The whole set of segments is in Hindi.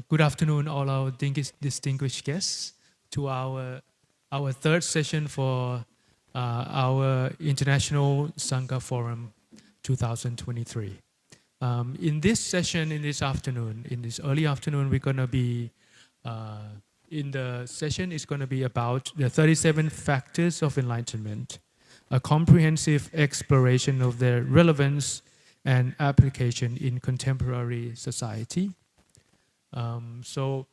Good afternoon, all our distinguished guests, to our third session for our International Sangha Forum 2023. In this session, in this afternoon, in this early afternoon, we're going to be, in the session, it's going to be about the 37 factors of enlightenment, a comprehensive exploration of their relevance and application in contemporary society. So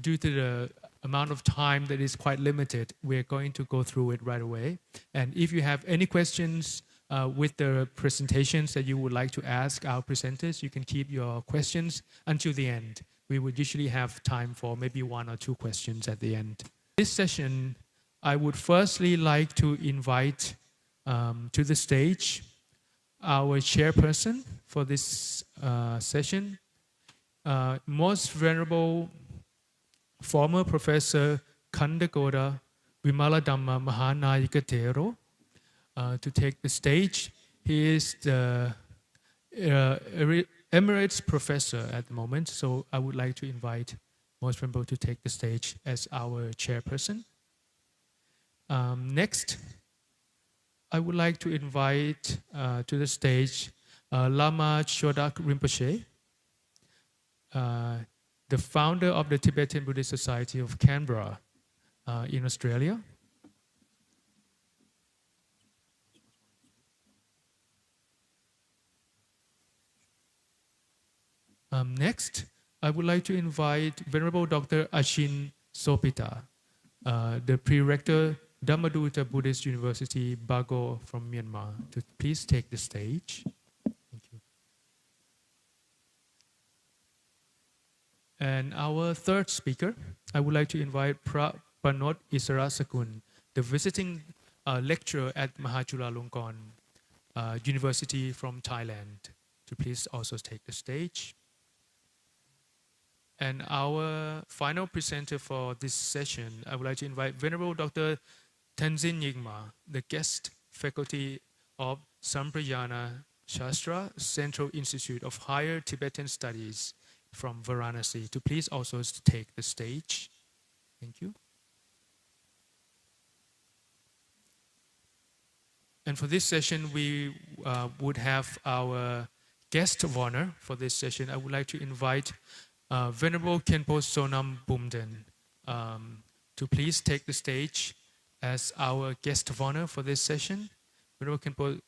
due to the amount of time that is quite limited, we're going to go through it right away. And if you have any questions with the presentations that you would like to ask our presenters, you can keep your questions until the end. We would usually have time for maybe 1 or 2 questions at the end. This session, I would firstly like to invite to the stage our chairperson for this session, Most Venerable former Professor Kandagoda Vimaladhamma Mahanayaka Thero, to take the stage. He is the Emeritus Professor at the moment, so I would like to invite Most Venerable to take the stage as our chairperson. Next, I would like to invite to the stage Lama Chodak Rinpoche, the founder of the Tibetan Buddhist Society of Canberra in Australia. Next, I would like to invite Venerable Dr. Ashin Sopita, the Pre-Rector, Dhammadutta Buddhist University, Bago from Myanmar, to please take the stage. Thank you. And our third speaker, I would like to invite Pranot Isarasakun, the visiting lecturer at Mahachulalongkorn University from Thailand, to please also take the stage. And our final presenter for this session, I would like to invite Venerable Dr. Tenzin Nyingma, the guest faculty of Samprayana Shastra, Central Institute of Higher Tibetan Studies from Varanasi, to please also take the stage. Thank you. And for this session, we would have our guest of honor for this session. I would like to invite Venerable Khenpo Sonam Bumden to please take the stage as our guest of honor for this session. Venerable Khenpo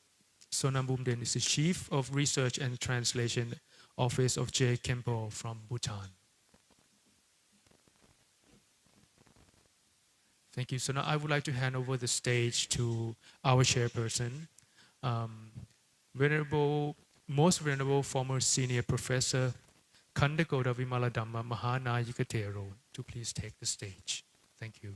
Sonam Bumden is the Chief of Research and Translation Office of J. Khenpo from Bhutan. Thank you. So now I would like to hand over the stage to our chairperson, Most Venerable former Senior Professor Kandagoda Vimaladhamma Mahanayaka Thero, to please take the stage. Thank you.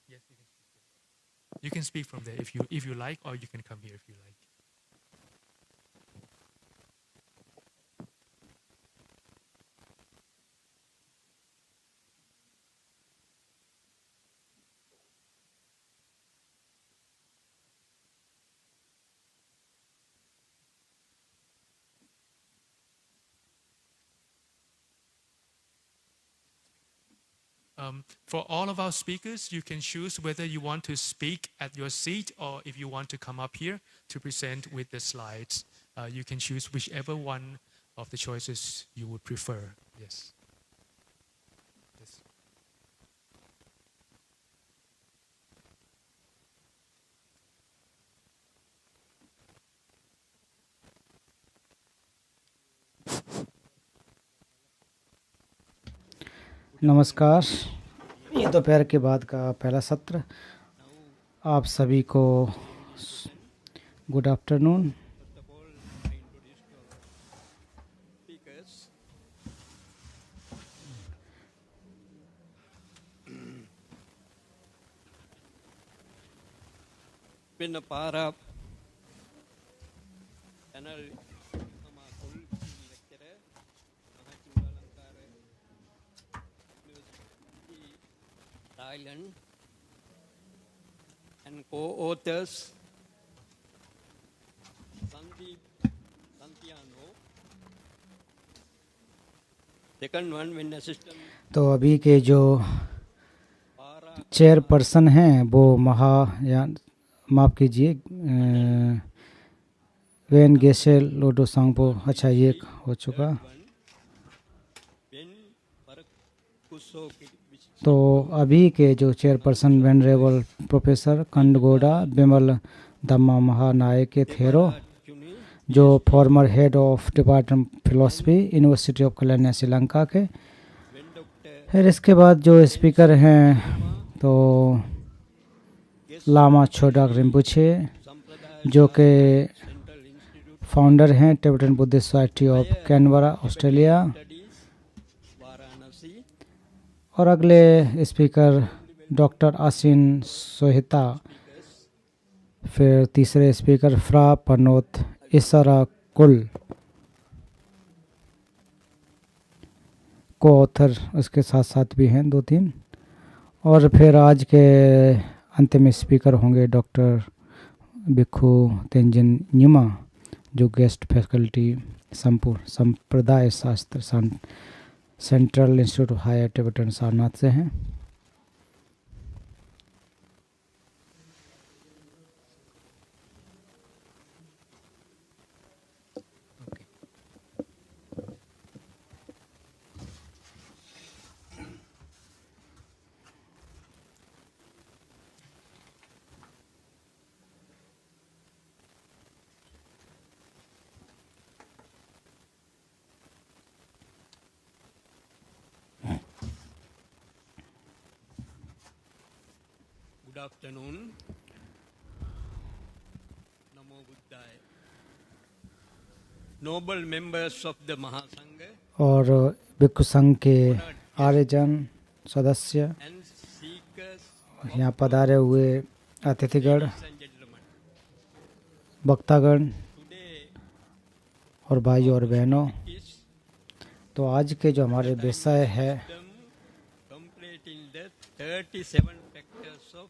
Yes, you can speak from there if you like, or you can come here if you like. For all of our speakers, you can choose whether you want to speak at your seat or if you want to come up here to present with the slides. You can choose whichever one of the choices you would prefer. Yes. Yes. नमस्कार। ये दोपहर के बाद का पहला सत्र, आप सभी को good afternoon. Pina para channel sama full lecture Mahachulalongkorn University Thailand, and co-authors Sandeep Santiano. Second one, when assistant तो अभी के जो para चेयरपर्सन हैं वो माफ़ कीजिए वेन गेसेल लोडो सांगपो। अच्छा, ये हो चुका। one, Ben Parakuso तो अभी के जो chairperson venerable professor Kandegoda Bimal Dhamma Mahanayaka Thero, Juni, जो former head of department philosophy university of Kalyan Sri Lanka के। when Dr. फिर इसके बाद जो स्पीकर हैं तो लामा छोडाक रिम्पुछे, Sampradaya जो के Central Institute फाउंडर हैं Tibetan Buddhist society of Canberra Australia. Studies, Varanasi. और अगले स्पीकर डॉक्टर आसिन सोहिता। फिर तीसरे स्पीकर फ्रा पनोत इसरा कुल, को ऑथर उसके साथ साथ भी हैं 2-3। और फिर आज के अंतिम स्पीकर होंगे डॉक्टर बिखू तेंजिन न्यूमा, जो गेस्ट फैकल्टी संप्रदाय शास्त्र central institute of higher Tibetan Sarnath से हैं। Good afternoon. Namo Buddhaya. Noble members of the Mahasangha और भिक्षु संघ के आर्यजन सदस्य, and seekers, यहाँ पधारे हुए अतिथिगण, ladies and gentlemen. वक्तागण Today और भाई और बहनों, is तो आज के जो हमारे विषय है them completing the 37 factors of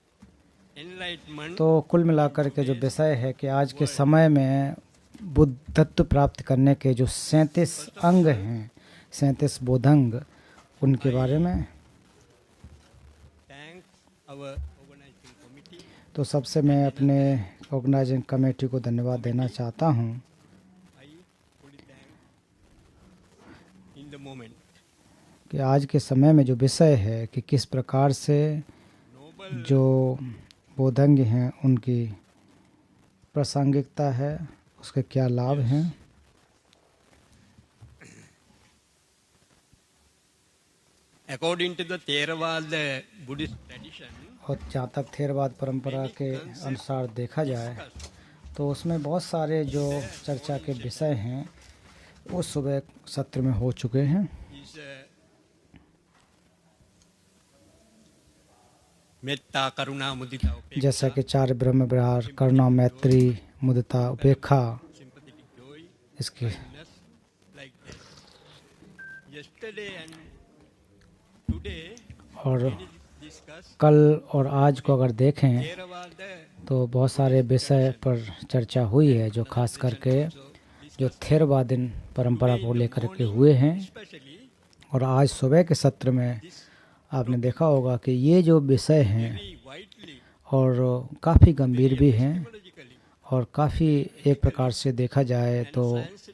enlightenment. तो कुल मिलाकर के जो विषय है कि आज के समय में बुद्धत्व प्राप्त करने के जो 37 अंग हैं, 37 बोधंग, उनके बारे में। Thanks our organizing committee. तो सबसे मैं अपने ऑर्गेनाइजिंग कमेटी को धन्यवाद देना चाहता हूँ I fully thank in the moment. कि आज के समय में जो विषय है कि किस प्रकार से Noble जो बोधंग हैं उनकी प्रासंगिकता है, उसके क्या लाभ हैं। according to the Theravada Buddhist tradition, और जहाँ तक थेरवाद परंपरा के अनुसार देखा जाए तो उसमें बहुत सारे जो चर्चा के विषय हैं वो सुबह सत्र में हो चुके हैं। is metta karuna mudita upekkha, जैसा कि 4 ब्रह्म विहार, करुणा, मैत्री, मुदिता, उपेक्षा, sympathetic joy, इसकी kindness, like that. Yesterday and today और discuss कल और आज को अगर देखें Theravada तो बहुत सारे विषय पर चर्चा हुई है जो खास करके जो थेरवादिन परंपरा को लेकर के हुए हैं। especially और आज सुबह के सत्र में आपने देखा होगा कि ये जो विषय हैं very widely और काफ़ी गंभीर भी हैं epistemologically और काफ़ी एक प्रकार से देखा जाए तो science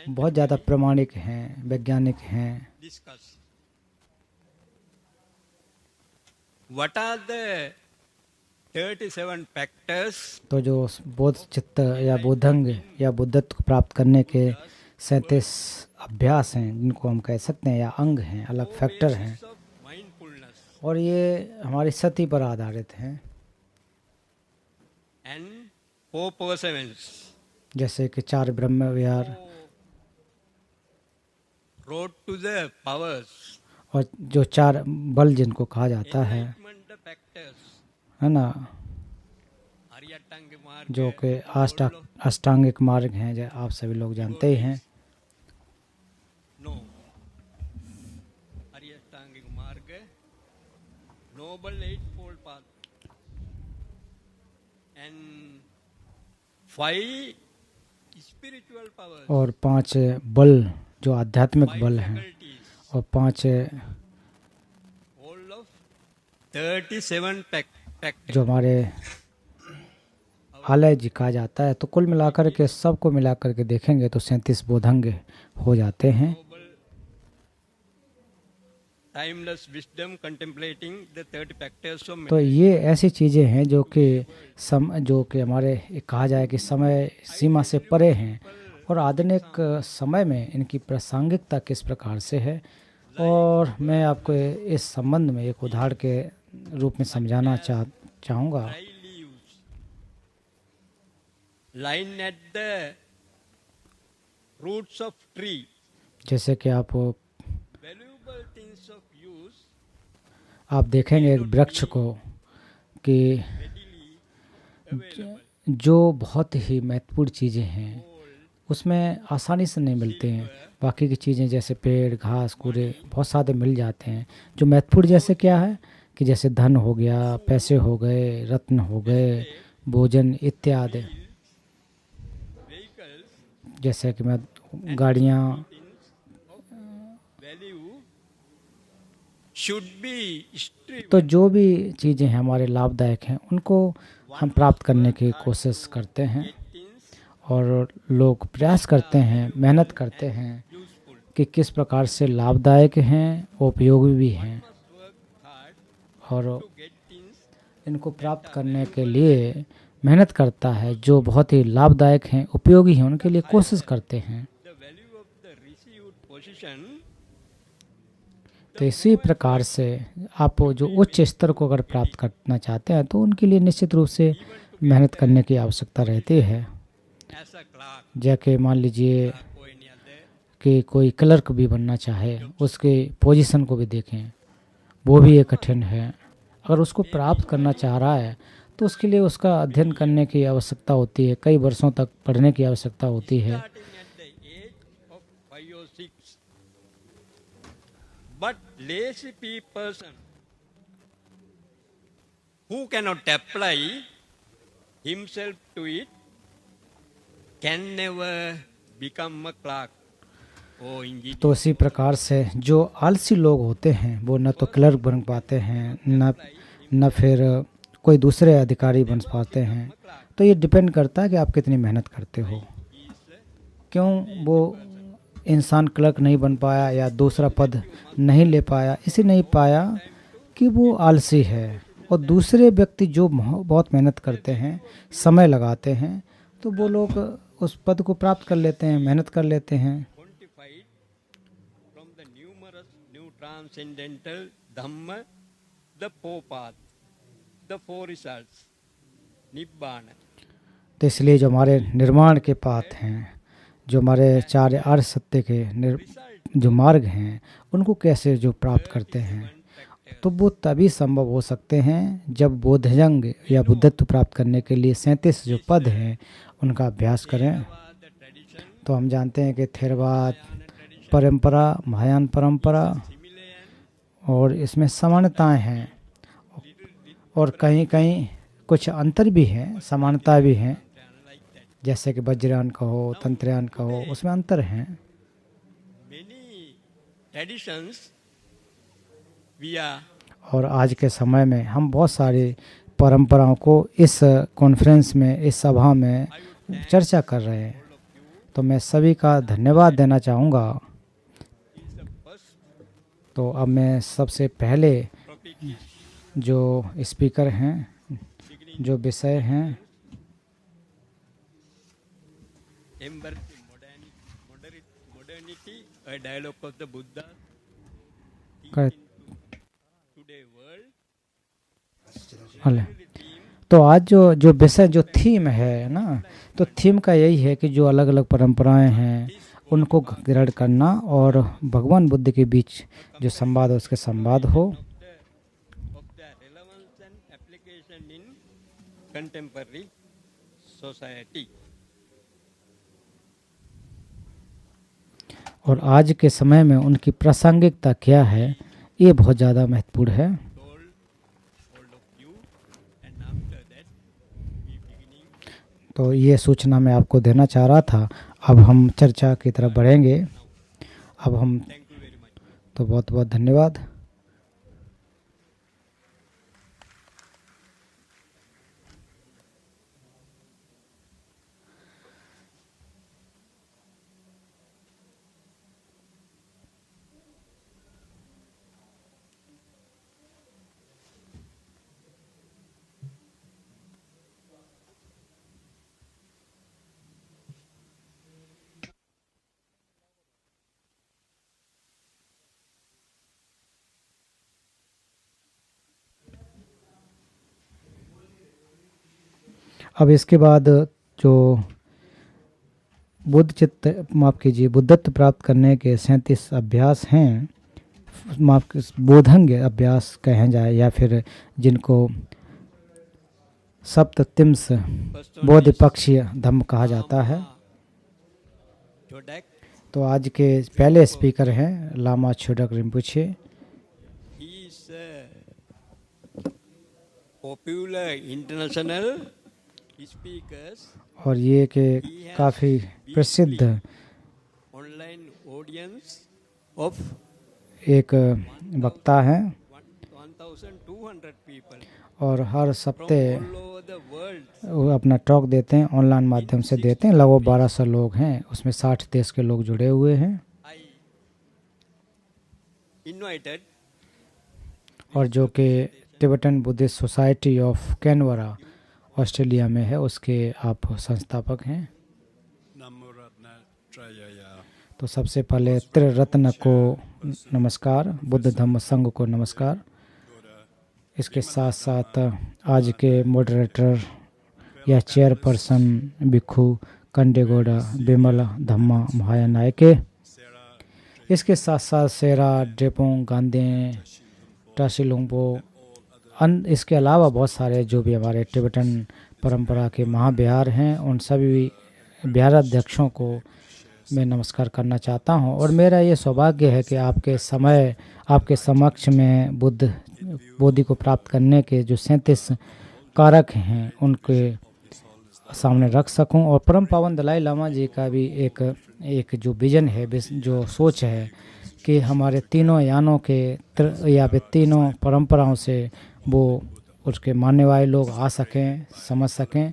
बहुत ज़्यादा प्रमाणिक हैं, वैज्ञानिक हैं। discuss. What are the 37 factors तो जो बोध चित्त या बोधंग या बुद्धत्व को प्राप्त करने के 37 अभ्यास हैं, जिनको हम कह सकते हैं या अंग हैं, अलग फैक्टर हैं, of mindfulness और ये हमारी सती पर आधारित हैं। and 4 perseverance, जैसे कि 4 ब्रह्म विहार road to the powers, और जो 4 बल जिनको कहा जाता है, enlightenment the factors, है ना, Aryatangi marg, जो कि अष्टांगिक मार्ग हैं, जो आप सभी लोग जानते ही हैं। no. Aryatangi marg, no Noble Eightfold Path. And 5 spiritual powers. और 5 बल जो आध्यात्मिक 5 बल हैं, faculties. और 5 All of 37 factors. जो हमारे आलय जी कहा जाता है। तो कुल मिलाकर के सबको मिलाकर के देखेंगे तो 37 बोधंग हो जाते हैं। Noble, timeless wisdom contemplating the 30 factors of तो meditation. ये ऐसी चीज़ें हैं जो कि हमारे कहा जाए कि समय सीमा से परे हैं, और आधुनिक समय में इनकी प्रासंगिकता किस प्रकार से है, और मैं आपको इस संबंध में एक उदाहरण के रूप में समझाना चाहूँगा। Dry leaves lying at the roots of tree. जैसे कि Valuable things of use आप देखेंगे एक वृक्ष को कि readily available. जो बहुत ही महत्वपूर्ण चीज़ें हैं उसमें आसानी से नहीं मिलते हैं। बाकी की चीज़ें जैसे पेड़, घास, कूड़े बहुत सारे मिल जाते हैं। जो महत्वपूर्ण जैसे क्या है कि जैसे धन हो गया, पैसे हो गए, रत्न हो गए, भोजन इत्यादि। Vehicles, जैसे कि मैं गाड़ियाँ, value should be striven. तो जो भी चीज़ें हैं हमारे लाभदायक हैं उनको हम प्राप्त करने की कोशिश करते हैं, Things और लोग प्रयास करते हैं, मेहनत करते हैं useful. कि किस प्रकार से लाभदायक हैं, उपयोगी भी हैं, Must work hard और to get things इनको प्राप्त करने के लिए मेहनत करता है। जो बहुत ही लाभदायक हैं, उपयोगी हैं, उनके लिए कोशिश करते हैं। the value of the received position. तो इसी प्रकार से आप जो उच्च स्तर को अगर प्राप्त करना चाहते हैं तो उनके लिए निश्चित रूप से मेहनत करने की आवश्यकता रहती है। As a clerk जैसे मान लीजिए or any other, कि कोई क्लर्क भी बनना चाहे, उसके पोजीशन को भी देखें, वो भी एक कठिन है। अगर उसको प्राप्त करना चाह रहा है तो उसके लिए उसका अध्ययन करने की आवश्यकता होती है, कई वर्षों तक पढ़ने की आवश्यकता होती है। starting at the age of 5 or 6. But lazy person who cannot apply himself to it can never become a clerk or engineer. तो इसी प्रकार से जो आलसी लोग होते हैं वो न तो क्लर्क बन पाते हैं, न फिर कोई दूसरे अधिकारी बन पाते हैं। तो ये डिपेंड करता है कि आप कितनी मेहनत करते हो। क्यों वो इंसान क्लर्क नहीं बन पाया या दूसरा पद नहीं ले पाया, इसे नहीं पाया कि वो आलसी है। और दूसरे व्यक्ति जो बहुत मेहनत करते हैं, समय लगाते हैं, तो वो लोग उस पद को प्राप्त कर लेते हैं, मेहनत कर लेते हैं। Quantified from the numerous new transcendental Dhamma, the 4 paths, the 4 results, Nibbana. तो इसलिए जो हमारे निर्माण के पाथ हैं, जो हमारे 4 आर्य सत्य के जो मार्ग हैं, उनको कैसे जो प्राप्त करते हैं, तो वो तभी संभव हो सकते हैं जब बोधजंग या बुद्धत्व प्राप्त करने के लिए 37 जो पद हैं उनका अभ्यास करें। The tradition, तो हम जानते हैं कि थेरवाद परंपरा, महायान परंपरा, और इसमें समानताएं हैं और कहीं कहीं कुछ अंतर भी हैं, समानता भी हैं। जैसे कि वज्रयान कहो, तंत्रयान कहो, उसमें अंतर हैं। many traditions we are और आज के समय में हम बहुत सारी परंपराओं को इस कॉन्फ्रेंस में, इस सभा में चर्चा कर रहे हैं। तो मैं सभी का धन्यवाद देना चाहूँगा। तो अब मैं सबसे पहले जो स्पीकर हैं, जो विषय हैं, embracing modernity, a dialogue of the Buddha, कर today world. हले। तो आज जो विषय, जो थीम है ना, तो थीम का यही है कि जो अलग अलग परंपराएं हैं उनको ग्रहण करना और भगवान बुद्ध के बीच जो संवाद है उसके संवाद हो। Of the relevance and application in contemporary society. और आज के समय में उनकी प्रासंगिकता क्या है, ये बहुत ज़्यादा महत्वपूर्ण है। Told तो ये सूचना मैं आपको देना चाह रहा था। अब हम चर्चा की तरफ बढ़ेंगे। अब हम Thank you very much. तो बहुत बहुत धन्यवाद। अब इसके बाद जो बुद्ध चित्त माफ़ कीजिए बुद्धत्व प्राप्त करने के 37 अभ्यास हैं, बोधंग अभ्यास कहें जाए या फिर जिनको सप्ततिम्स First one बोधिपक्षीय धम्म कहा जाता है। Chodak. तो आज के पहले स्पीकर हैं Lama छोडक रिम्पुचे। He is a popular international speakers. और ये कि काफ़ी प्रसिद्ध Online audience of एक वक्ता हैं 1,200 people और हर from सप्ते all over the world. वो अपना टॉक देते हैं, ऑनलाइन माध्यम से देते हैं। लगभग 1200 लोग हैं, उसमें 60 देश के लोग जुड़े हुए हैं। I invited और जो कि Tibetan Buddhist society of कैनवरा Australia में है, उसके आप संस्थापक हैं। तो सबसे पहले त्रिरत्न को नमस्कार, बुद्ध धम्म संघ को नमस्कार। इसके साथ साथ आज के मॉडरेटर या चेयरपर्सन भिक्खु कंडेगोड़ा बिमल धम्मा महायानायके, इसके साथ साथ सेरा ड्रेपोंग गांधे टाशिलुंगपो, इसके अलावा बहुत सारे जो भी हमारे टिबेटन परंपरा के महाविहार हैं, उन सभी विहाराध्यक्षों को मैं नमस्कार करना चाहता हूं। और मेरा ये सौभाग्य है कि आपके समक्ष में बोधि को प्राप्त करने के जो 37 कारक हैं उनके सामने रख सकूं। और परम पावन दलाई लामा जी का भी एक जो विजन है, जो सोच है कि हमारे तीनों यानों के या फिर तीनों परंपराओं से वो उसके मानने वाले लोग आ सकें, समझ सकें।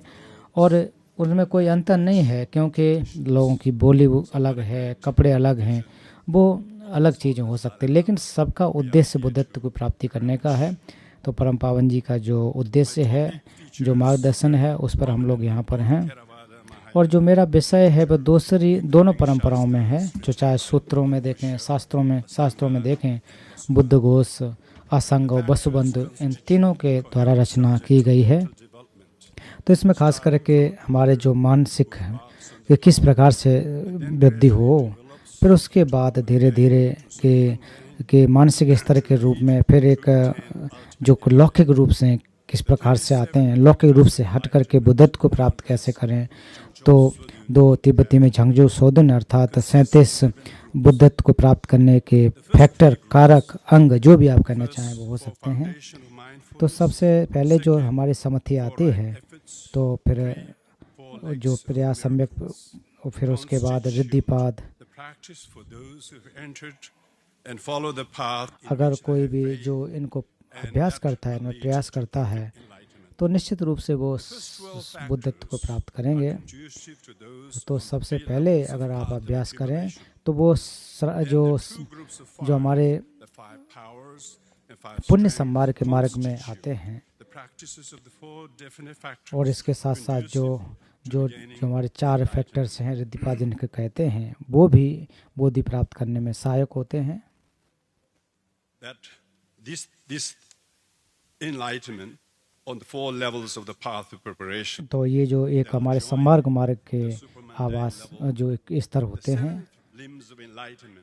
और उनमें कोई अंतर नहीं है, क्योंकि लोगों की बोली अलग है, कपड़े अलग हैं, वो अलग चीज़ें हो सकती है, लेकिन सबका उद्देश्य बुद्धत्व की प्राप्ति करने का है। तो परम पावन जी का जो उद्देश्य है, जो मार्गदर्शन है, उस पर हम लोग यहाँ पर हैं। और जो मेरा विषय है वह दोनों परंपराओं में है, जो चाहे सूत्रों में देखें, शास्त्रों में देखें, बुद्ध घोष, असंग और वसुबंधु, इन तीनों के द्वारा रचना की गई है। तो इसमें खास करके हमारे जो मानसिक कि किस प्रकार से वृद्धि हो, फिर उसके बाद धीरे धीरे के मानसिक स्तर के रूप में, फिर एक जो लौकिक रूप से किस प्रकार से आते हैं, लौकिक रूप से हट करके बुद्धत्व को प्राप्त कैसे करें। तो दो तिब्बती में झंगजू शोधन अर्थात 37 बुद्धत्व को प्राप्त करने के फैक्टर, कारक, अंग, जो भी आप कहना चाहें वो हो सकते हैं। तो सबसे पहले जो हमारी समथि आती है, तो फिर जो प्रयास सम्यक, फिर उसके बाद रिद्धिपाद। अगर कोई भी जो इनको अभ्यास करता है, इनमें प्रयास करता है, तो निश्चित रूप से वो बुद्धत्व को प्राप्त करेंगे। तो सबसे पहले अगर आप अभ्यास करें तो वो जो हमारे पुण्य संभार के मार्ग में आते हैं, और इसके साथ साथ जो हमारे 4 फैक्टर्स हैं, रिद्धिपाद जिनके कहते हैं, वो भी बोधि प्राप्त करने में सहायक होते हैं। तो ये जो एक हमारे संमार्ग मार्ग के आवास जो एक स्तर होते हैं,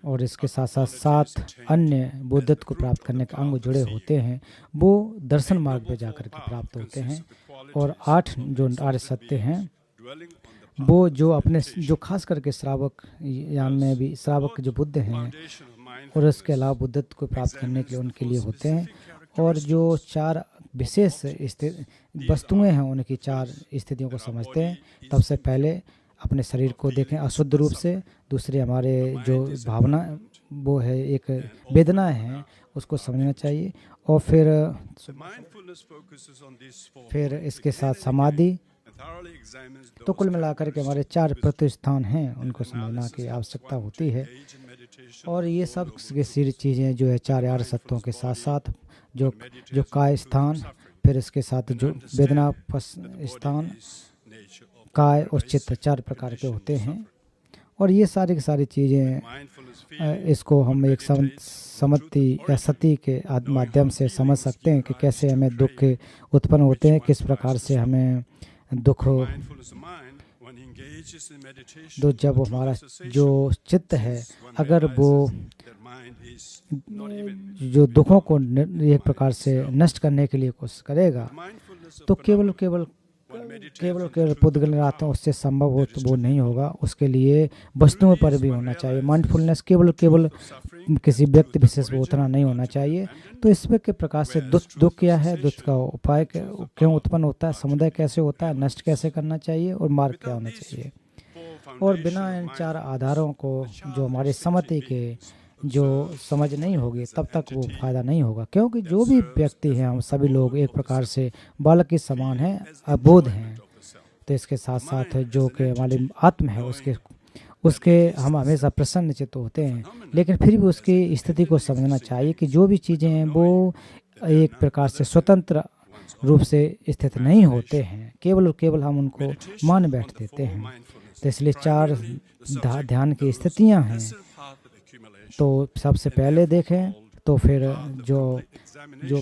और इसके साथ साथ 7 अन्य बुद्धत्व को प्राप्त करने के अंग जुड़े होते हैं, वो दर्शन मार्ग पे जाकर के प्राप्त होते हैं। और 8 जो आर्य सत्य हैं, वो जो खास करके श्रावक यान में भी श्रावक जो बुद्ध हैं, और इसके अलावा बुद्धत्व को प्राप्त करने के लिए उनके लिए होते हैं। और जो 4 विशेष वस्तुएं हैं उनकी 4 स्थितियों को समझते हैं, सबसे पहले अपने शरीर को देखें अशुद्ध रूप से, दूसरे हमारे जो भावना वो है एक वेदना है उसको समझना चाहिए, और फिर इसके साथ समाधि। तो कुल मिलाकर के हमारे 4 प्रतिष्ठान हैं उनको समझना की आवश्यकता होती है। और ये सब सारी चीज़ें जो है 4 आर्य सत्यों के साथ साथ जो काय स्थान, फिर इसके साथ जो वेदना स्थान, काय और चित्त 4 प्रकार के होते हैं। और ये सारी की सारी चीज़ें इसको हम एक समति या सती के माध्यम से समझ सकते हैं कि कैसे हमें दुख उत्पन्न होते हैं, किस प्रकार से हमें दुख जब हमारा जो चित्त है अगर वो जो दुखों को एक प्रकार से नष्ट करने के लिए कोशिश करेगा तो केवल पुद्गल आत्मा उससे संभव हो तो वो नहीं होगा, उसके लिए वस्तुओं पर भी होना चाहिए। माइंडफुलनेस केवल किसी व्यक्ति विशेष पर उतना नहीं होना चाहिए। तो इस के प्रकार से दुख क्या है, दुख का उपाय क्यों उत्पन्न होता है, समुदाय कैसे होता है, नष्ट कैसे करना चाहिए और मार्ग क्या होना चाहिए। और बिना इन 4 आधारों को जो हमारे समति के जो समझ नहीं होगी तब तक वो फायदा नहीं होगा, क्योंकि जो भी व्यक्ति हैं हम सभी लोग एक प्रकार से बालक के समान हैं, अबोध हैं। तो इसके साथ साथ जो कि हमारी आत्म है उसके हम हमेशा प्रसन्न चित्त होते हैं, लेकिन फिर भी उसकी स्थिति को समझना चाहिए कि जो भी चीज़ें हैं वो एक प्रकार से स्वतंत्र रूप से स्थित नहीं होते हैं, केवल हम उनको मान बैठ देते हैं। तो इसलिए 4 ध्यान की स्थितियां हैं। तो सबसे पहले देखें तो फिर जो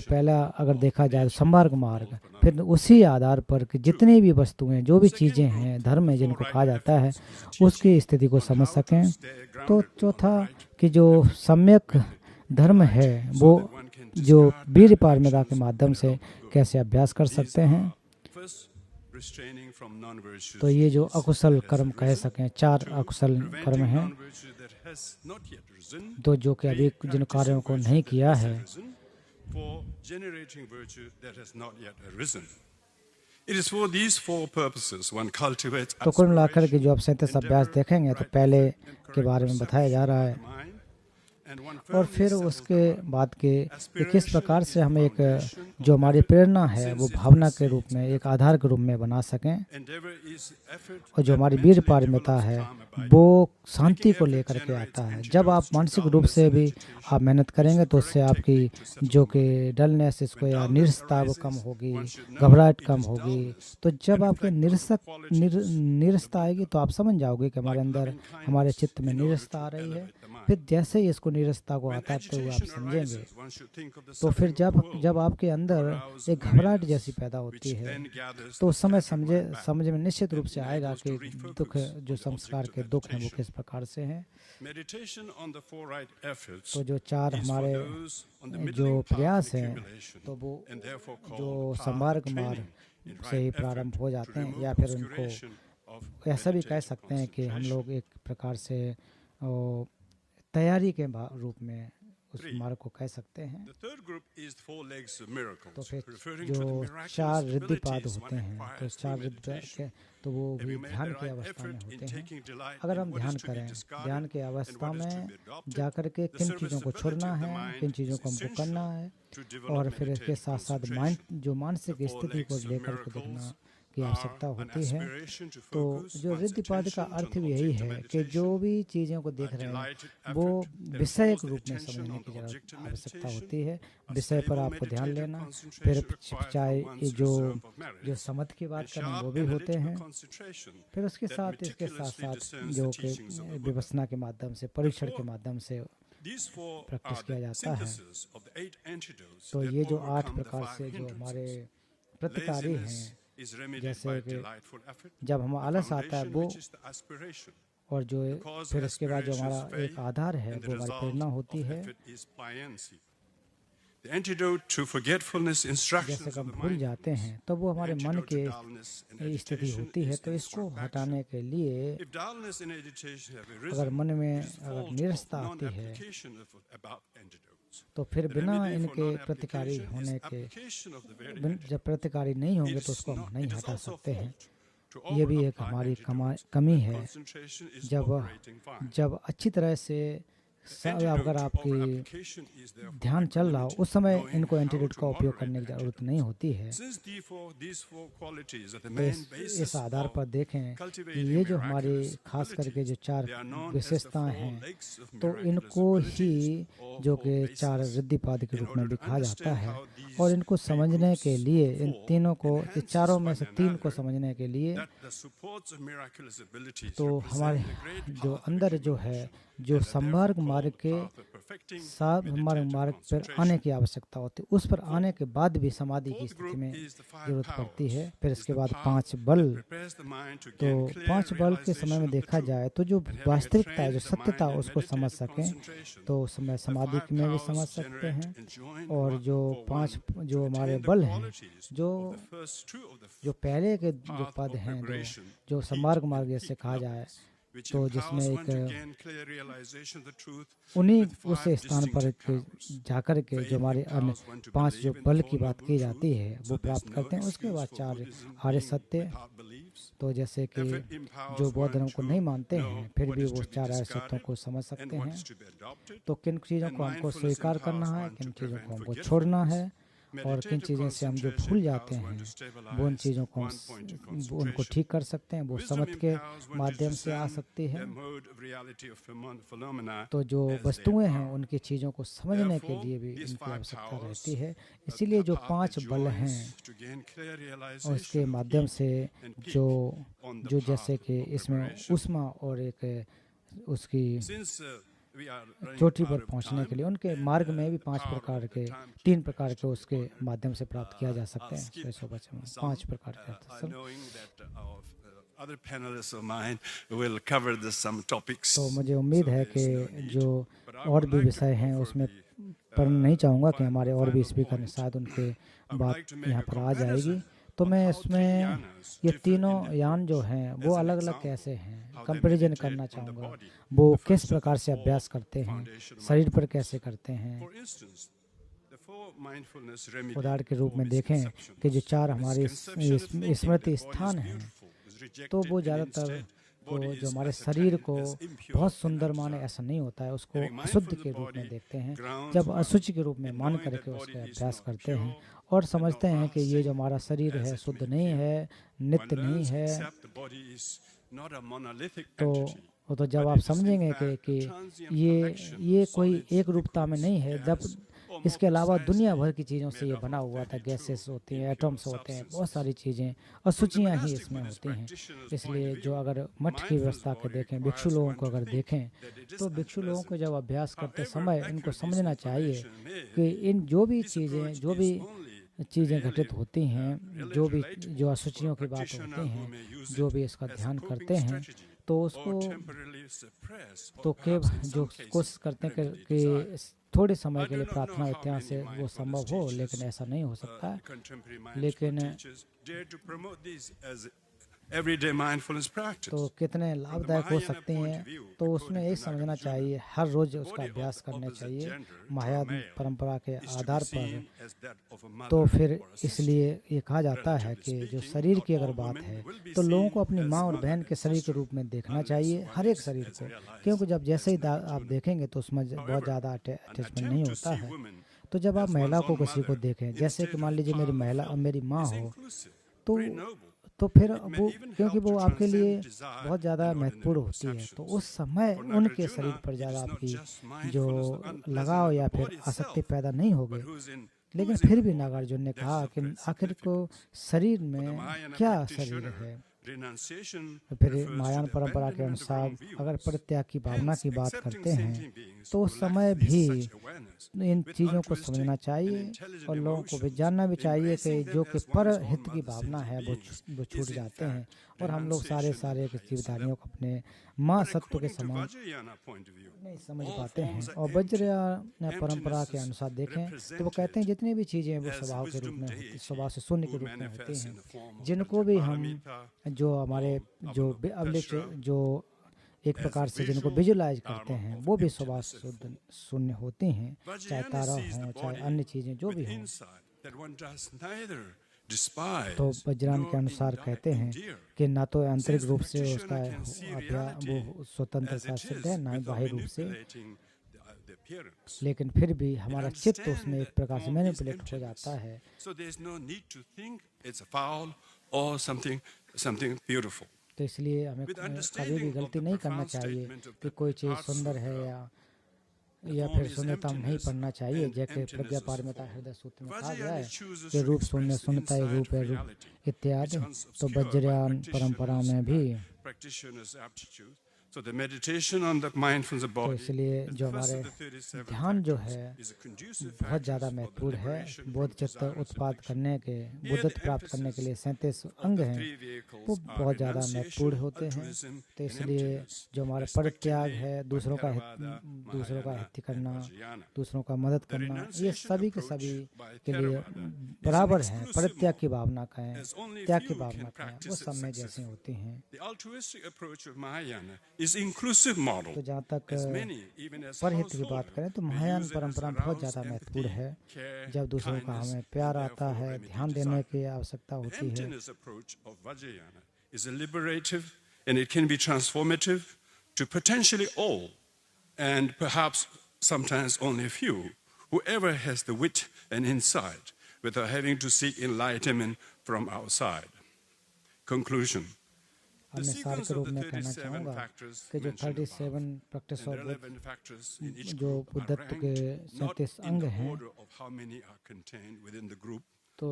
पहला अगर देखा जाए तो संमार्ग मार्ग, फिर उसी आधार पर कि जितनी भी वस्तुएं जो भी चीज़ें हैं धर्म है जिनको कहा जाता है उसकी स्थिति को समझ सकें। तो चौथा कि जो सम्यक धर्म है वो जो वीर पारमिता के माध्यम से कैसे अभ्यास कर सकते हैं। तो ये जो अकुशल कर्म कह सकें 4 अकुशल कर्म हैं तो जो कि अभी जिन कार्यों को नहीं किया है। तो कुल मिलाकर के जो आप 37 अभ्यास देखेंगे तो पहले के बारे में बताया जा रहा है और फिर उसके बाद के किस प्रकार से हम एक जो हमारी प्रेरणा है वो भावना के रूप में एक आधार के रूप में बना सकें, और जो हमारी वीर पारमिता है वो शांति को लेकर के आता है। जब आप मानसिक रूप से भी आप मेहनत करेंगे तो उससे आपकी जो कि डलनेस इसको या निरसता वो कम होगी, घबराहट कम होगी। तो जब आपकी निरसता आएगी तो आप समझ जाओगे कि हमारे अंदर हमारे चित्त में निरसता आ रही है। फिर जैसे ही इसको निरसता को आताते हुए आप समझेंगे तो फिर जब आपके अंदर एक घबराहट जैसी पैदा होती है तो उस समय समझ में निश्चित रूप से आएगा कि दुख जो संस्कार के दुख हैं वो किस प्रकार से हैं। तो जो 4 हमारे जो प्रयास हैं तो वो जो संमार्ग मार्ग से ही प्रारंभ हो जाते हैं, या फिर उनको ऐसा भी कह सकते हैं कि हम लोग एक प्रकार से तैयारी के रूप में उस मार्ग को कह सकते हैं। तो फिर जो 4 रिद्धिपाद होते हैं तो 4 रिद्धि तो वो भी ध्यान की अवस्था में होते हैं। अगर हम ध्यान करें, ध्यान की अवस्था में जाकर के किन चीज़ों को छोड़ना है, किन चीज़ों को हमको करना है, और फिर इसके साथ साथ जो मानसिक स्थिति को लेकर के देखना की आवश्यकता होती है। तो जो रिद्धिपाद का अर्थ भी यही है कि जो भी चीज़ों को देख रहे हैं वो विषय के रूप में समझने की आवश्यकता होती है। विषय पर आपको ध्यान लेना, फिर चाहे जो समझ की बात करें वो भी होते हैं। फिर उसके साथ इसके साथ जो कि विपश्यना के माध्यम से, परीक्षण के माध्यम से प्रैक्टिस किया जाता है। तो ये जो 8 प्रकार से जो हमारे प्रतिकारी हैं, जैसे कि जब हम आलस आता है वो, और जो फिर इसके बाद जो हमारा एक आधार है वो हमारी प्रेरणा होती है। जैसे हम भूल जाते हैं तो वो हमारे मन की स्थिति होती है। तो इसको हटाने के लिए अगर मन में अगर निरसता आती है तो फिर बिना इनके प्रतिकारी होने के जब प्रतिकारी नहीं होंगे तो उसको हम नहीं हटा सकते हैं। ये भी एक हमारी कमी है। जब अच्छी तरह से अगर आपकी ध्यान चल रहा हो उस समय इनको एंटीडोट का उपयोग करने की जरूरत नहीं होती है। तो इस आधार पर देखें कि ये जो हमारी खास करके जो 4 विशेषताएं हैं तो इनको ही जो कि 4 रिद्धिपाद के रूप में भी कहा जाता है। और इनको समझने के लिए इन तीनों को, इस चारों में से 3 को समझने के लिए तो हमारे जो अंदर जो है जो संवर्ग मार्ग के साथ मार्ग पर आने की आवश्यकता होती है। उस पर आने के बाद भी समाधि की स्थिति में जरूरत पड़ती है। फिर इसके बाद 5 बल। तो 5 बल के समय में देखा जाए तो जो वास्तविकता है, जो सत्यता उसको समझ सकें तो उस समय समाधि में भी समझ सकते हैं। और जो 5 जो हमारे बल हैं, जो पहले के जो पद हैं, जो संवर्ग मार्ग से कहा जाए तो जिसमें एक उन्हीं उस स्थान पर जाकर के जो हमारे अन्य 5 जो बल की बात की जाती है वो प्राप्त करते हैं। उसके बाद 4 आर्य सत्य। तो जैसे कि जो बौद्ध धर्म को नहीं मानते हैं फिर भी वो 4 आर्य सत्यों को समझ सकते हैं। तो किन चीज़ों को हमको स्वीकार करना है, किन चीज़ों को हमको छोड़ना है, और किन चीज़ों से हम जो भूल जाते हैं वो उन चीज़ों को उनको ठीक कर सकते हैं। वो समझ के माध्यम से आ सकती है। तो जो वस्तुएं हैं उनकी चीज़ों को समझने के लिए भी इनकी आवश्यकता रहती है। इसीलिए जो 5 बल हैं और इसके माध्यम से जो जैसे कि इसमें ऊष्मा और एक उसकी चोटी पर पहुंचने के लिए उनके मार्ग में भी 3 प्रकार के उसके माध्यम से प्राप्त किया जा सकते हैं। 5 प्रकार के तो मुझे उम्मीद है कि जो और भी विषय हैं उसमें पर नहीं चाहूँगा कि हमारे और भी स्पीकर शायद उनके बात यहाँ पर आ जाएगी। तो मैं इसमें ये तीनों यान जो हैं वो अलग अलग कैसे हैं कंपैरिजन करना चाहूँगा। वो किस प्रकार से अभ्यास करते हैं, शरीर पर कैसे करते हैं। उदाहरण के रूप में देखें कि जो 4 हमारे स्मृति स्थान हैं तो वो ज़्यादातर तो जो हमारे शरीर को बहुत सुंदर माने ऐसा नहीं होता है, उसको अशुद्ध के रूप में देखते हैं। जब अशुचि के रूप में मान करके उसका अभ्यास करते हैं और समझते हैं कि ये जो हमारा शरीर है शुद्ध नहीं है, नित्य नहीं है, तो जब आप समझेंगे कि ये कोई एक रूपता में नहीं है, जब इसके अलावा दुनिया भर की चीज़ों से ये बना हुआ था, गैसेस होती हैं, एटम्स होते हैं, बहुत सारी चीज़ें अशुचियाँ ही इसमें होती हैं। इसलिए जो अगर मठ की व्यवस्था को देखें, भिक्षु लोगों को अगर देखें तो भिक्षु लोगों को जब अभ्यास करते समय इनको समझना चाहिए कि इन जो भी चीज़ें घटित होती हैं, जो अशुचियों की बात होती हैं, जो भी इसका ध्यान करते हैं तो उसको तो जो कोशिश करते हैं कि थोड़े समय के लिए प्रार्थना इत्यादि से वो संभव हो, लेकिन ऐसा नहीं हो सकता है। लेकिन तो कितने लाभदायक हो सकते हैं तो उसमें यही समझना चाहिए, हर रोज़ उसका अभ्यास करना चाहिए महायान परंपरा के आधार पर। तो फिर इसलिए ये कहा जाता है कि जो शरीर की अगर बात है तो लोगों को अपनी माँ और बहन के शरीर के रूप में देखना चाहिए, हर एक शरीर को, क्योंकि जब जैसे ही आप देखेंगे तो उसमें बहुत ज़्यादा अटैचमेंट नहीं होता है। तो जब आप महिला को किसी को देखें, जैसे कि मान लीजिए मेरी माँ हो तो फिर वो, क्योंकि वो आपके लिए बहुत ज़्यादा महत्वपूर्ण होती है, तो उस समय उनके शरीर पर ज़्यादा आपकी जो लगाव या फिर आसक्ति पैदा नहीं होगी। लेकिन फिर भी नागार्जुन ने कहा कि आखिर को शरीर में क्या शरीर है। फिर महायान परंपरा के अनुसार अगर परित्याग की भावना की बात करते हैं तो उस समय भी इन चीज़ों को समझना चाहिए और लोगों को भी जानना भी चाहिए कि जो कि पर हित की भावना है वो छूट जाते हैं और हम लोग सारे जीवधारियों को अपने माँ सत्व के समान नहीं समझ पाते हैं। और वज्रयान परंपरा के अनुसार देखें तो वो कहते हैं जितनी भी चीज़ें वो स्वभाव के रूप में होती, स्वभाव से शून्य के रूप में होती हैं, जिनको भी हम जो हमारे जो एक प्रकार से जिनको विजुलाइज करते हैं वो भी स्वभाव शून्य होती हैं, चाहे तारा हो चाहे अन्य चीज़ें जो भी हों। तो वज्रयान के अनुसार कहते हैं कि ना तो आंतरिक रूप से उसका वो स्वतंत्रता सिद्ध है, ना ही बाह्य रूप से, लेकिन फिर भी हमारा चित्त उसमें एक प्रकार से मैनिपुलेट हो जाता है। तो इसलिए हमें कभी भी गलती नहीं करना चाहिए कि कोई चीज़ सुंदर है या फिर शून्यता नहीं पढ़ना चाहिए। जैसे प्रज्ञा पारमिता हृदय सूत्र में कहा गया है कि रूप शून्य शून्यता रूप है रूप इत्यादि। तो वज्रयान परंपरा में भी तो इसलिए जो हमारे ध्यान जो है बहुत ज़्यादा महत्वपूर्ण है। बोध चित्त उत्पाद करने के, बुद्धत्व प्राप्त करने के लिए 37 अंग हैं, वो बहुत ज़्यादा महत्वपूर्ण होते हैं। तो इसलिए जो हमारा परित्याग है, दूसरों का हित करना, दूसरों का मदद करना, ये सभी के सभी के लिए बराबर है। परित्याग की भावना कहें, त्याग की भावना कहें, वो सब में जैसी होती हैं। तो जहाँ तक परहित की बात करें तो महायान परंपरा बहुत ज़्यादा महत्वपूर्ण है। जब दूसरों का हमें प्यार आता है, ध्यान देने की आवश्यकता होती है। And it can be transformative to potentially all, and perhaps sometimes only a few, whoever has the wit and insight without having to seek enlightenment from outside. Conclusion. मैं सार के रूप में कहना चाहूँगा कि जो 37 प्रैक्टिस ऑफ बुद्ध, जो बुद्धत्व के 37 अंग हैं, तो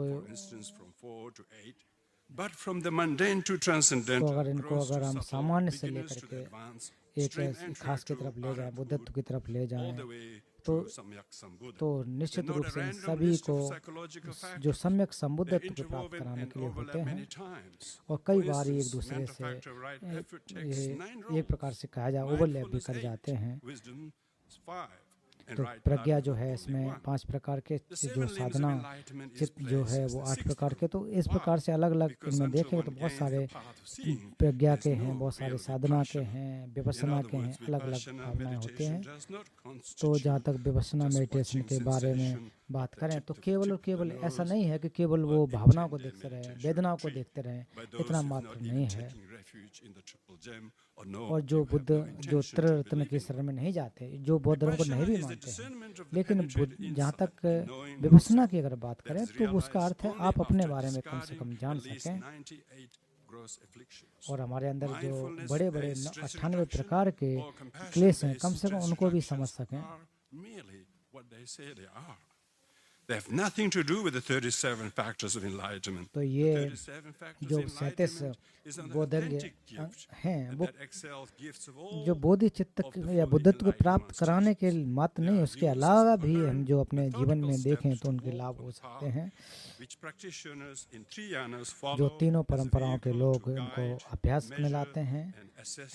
अगर इनको हम सामान्य से लेकर के एक खास की तरफ ले जाएं, बुद्धत्व की तरफ ले जाएं, तो निश्चित रूप से सभी को जो सम्यक संबुद्धत्व को प्राप्त कराने के लिए होते हैं। और कई बार एक दूसरे से एक प्रकार से कहा जाए ओवरलैप भी कर जाते हैं। तो प्रज्ञा जो है इसमें 5 प्रकार के, जो साधना चित्त जो है वो 8 प्रकार के। तो इस प्रकार से अलग अलग इनमें देखेंगे तो बहुत सारे प्रज्ञा के हैं, बहुत सारे साधना के हैं, विपश्यना के हैं, अलग अलग भावनाएं होते हैं। तो जहाँ तक विपश्यना मेडिटेशन के बारे में बात करें तो केवल और केवल ऐसा नहीं है कि केवल वो भावनाओं को देखते रहें, वेदनाओं को देखते रहें, इतना मात्र नहीं है। और जो बुद्ध जो त्रिरत्न की शरण में नहीं जाते, जो बौद्ध धर्म को नहीं भी मानते हैं, लेकिन जहाँ तक विपश्यना की अगर बात करें तो उसका अर्थ है आप अपने बारे में कम से कम जान सकें। और हमारे अंदर जो बड़े बड़े 98 प्रकार के क्लेश हैं, कम से कम उनको भी समझ सकें। They have nothing to do with the 37 factors of enlightenment. तो ये जो 37 बोधंग हैं, वो जो बोधि चित्त या बुद्धत्व को प्राप्त कराने के मात्र नहीं, उसके अलावा भी हम जो अपने जीवन में देखें तो उनके लाभ हो सकते हैं। जो तीनों परंपराओं के लोग इनको अभ्यास में लाते हैं,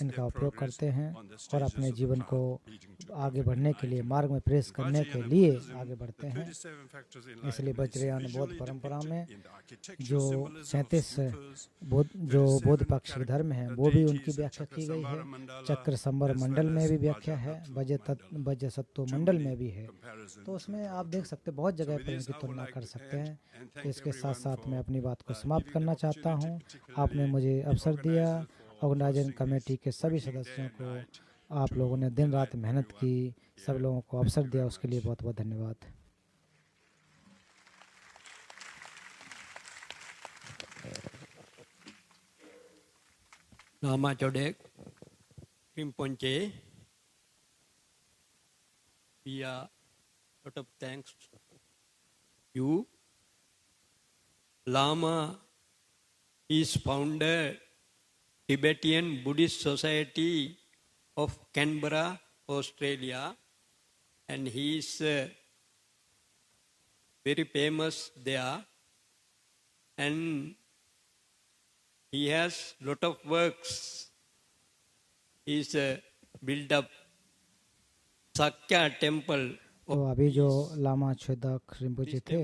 इनका उपयोग करते हैं और अपने जीवन को आगे बढ़ने के लिए, मार्ग में प्रवेश करने के लिए आगे बढ़ते हैं। इसलिए वज्रयान बौद्ध परंपरा में जो 37 जो बौद्ध पाक्षिक धर्म है वो भी उनकी व्याख्या की गई है। चक्र संबर मंडल में भी व्याख्या है, वज्र सत्व मंडल में भी है। तो उसमें आप देख सकते बहुत जगह पर इनकी तुलना कर सकते हैं। तो इसके साथ साथ मैं अपनी बात को समाप्त करना चाहता हूँ। आपने मुझे अवसर दिया, ऑर्गेनाइजिंग कमेटी के सभी सदस्यों को आप लोगों ने दिन रात मेहनत की, सब लोगों को अवसर दिया, उसके लिए बहुत बहुत धन्यवाद। Nama Chodek Rinpoche, we are lot of thanks to you. Lama is founder Tibetan Buddhist Society of Canberra, Australia, and he is very famous there, and he has lot of works. He's built up Sakya temple. तो अभी जो लामा छेदक रिम्पोचे थे,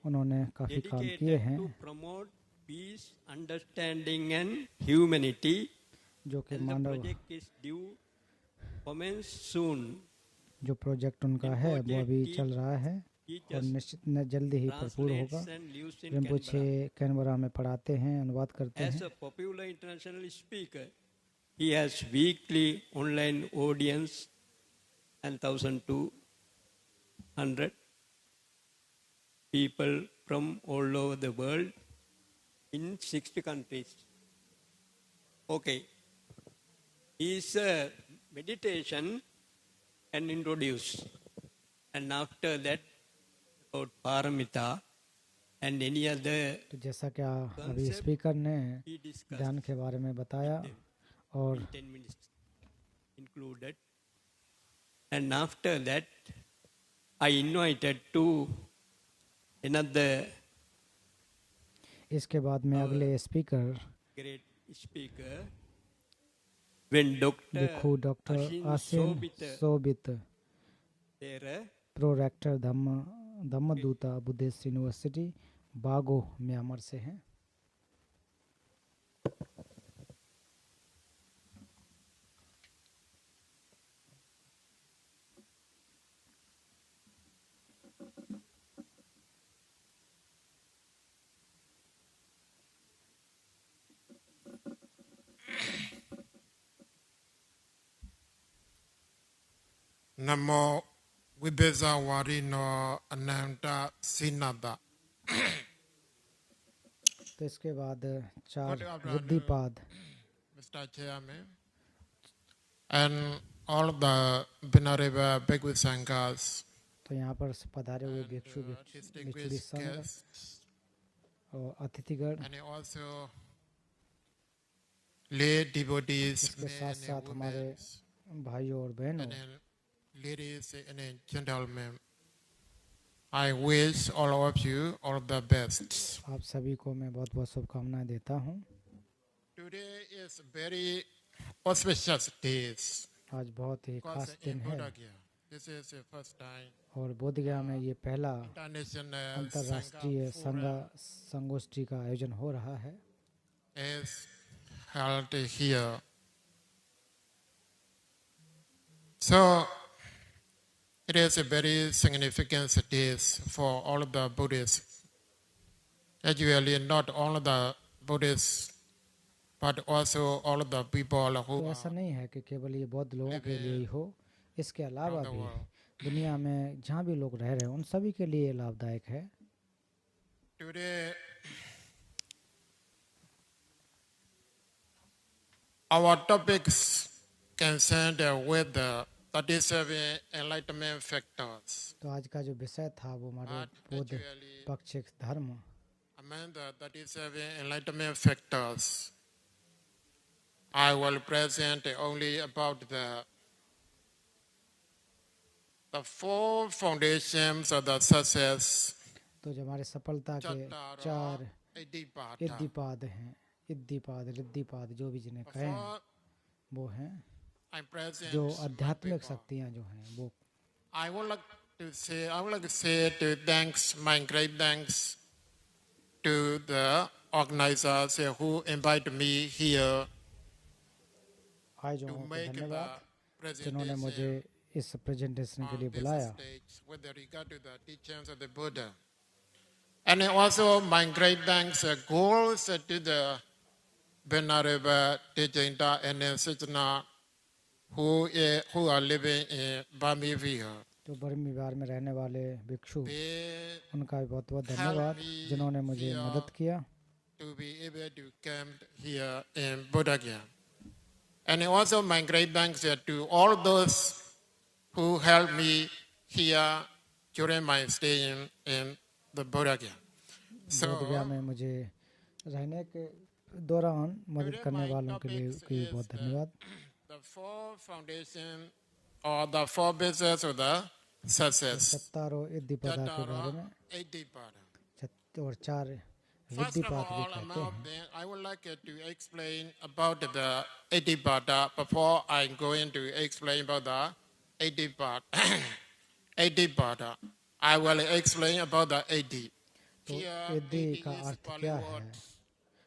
उन्होंने काफ़ी काम किए हैं। To promote peace, understanding and humanity. जो कि and the Manav project is due commence soon. जो प्रोजेक्ट उनका है वो अभी चल रहा है और निश्चित न जल्दी ही भरपूर होगा। Translates and lives in Rinpoche Canberra. Canberra में पढ़ाते हैं, अनुवाद करते As हैं। a popular international speaker, he has weekly online audience and 1,200 people from all over the world in 60 countries. Okay. Is a meditation and introduce. And after that, about paramita and any other तो जैसा कि अभी स्पीकर ने he discussed ध्यान के बारे में बताया और in 10 minutes included. And after that, I invited to another इसके बाद में अगले speaker great speaker when Dr. Bhikkhu doctor Ashin Ashin Sobita, Sobita there, prorector Dhammaduta buddhist university Bago Myanmar से हैं। Namo Vibhesa Warino Ananta Sinada. तो इसके बाद चार बुद्धिपाद Mr. Chairman, and all the Venerable Bhikkhus Sanghas, तो यहाँ पर पधारे हुए भिक्षु भिक्षुणी distinguished संघ guests, और अतिथिगण, and also lay devotees, इसके साथ men and साथ हमारे women, भाइयों और बहनों, and then ladies and gentlemen, I wish all of you all the best. आप सभी को मैं बहुत बहुत शुभकामनाएं देता हूँ। Today is very auspicious day. आज बहुत ही Because खास in दिन है Bodh Gaya, this is the first time और बोधगया में ये पहला international अंतर्राष्ट्रीय Sangha संगोष्ठी का आयोजन हो रहा है is held here. So it is a very significant day for all the Buddhists. Actually, not all the Buddhists, but also all the people तो who ऐसा are नहीं है कि केवल ये बौद्ध लोगों के लिए ही हो, इसके अलावा around the भी world. दुनिया में जहाँ भी लोग रह रहे हैं उन सभी के लिए लाभदायक है। Today, our topics concerned with the 37 enlightenment factors. तो आज का जो विषय था वो हमारे But बौद्ध actually, पक्ष धर्म, among the 37 enlightenment factors, I will present only about the four foundations of the success. तो जो हमारे सफलता के चार Iddhipada. इद्धिपाद हैं, इद्धिपाद रिद्धिपाद जो भी जिन्हें कहें Before वो हैं, I present जो my आध्यात्मिक paper, शक्तियाँ जो हैं वो I would like to say to thanks, my great thanks to the organizers who invited me here आयोजकों to को make the धन्यवाद जिन्होंने मुझे presentation इस प्रेजेंटेशन के लिए on this बुलाया। stage with regard to the teachings of the Buddha. And also my great thanks goes to the Venerable Tejinda and Sijana who are living in Bamivia. तो बर्मी विहार में रहने वाले भिक्षु, They उनका भी बहुत बहुत धन्यवाद जिन्होंने मुझे मदद किया to be able to come here in Bodh Gaya. And also my great thanks to all those who helped me here during my stay in the Bodh Gaya. Bodhgaya में मुझे रहने के दौरान मदद करने वालों के लिए भी बहुत धन्यवाद। The four foundation or the four bases of the success. सत्तारो इद्धिपदा के बारे में और चार First of रिद्धिपाद भी all, कहते among हैं। them, I would like to explain about the Iddhipada before I go into explain about the Iddhipada. Iddhipada. I will explain about the Iddhi. तो Here, इद्धि Iddhi का is अर्थ Pali क्या word है?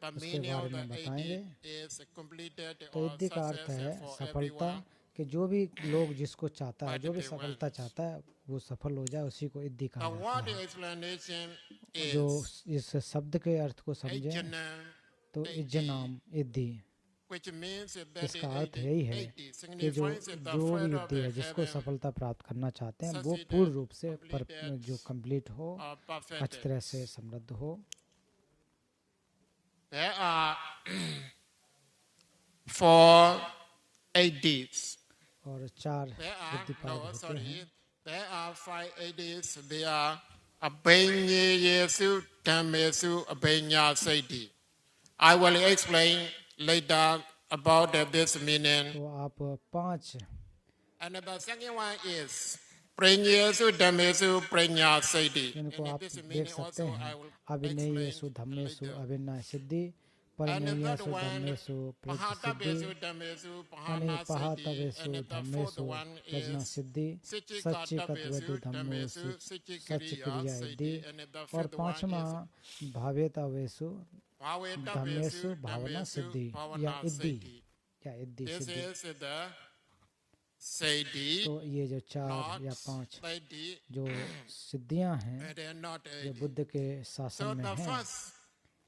the उसके meaning बारे of में the बताएंगे। 80 is completed तो or इद्दी का अर्थ success है for सफलता, everyone. कि जो भी लोग जिसको चाहता है, But जो भी they सफलता won't. चाहता है वो सफल हो जाए, उसी को इद्दी कहा The जाता word है। explanation जो is इस शब्द के अर्थ को समझें Ejana, तो इज्जनाम इद्दी, which means that इसका अर्थ यही है 80 कि जो signifies that the जो भी fruit of इद्दी है, जिसको heaven सफलता प्राप्त करना चाहते हैं, वो succeeded, पूर्ण रूप से completed, जो कंप्लीट हो, or अच्छी perfected. तरह से समृद्ध हो। There are 4 ADs. और 4 There are, इद्दी पाद no, होते sorry, हैं। there are 5 ADs. They are Abhanya Yesu, Dhamesu, Abhanya Saiti. I will explain later about this meaning. तो आप 5 And the second one is Pranyesu, Dhamesu, Pranya Saiti. जिनको आप And this देख meaning सकते also I हैं, will अभिनयेषु explain धम्मेषु later. अभिनय सिद्धि, And the third परिणयेषु one, धम्मेषु Pragya Pahatabesu, Siddhi, Dhamesu, अनि Pahana Saiti. पहातवेषु And the fourth धम्मेषु one Pragya is Siddhi, सच्चिकत्वेतु Dhammo सच्चिक्रिया Siddhi, And the और fifth one पांचवा is भावेतावेषु Bhaveta धम्मेषु Besu, Bhavna Dhamesu, सिद्धि या Bhavana इद्धि Saiti. या इद्धि This Siddhi. is the Saiti, तो ये जो 4 not या 5 Saiti, जो सिद्धियां हैं and they are not जो Saiti. बुद्ध के So शासन में the हैं, first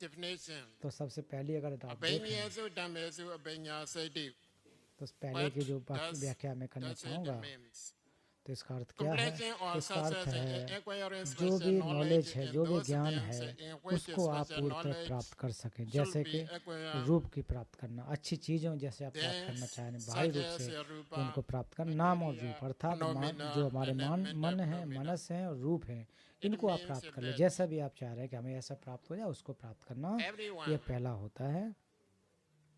definition, तो सबसे पहली अगर आप देखें Abhenyasu, Dhamesu, Abhenya Saiti. तो पहले की जो बाकी व्याख्या मैं करना चाहूँगा, means? तो इसका अर्थ क्या है? Completion तो or इसका अर्थ success है in acquiring जो special भी नॉलेज knowledge है, in जो भी those ज्ञान things है, in which उसको आप special पूर्णतः knowledge प्राप्त कर सकें। should जैसे be कि acquired. रूप की प्राप्त करना, अच्छी चीज़ों जैसे आप प्राप्त करना Things चाहें बाहरी रूप such से, as तो rupa, उनको प्राप्त करना। नाम और रूप अर्थात phenomena, जो हमारे and मन mental है, phenomena. मनस है और रूप है, इनको आप means प्राप्त कर ले। that जैसा भी आप चाह रहे हैं कि हमें ऐसा प्राप्त हो जाए, उसको प्राप्त करना, Everyone ये पहला होता है।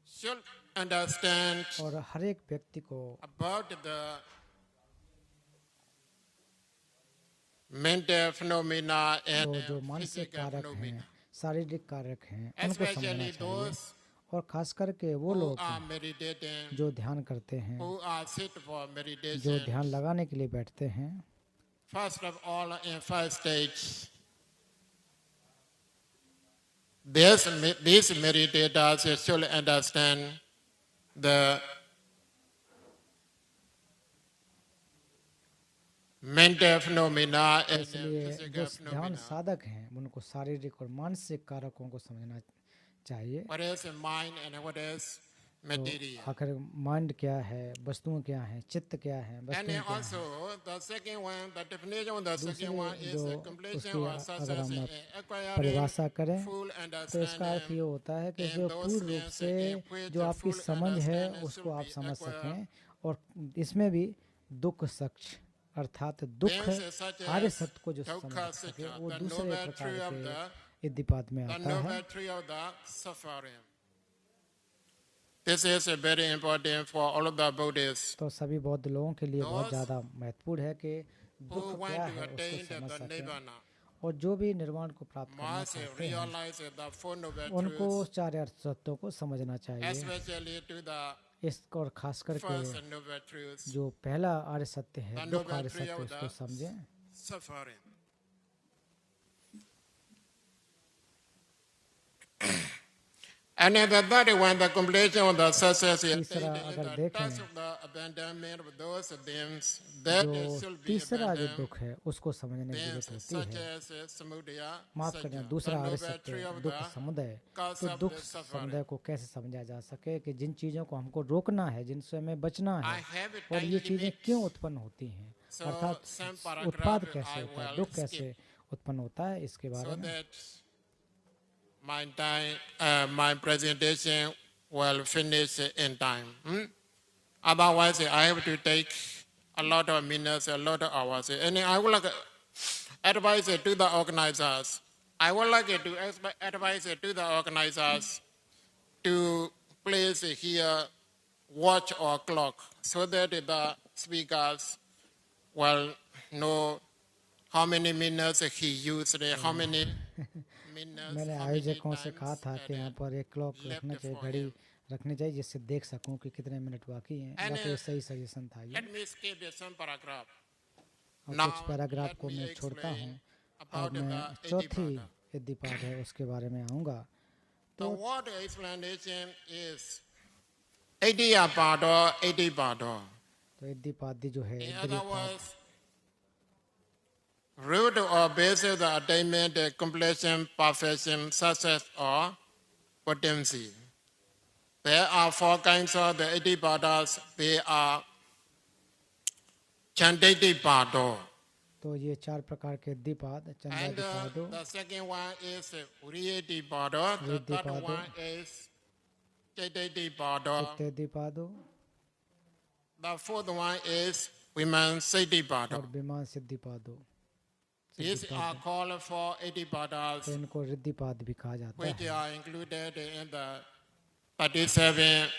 should understand और हर एक व्यक्ति को about the mental phenomena तो and जो मानसिक physical कारक phenomena. हैं, शारीरिक कारक हैं, उनको समझना Especially चाहिए। those और खास करके वो who लोग are meditating, जो ध्यान करते हैं, who are sit for जो meditation. ध्यान लगाने के लिए बैठते हैं, First of all, in first stage, these meditators should understand the mental phenomena and इसलिए जो physical ध्यान phenomena. साधक हैं उनको शारीरिक और मानसिक कारकों को समझना चाहिए। What is mind and what is तो material? आखिर माइंड क्या है, वस्तुएं क्या हैं, चित्त क्या है, And वस्तुएं then क्या हैं। also the second one, the definition of the second one दूसरी is जो the completion उसकी or अगर success हम in acquiring परिभाषा करें full तो इसका अर्थ ये understanding. होता है कि in जो those पूर्ण रूप things से in which जो आपकी full समझ है understanding उसको should आप be समझ acquired. सकें, और इसमें भी दुख सच अर्थात दुख Things such आर्य as सत्य को जो dukkha समझ सके, sukha, वो the दूसरे noble tree प्रकार of के the इद्दिपाद में the आता है। noble tree of the suffering. This is very important for all of the Buddhists तो सभी बौद्ध लोगों के लिए बहुत Those ज़्यादा महत्वपूर्ण है कि who दुख want क्या to है attain उसको समझ the सकें, nibbana और जो भी निर्वाण को प्राप्त करना must चाहते हैं realize the full noble उनको truths, चार अर्थ तत्वों को समझना चाहिए। especially to the इस और खास करके first noble truths, जो पहला आर्य सत्य है, the दुख noble आर्य tree सत्य, of उसको the समझें। suffering. And then the third one, the completion of the success is तीसरा attained in अगर the देखें, touch of the abandonment of those things that जो should be तीसरा जो abandoned. दुख है उसको समझने की Things जरूरत होती such है। as samudaya, माफ sajja, करना, the दूसरा आर्य noble सत्य tree of दुख the समुदय। cause तो of दुख the suffering. समुदय को कैसे समझा जा सके कि जिन चीज़ों को हमको रोकना है, जिनसे हमें बचना I है, have a और time ये चीज़ें limit. क्यों उत्पन्न होती हैं, So, अर्थात some उत्पाद paragraph कैसे I होता है, will दुख skip. कैसे उत्पन्न होता है, इसके बारे So में। that my time, my presentation will finish in time. Otherwise, I have to take a lot of minutes, a lot of hours. And I would like to advise to the organizers. I would like to advise to the organizers to please here watch or clock so that the speakers will know how many minutes he used, how many minutes, मैंने how many आयोजकों से कहा times था कि यहाँ पर एक क्लॉक left रखना चाहिए, for घड़ी him. रखनी चाहिए, जिससे देख सकूं कि कितने मिनट बाकी हैं। And, बाकी सही सजेशन था ये। Let me skip some paragraph. और Now, कुछ पैराग्राफ let को me मैं छोड़ता हूँ। explain अब about मैं the चौथी Edipada. इद्दिपाद है उसके बारे में आऊँगा। The word explanation is 80 pado, 80 pado. तो इद्दीपादी जो है In इद्दीपाद other words, root or basis of the attainment, completion, perfection, success, or potency. There are 4 kinds of the 80 padas. They are Chandati pado. तो ये 4 प्रकार के इद्दीपाद And चंदादीपादो the second one is Uriyati pado. The third Uriyati one is Chaitati pado. चित्तेदीपादो The fourth one is Vimansati और pado. विमान सिद्धिपादो। These are called for 80 तो padas, इनको रिद्धिपाद भी कहा जाता which है are included in the 37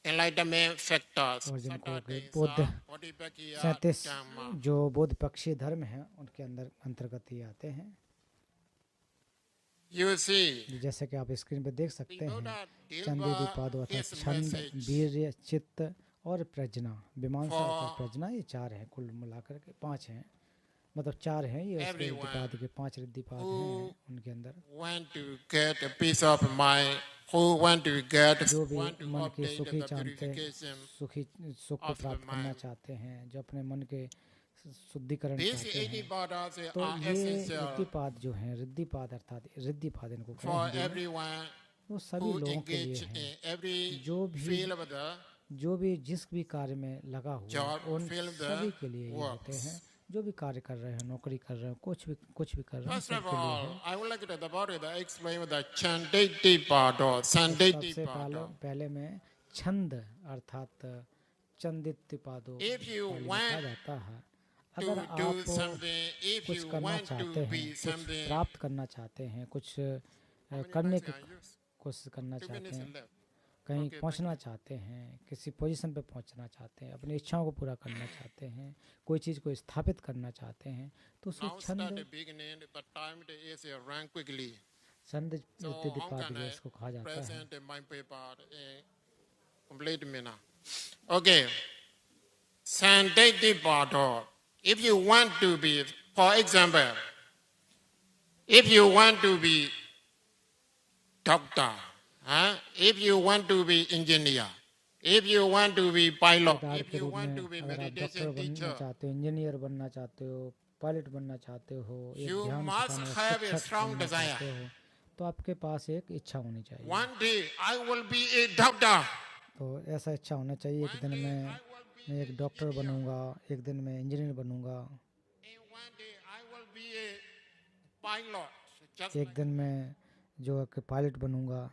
enlightenment factors. और जिनको कि Sattva, Buddha Tisa, Bodhipakya, 37 Dhamma. जो बोध पक्षी धर्म हैं उनके अंदर अंतर्गत ये आते हैं। You see, जैसे कि आप स्क्रीन पे देख सकते हैं चंदी Dilba दीपादो अर्थात is छंद message वीर्य चित्त और प्रजना विमांसा और प्रजना ये 4 हैं कुल मिलाकर के 5 हैं मतलब 4 हैं ये उसके Everyone रिद्धिपाद के 5 रिद्धिपाद हैं उनके अंदर want to get a peace of mind, who want to get, जो भी want to मन की obtain सुखी the चाहते हैं purification. सुखी सुख को of the प्राप्त करना mind. चाहते हैं जो अपने मन के शुद्धिकरण These चाहते 80 हैं padas तो are ये essential रिद्धिपाद जो हैं रिद्धिपाद अर्थात रिद्धिपाद इनको for कहेंगे everyone वो सभी who लोगों के लिए engage हैं in every जो भी field of the जो भी जिस भी कार्य में लगा हुआ job, है उन field the सभी के लिए ये होते works. हैं जो भी कार्य कर रहे हैं नौकरी कर रहे हैं कुछ भी कर रहे हैं First of सबके लिए all, है I would like to about it, explain the Chandati pado, Sandati सबसे pado. पहले में छंद अर्थात चंदित्पादो If you लिखा want जाता है to अगर do आप something, if कुछ you करना want चाहते to हैं be कुछ something, प्राप्त करना चाहते हैं कुछ करने की कोशिश करना 2 चाहते minutes हैं left. कहीं Okay, पहुंचना चाहते हैं किसी पोजीशन पे पहुंचना चाहते हैं अपनी इच्छाओं को पूरा करना चाहते हैं कोई चीज़ को स्थापित करना चाहते हैं तो उसको Now start छंद the beginning, but time is run quickly. छंद So how इत्यादि can I इसको कहा जाता है present my paper in complete manner? Okay. Sandati pado. If you want to be, for example, if you want to be doctor, if you want to be engineer, if you want to be pilot, सरकार if के you रूप want में to be अगर आप डॉक्टर meditation बनना teacher, चाहते हो इंजीनियर बनना चाहते हो पायलट बनना चाहते हो एक You ध्यान must सिखाने have वाला a शिक्षक strong बनना desire. चाहते हो तो आपके पास एक इच्छा होनी चाहिए one day I will be a doctor. तो ऐसा इच्छा होना चाहिए एक दिन मैं एक डॉक्टर बनूंगा एक दिन मैं इंजीनियर बनूंगा And one day I will be a pilot. Just एक दिन मैं जो है कि पायलट बनूंगा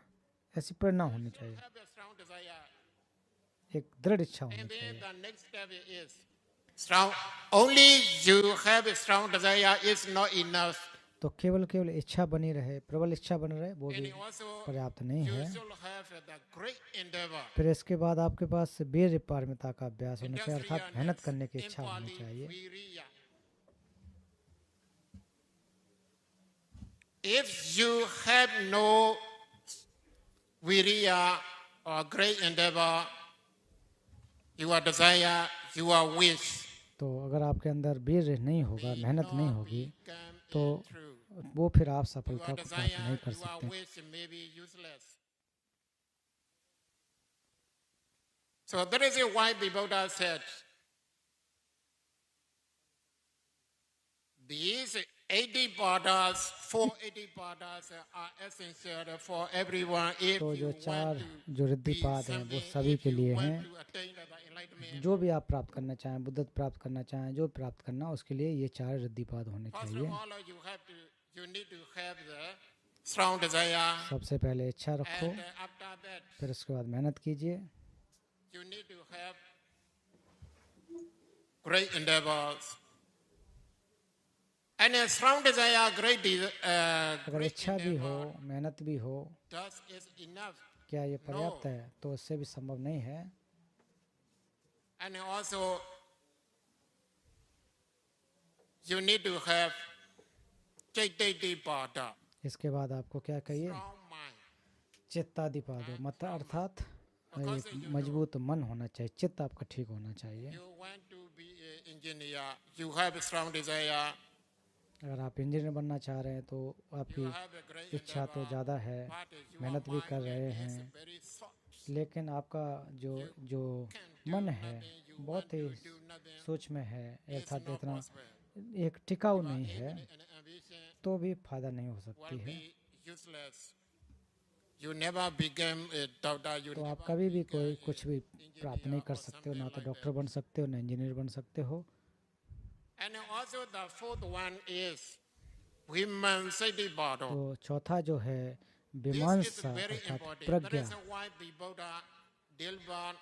ऐसी प्रेरणा होनी चाहिए have a strong desire. एक दृढ़ इच्छा होनी And then चाहिए the next step is strong. Only you have a strong desire is not enough. तो केवल इच्छा बनी रहे प्रबल इच्छा बनी रहे वो And भी also पर्याप्त नहीं you है should have the great endeavor. फिर इसके बाद आपके पास वीर पारमिता का अभ्यास होना चाहिए अर्थात मेहनत करने की इच्छा होनी Empoli, चाहिए viriya. If you have no viriya or great endeavor, your desire, your wish तो अगर आपके अंदर वीर नहीं होगा मेहनत नहीं होगी come तो true. वो फिर आप Your सफलता को प्राप्त desire, नहीं कर your सकते wish may be useless. So that is why the Buddha said, these 80 padas, 480 padas are essential for everyone if तो you जो want चार to जो रिद्धिपाद हैं वो सभी के लिए हैं to attain the enlightenment. जो भी आप प्राप्त करना चाहें बुद्धत्व प्राप्त करना चाहें जो प्राप्त करना उसके लिए ये 4 रिद्धिपाद होने First चाहिए of all, you need to have the strong desire, सबसे पहले इच्छा रखो and after that, फिर उसके बाद मेहनत कीजिए you need to have great endeavors. And a strong desire, अगर great इच्छा भी हो endeavor, मेहनत भी हो thus is enough. क्या ये पर्याप्त है तो इससे भी संभव नहीं है And also, you need to have Chaitati pada, इसके बाद आपको क्या कहिए strong mind. चित्तादिपादो मत अर्थात एक मजबूत मन होना चाहिए चित्त आपका ठीक होना चाहिए You want to be an engineer, you have a strong desire. अगर आप इंजीनियर बनना चाह रहे हैं तो You आपकी have a great इच्छा तो endeavor, ज़्यादा है, but your मेहनत भी कर mind रहे is हैं, very soft. लेकिन आपका जो जो Can't do मन है nothing. You बहुत want he to do nothing. सूक्ष्म है, It's अर्थात not इतना possible. एक टिकाऊ Your नहीं aim है, and ambition तो भी फायदा नहीं हो सकती will है। be useless. You never became a doctor. You तो आप never कभी भी became कोई a कुछ भी प्राप्त नहीं engineer कर or सकते हो, ना something तो like डॉक्टर that. बन सकते हो, ना इंजीनियर बन सकते हो। And also the fourth one is Vimansati-bado. तो चौथा जो है This is विमांसा very अर्थात important. That Pragya, is why the Buddha delivered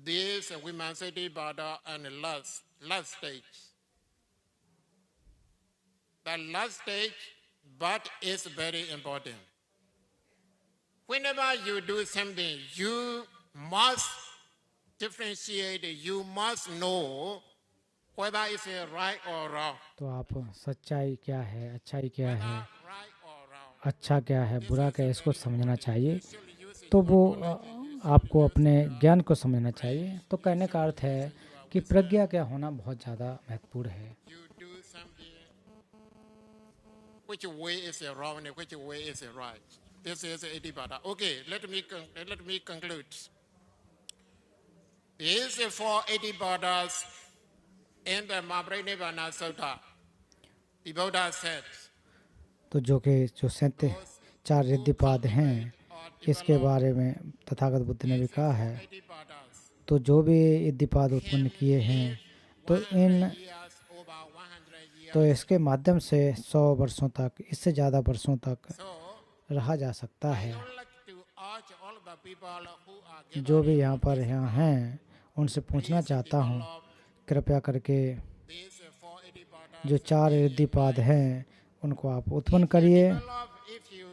this Vimansati-bado and last stage. The last stage, but it's very important. Whenever you do something, you must differentiate, you must know whether it's right or wrong. तो आप सच्चाई क्या है, अच्छाई क्या है, Whether right or wrong. अच्छा क्या है, बुरा क्या है, इसको समझना चाहिए। You should use तो your वो knowledge. आपको अपने ज्ञान को समझना चाहिए। तो कहने का अर्थ है कि प्रज्ञा क्या होना बहुत ज़्यादा महत्वपूर्ण है। You do something, which way is it wrong and which way is it right? This is Adibada. Okay, let me conclude. These four Adibadas in the Mahabharata Sutta. The Buddha said, तो जो 4 रिद्धिपाद हैं, इसके बारे में तथागत बुद्ध ने भी कहा है। Adibadas, तो जो भी रिद्धिपाद उत्पन्न किए हैं, तो years, over 100 years. तो इसके माध्यम से 100 वर्षों तक, इससे ज़्यादा वर्षों तक So, रहा जा सकता I है। would like to urge all the people who are जो भी given यहाँ हैं, उनसे पूछना चाहता हूँ, कृपया करके these four Adibadas, जो 4 रिद्धिपाद हैं, उनको आप उत्पन्न करिए। if you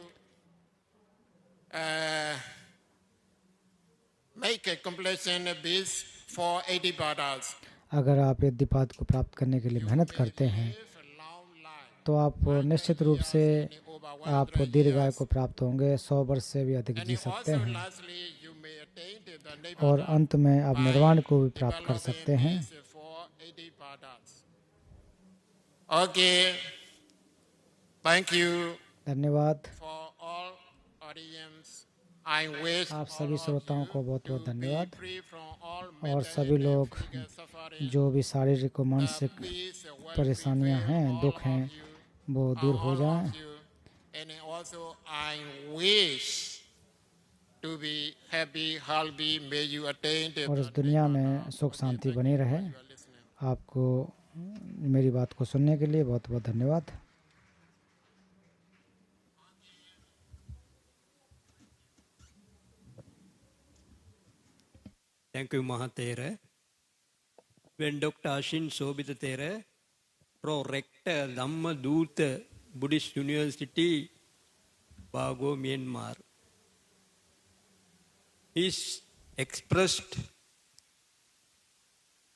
make a completion of these four Adibadas, अगर आप रिद्धिपाद को प्राप्त करने के लिए मेहनत करते हैं, live a long life. तो आप निश्चित रूप से आप दीर्घाय को प्राप्त होंगे, 100 वर्ष से भी अधिक जी And सकते also, हैं, lastly, you may attain to the और Nibbana अंत में आप निर्वाण को भी by प्राप्त कर सकते developing हैं। these four Adibadas. Okay, thank you धन्यवाद। for all audience. I wish आप all सभी of श्रोताओं you को बहुत बहुत to be धन्यवाद। free from all और mental सभी and लोग physical suffering. जो भी शारीरिक और मानसिक Peace will परेशानियां prevail हैं, all दुख of हैं, you, वो दूर हो all जाएं। of you. And also, I wish to be happy, healthy. May you attain to और इस the दुनिया Nibbana. में सुख शांति Thank बनी you रहे। for your listening. आपको मेरी बात को सुनने के लिए बहुत बहुत धन्यवाद। Thank you, Mahathera. When Dr. Ashin Sobhitathera, Pro-Rector Dhamma Dutta Buddhist University, Bago, Myanmar, he's expressed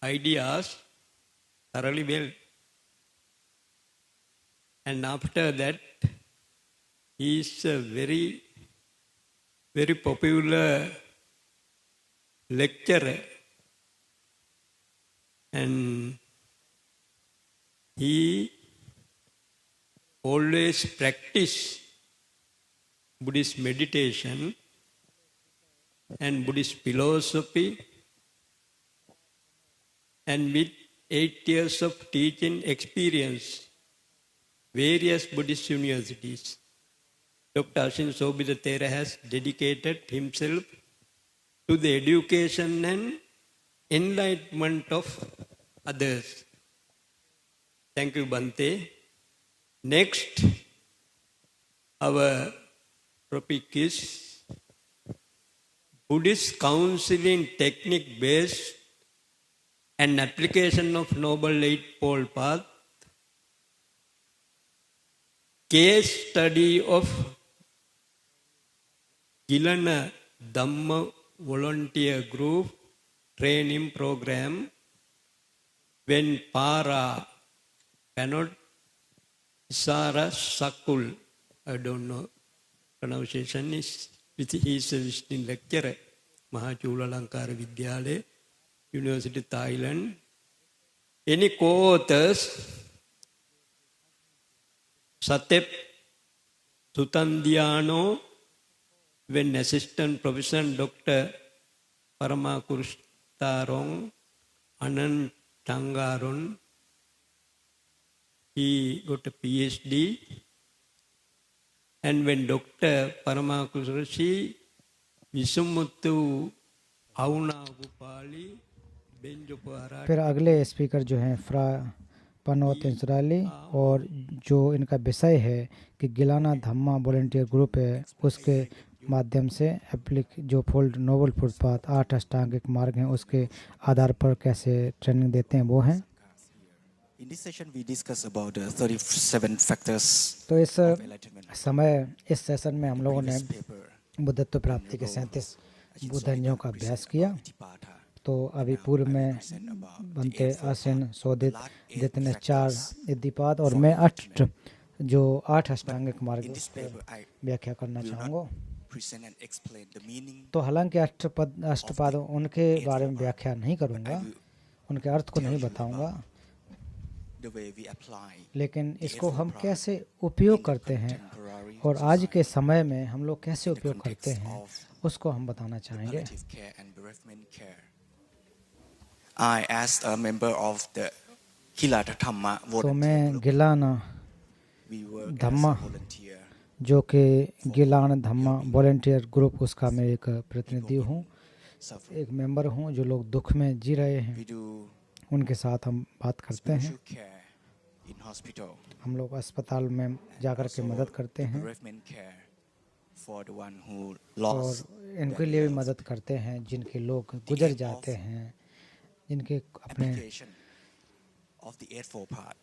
ideas thoroughly well. And after that, he is a very, very popular lecturer, and he always practice Buddhist meditation and Buddhist philosophy, and with 8 years of teaching experience, various Buddhist universities, Dr. Ashin Sobhitathera has dedicated himself to the education and enlightenment of others. Thank you, Bhante. Next, our topic is Buddhist counseling technique based and application of Noble Eightfold Path, case study of Gilana Dhamma volunteer group training program when Para cannot Sara Sakul, I don't know pronunciation is, he is a visiting lecturer, Mahachulalankara Vidyalaya, University Thailand. Any co-authors? Satep Sutandiano, when Assistant Professor Dr. Paramakurustarong Anand Tangaron, he got a PhD. And when Dr. Paramakurusari Visumuttu Auna Gupali Benjopara फिर अगले स्पीकर जो हैं फ्रा पनोत इंसराली और जो इनका विषय है कि गिलाना धम्मा वॉलंटियर ग्रुप है उसके माध्यम से जो फोल्ड नोबल फुटपाथ 8 अष्टांगिक मार्ग हैं उसके आधार पर कैसे ट्रेनिंग देते हैं वो हैं. In this session, we discuss about the 37 factors तो इस of enlightenment. समय इस सेशन में हम लोगों ने Previous paper, बुद्धत्व प्राप्ति के 37 बुद्धंजों का अभ्यास किया. Vitipatha. तो अभी पूर्व में बनते आसन शोधित जितने 4 इद्धिपाद और मैं 8 जो 8 अष्टांगिक मार्ग In this paper, I व्याख्या करना will चाहूँगा. not present and explain the meaning. तो हालांकि अष्टपाद उनके बारे में व्याख्या नहीं करूँगा, उनके अर्थ को नहीं बताऊँगा, The way we apply लेकिन इसको हम कैसे उपयोग करते हैं contemporary और आज के समय में हम लोग कैसे in the उपयोग करते context हैं of उसको हम बताना चाहेंगे. palliative care and bereavement care. I, as a member of the Hilata Dhamma तो volunteer मैं group, गिलाना we work as Dhamma a volunteer. जो कि गिलान धम्मा वॉलंटियर ग्रुप उसका मैं एक प्रतिनिधि हूँ, Suffering. एक मेंबर हूँ जो लोग दुख में जी रहे हैं We do उनके साथ हम बात करते हैं. spiritual care in hospital. हम लोग अस्पताल में जाकर के मदद करते हैं Bereavement care for the one who और lost इनके लिए भी मदद करते हैं जिनके लोग गुजर जाते हैं, जिनके अपने. application of the Eightfold Path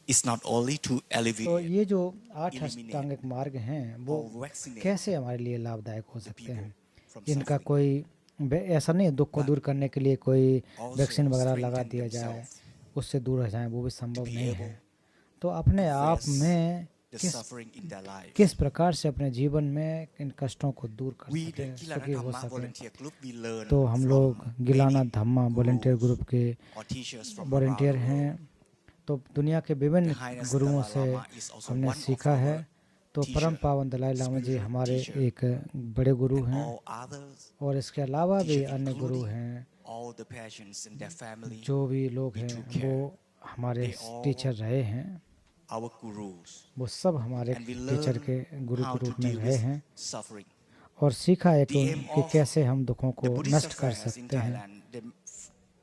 is not only to तो alleviate ये जो 8 अष्टांगिक मार्ग हैं वो or vaccinate कैसे हमारे लिए लाभदायक हो the सकते people हैं. from इनका suffering. कोई ऐसा नहीं दुख को दूर करने के लिए कोई Also वैक्सीन वगैरह strengthen लगा दिया जाए themselves उससे दूर हो जाए वो भी संभव be नहीं able है. तो अपने आप face में the किस suffering in their life. किस प्रकार से अपने जीवन में इन कष्टों को दूर कर We, the सकें, Kilana सुखी हो Dhamma सकें. volunteer group, we learn तो हम लोग from गिलाना many Dhamma volunteer gurus group के or teachers from volunteer around the हैं. world. तो दुनिया के विभिन्न The Highness गुरुओं Dalai से Lama is also हमने one of सीखा है. our तो teacher, परम पावन दलाई लामा जी spiritual हमारे teacher. एक बड़े गुरु And हैं all others, और इसके अलावा भी teacher अन्य गुरु including हैं. all the patients and their family, जो भी लोग we हैं took care. वो हमारे They all टीचर रहे हैं. our gurus. वो सब हमारे And we टीचर के learn गुरु how के to रूप में deal रहे with हैं suffering. और सीखा है The aim कि of कैसे हम दुखों The को Buddhist नष्ट कर affairs in सकते हैं. Thailand, they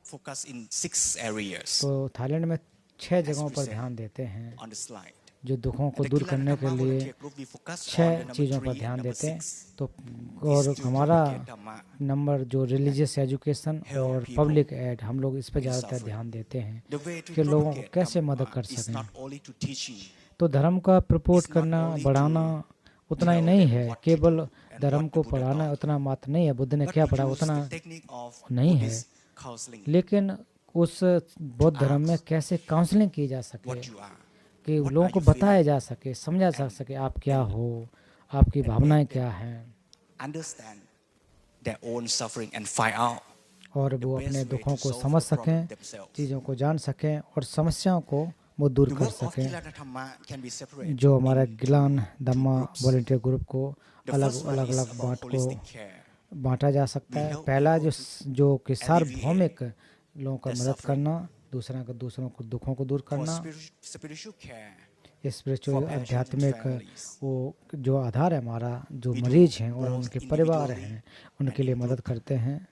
focus in 6 areas तो थाईलैंड में 6 जगहों पर present ध्यान देते हैं on the slide. जो दुखों को And the दूर Kilana करने के Dhamma लिए volunteer group, we focus on the 6 number चीज़ों 3 पर and ध्यान number देते हैं. 6. तो is और to हमारा propagate Dhamma, नंबर जो रिलीजियस एजुकेशन help और people पब्लिक एड हम लोग इस पर in ज़्यादातर suffering. ध्यान देते हैं The way to कि लोगों को propagate कैसे मदद Dhamma कर is सकें. not only to teaching, तो धर्म का प्रपोज It's not करना only बढ़ाना to उतना ही tell नहीं them है. what to केवल do and धर्म what को the Buddha पढ़ाना taught. उतना मात्र नहीं है. बुद्ध ने but क्या to पढ़ा use उतना the technique of नहीं है. Buddhist counseling, लेकिन उस बौद्ध धर्म में ask कैसे काउंसलिंग की जा सके what you are, कि what लोगों are को you बताया जा सके, समझा जा सके आप क्या हो, आपकी भावनाएं क्या हैं understand their own suffering and find out और the वो best अपने way दुखों to को solve समझ the problem सकें, themselves. चीज़ों को जान सकें और समस्याओं को वो दूर The कर work of सकें. Kilana Dhamma can be separated जो हमारा into गिलान धम्मा groups. वॉलंटियर ग्रुप को The अलग first one अलग is अलग about बांट को holistic care. बांटा जा सकता We है. help पहला people जो कि सार्वभौमिक लोगों का their मदद suffering. करना, दूसरों को दुखों को दूर For करना. spiritual care, spiritual for patients and आध्यात्मिक families. वो जो आधार है हमारा जो We do मरीज हैं और both उनके परिवार individually हैं उनके and लिए in मदद group. करते हैं.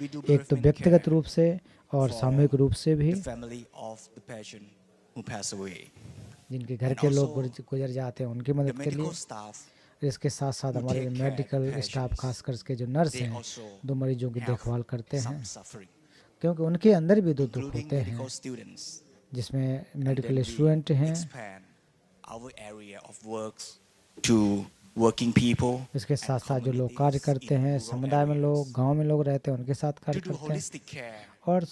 We do एक तो bereavement व्यक्तिगत care रूप से और for सामूहिक रूप से भी the family of the patient who passed away. जिनके घर and के लोग also गुजर जाते हैं उनकी The मदद के लिए. medical staff, इसके साथ साथ who हमारे take care of medical the staff patients, खासकर के जो नर्स they हैं also दो मरीजों की have देखभाल करते some हैं suffering, क्योंकि उनके अंदर भी दुख including होते हैं medical students. जिसमें And medical then we student हैं. expand our area of works to working people इसके and साथ साथ जो लोग कार्य communities करते in हैं, rural समुदाय में लोग, areas गांव में लोग रहते हैं, उनके साथ to कार्य do करते हैं. holistic care और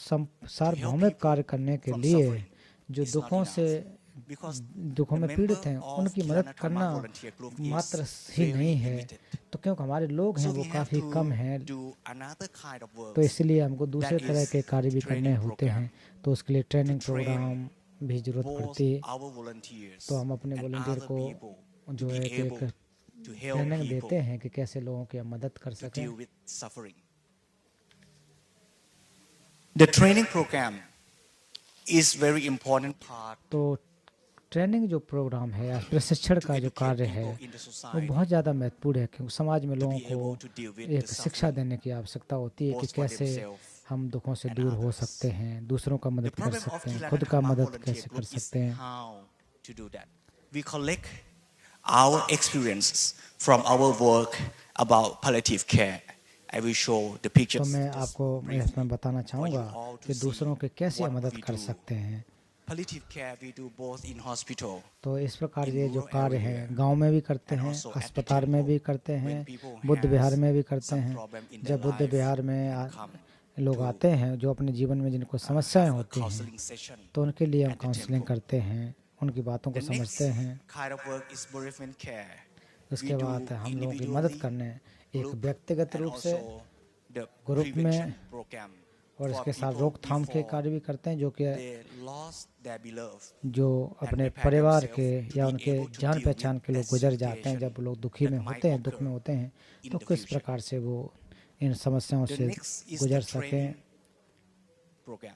सार्वभौमिक कार्य करने के from लिए suffering जो is not दुखों से because दुखों the में पीड़ित member हैं of उनकी Kilana मदद Dhamma करना volunteer group is मात्र ही very नहीं है. limited. तो क्योंकि हमारे लोग हैं So वो we have काफ़ी to कम हैं do another kind of work तो इसलिए हमको दूसरे that तरह is के कार्य भी करने training होते program हैं. तो उसके लिए ट्रेनिंग to train प्रोग्राम भी ज़रूरत both पड़ती है our volunteers तो हम अपने and वॉलंटियर other को people to जो be है कि able एक to help ट्रेनिंग people देते हैं कि कैसे लोगों की हम मदद कर to सकें। deal with suffering. The training program is very important part तो ट्रेनिंग जो प्रोग्राम है या प्रशिक्षण to का जो educate कार्य people है in the वो society बहुत ज़्यादा महत्वपूर्ण है क्योंकि समाज में to लोगों be को able to deal with एक the शिक्षा suffering देने की आवश्यकता होती है कि both for कैसे themselves हम दुखों से and दूर हो others. सकते हैं, दूसरों का The मदद कर problem of सकते हैं, Kilana खुद का Dhamma मदद volunteer कैसे कर group is सकते हैं। how to do that. We collect our experiences from our work about palliative care. I will show the तो pictures मैं just आपको briefly इसमें बताना for you चाहूँगा all to कि see दूसरों के कैसे what मदद we कर do. सकते हैं। Palliative care we do both in hospital तो इस प्रकार in ये जो rural कार्य area हैं गांव में भी करते and हैं, also at the अस्पताल में भी temple करते हैं, when people Buddha Vihar has में भी करते some हैं। problem in their जब बुद्ध life विहार में and come लोग to आते हैं जो अपने जीवन में जिनको समस्याएं have a होती हैं counseling session तो उनके लिए हम at the काउंसलिंग temple. करते हैं, उनकी बातों को The समझते next हैं। kind of work is bereavement care. उसके We do बाद हम लोगों की मदद individually, करने एक group, व्यक्तिगत and रूप से also the ग्रुप prevention में program और for इसके साथ people रोकथाम के before कार्य भी करते हैं जो कि they lost their beloved जो अपने prepare परिवार themselves के to या be उनके able to जान deal पहचान with के लोग that गुजर जाते हैं, situation जब लोग दुखी that में might होते हैं, दुख occur में होते हैं in तो the किस future. प्रकार से वो इन समस्याओं The से next is गुजर the सकें। training program.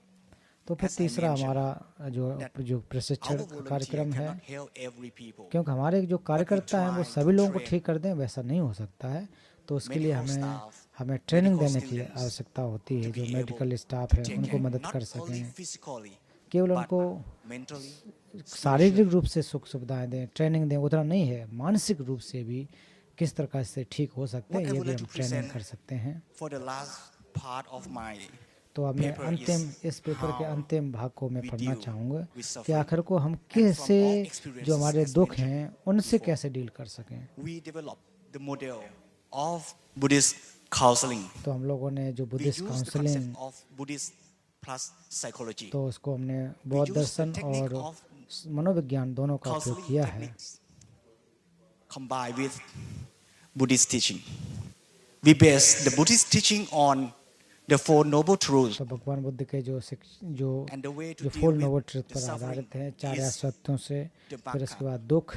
तो फिर As I तीसरा mentioned, हमारा जो प्रशिक्षण Our का volunteer कार्यक्रम है, cannot help every people. क्योंकि हमारे जो कार्यकर्ता हैं वो try सभी to लोगों को train ठीक कर दें वैसा नहीं हो सकता है। तो उसके लिए medical हमें staff, हमें ट्रेनिंग medical देने की students आवश्यकता होती है। to जो be medical able staff to है take उनको care, मदद कर not only सकें, physically, केवल but उनको mentally, शारीरिक रूप से सुख सुविधाएं दें, ट्रेनिंग दें, उतना नहीं है, मानसिक रूप से भी किस तरह से ठीक हो सकते हैं What I ये would भी like हम to ट्रेनिंग present कर सकते हैं। for the last part of my तो अब मैं paper अंतिम is इस पेपर के how अंतिम भाग को मैं we पढ़ना deal चाहूँगा with कि suffering. आखिर को हम And from कैसे all experiences जो हमारे as दुख mentioned हैं उनसे before, कैसे डील कर सकें। we develop the model of Buddhist counseling. तो हम लोगों ने जो We Buddhist use the counselling concept of Buddhist plus psychology. तो उसको हमने We बौद्ध use the दर्शन technique और of मनोविज्ञान दोनों का उपयोग counseling किया है। techniques combined with Buddhist teaching. We base the Buddhist teaching on the Four Noble Truths, तो भगवान बुद्ध के जो and the way to जो deal four with noble truth the पर suffering आधारित है, चार is सत्यों से, the फिर उसके Magga, बाद दुख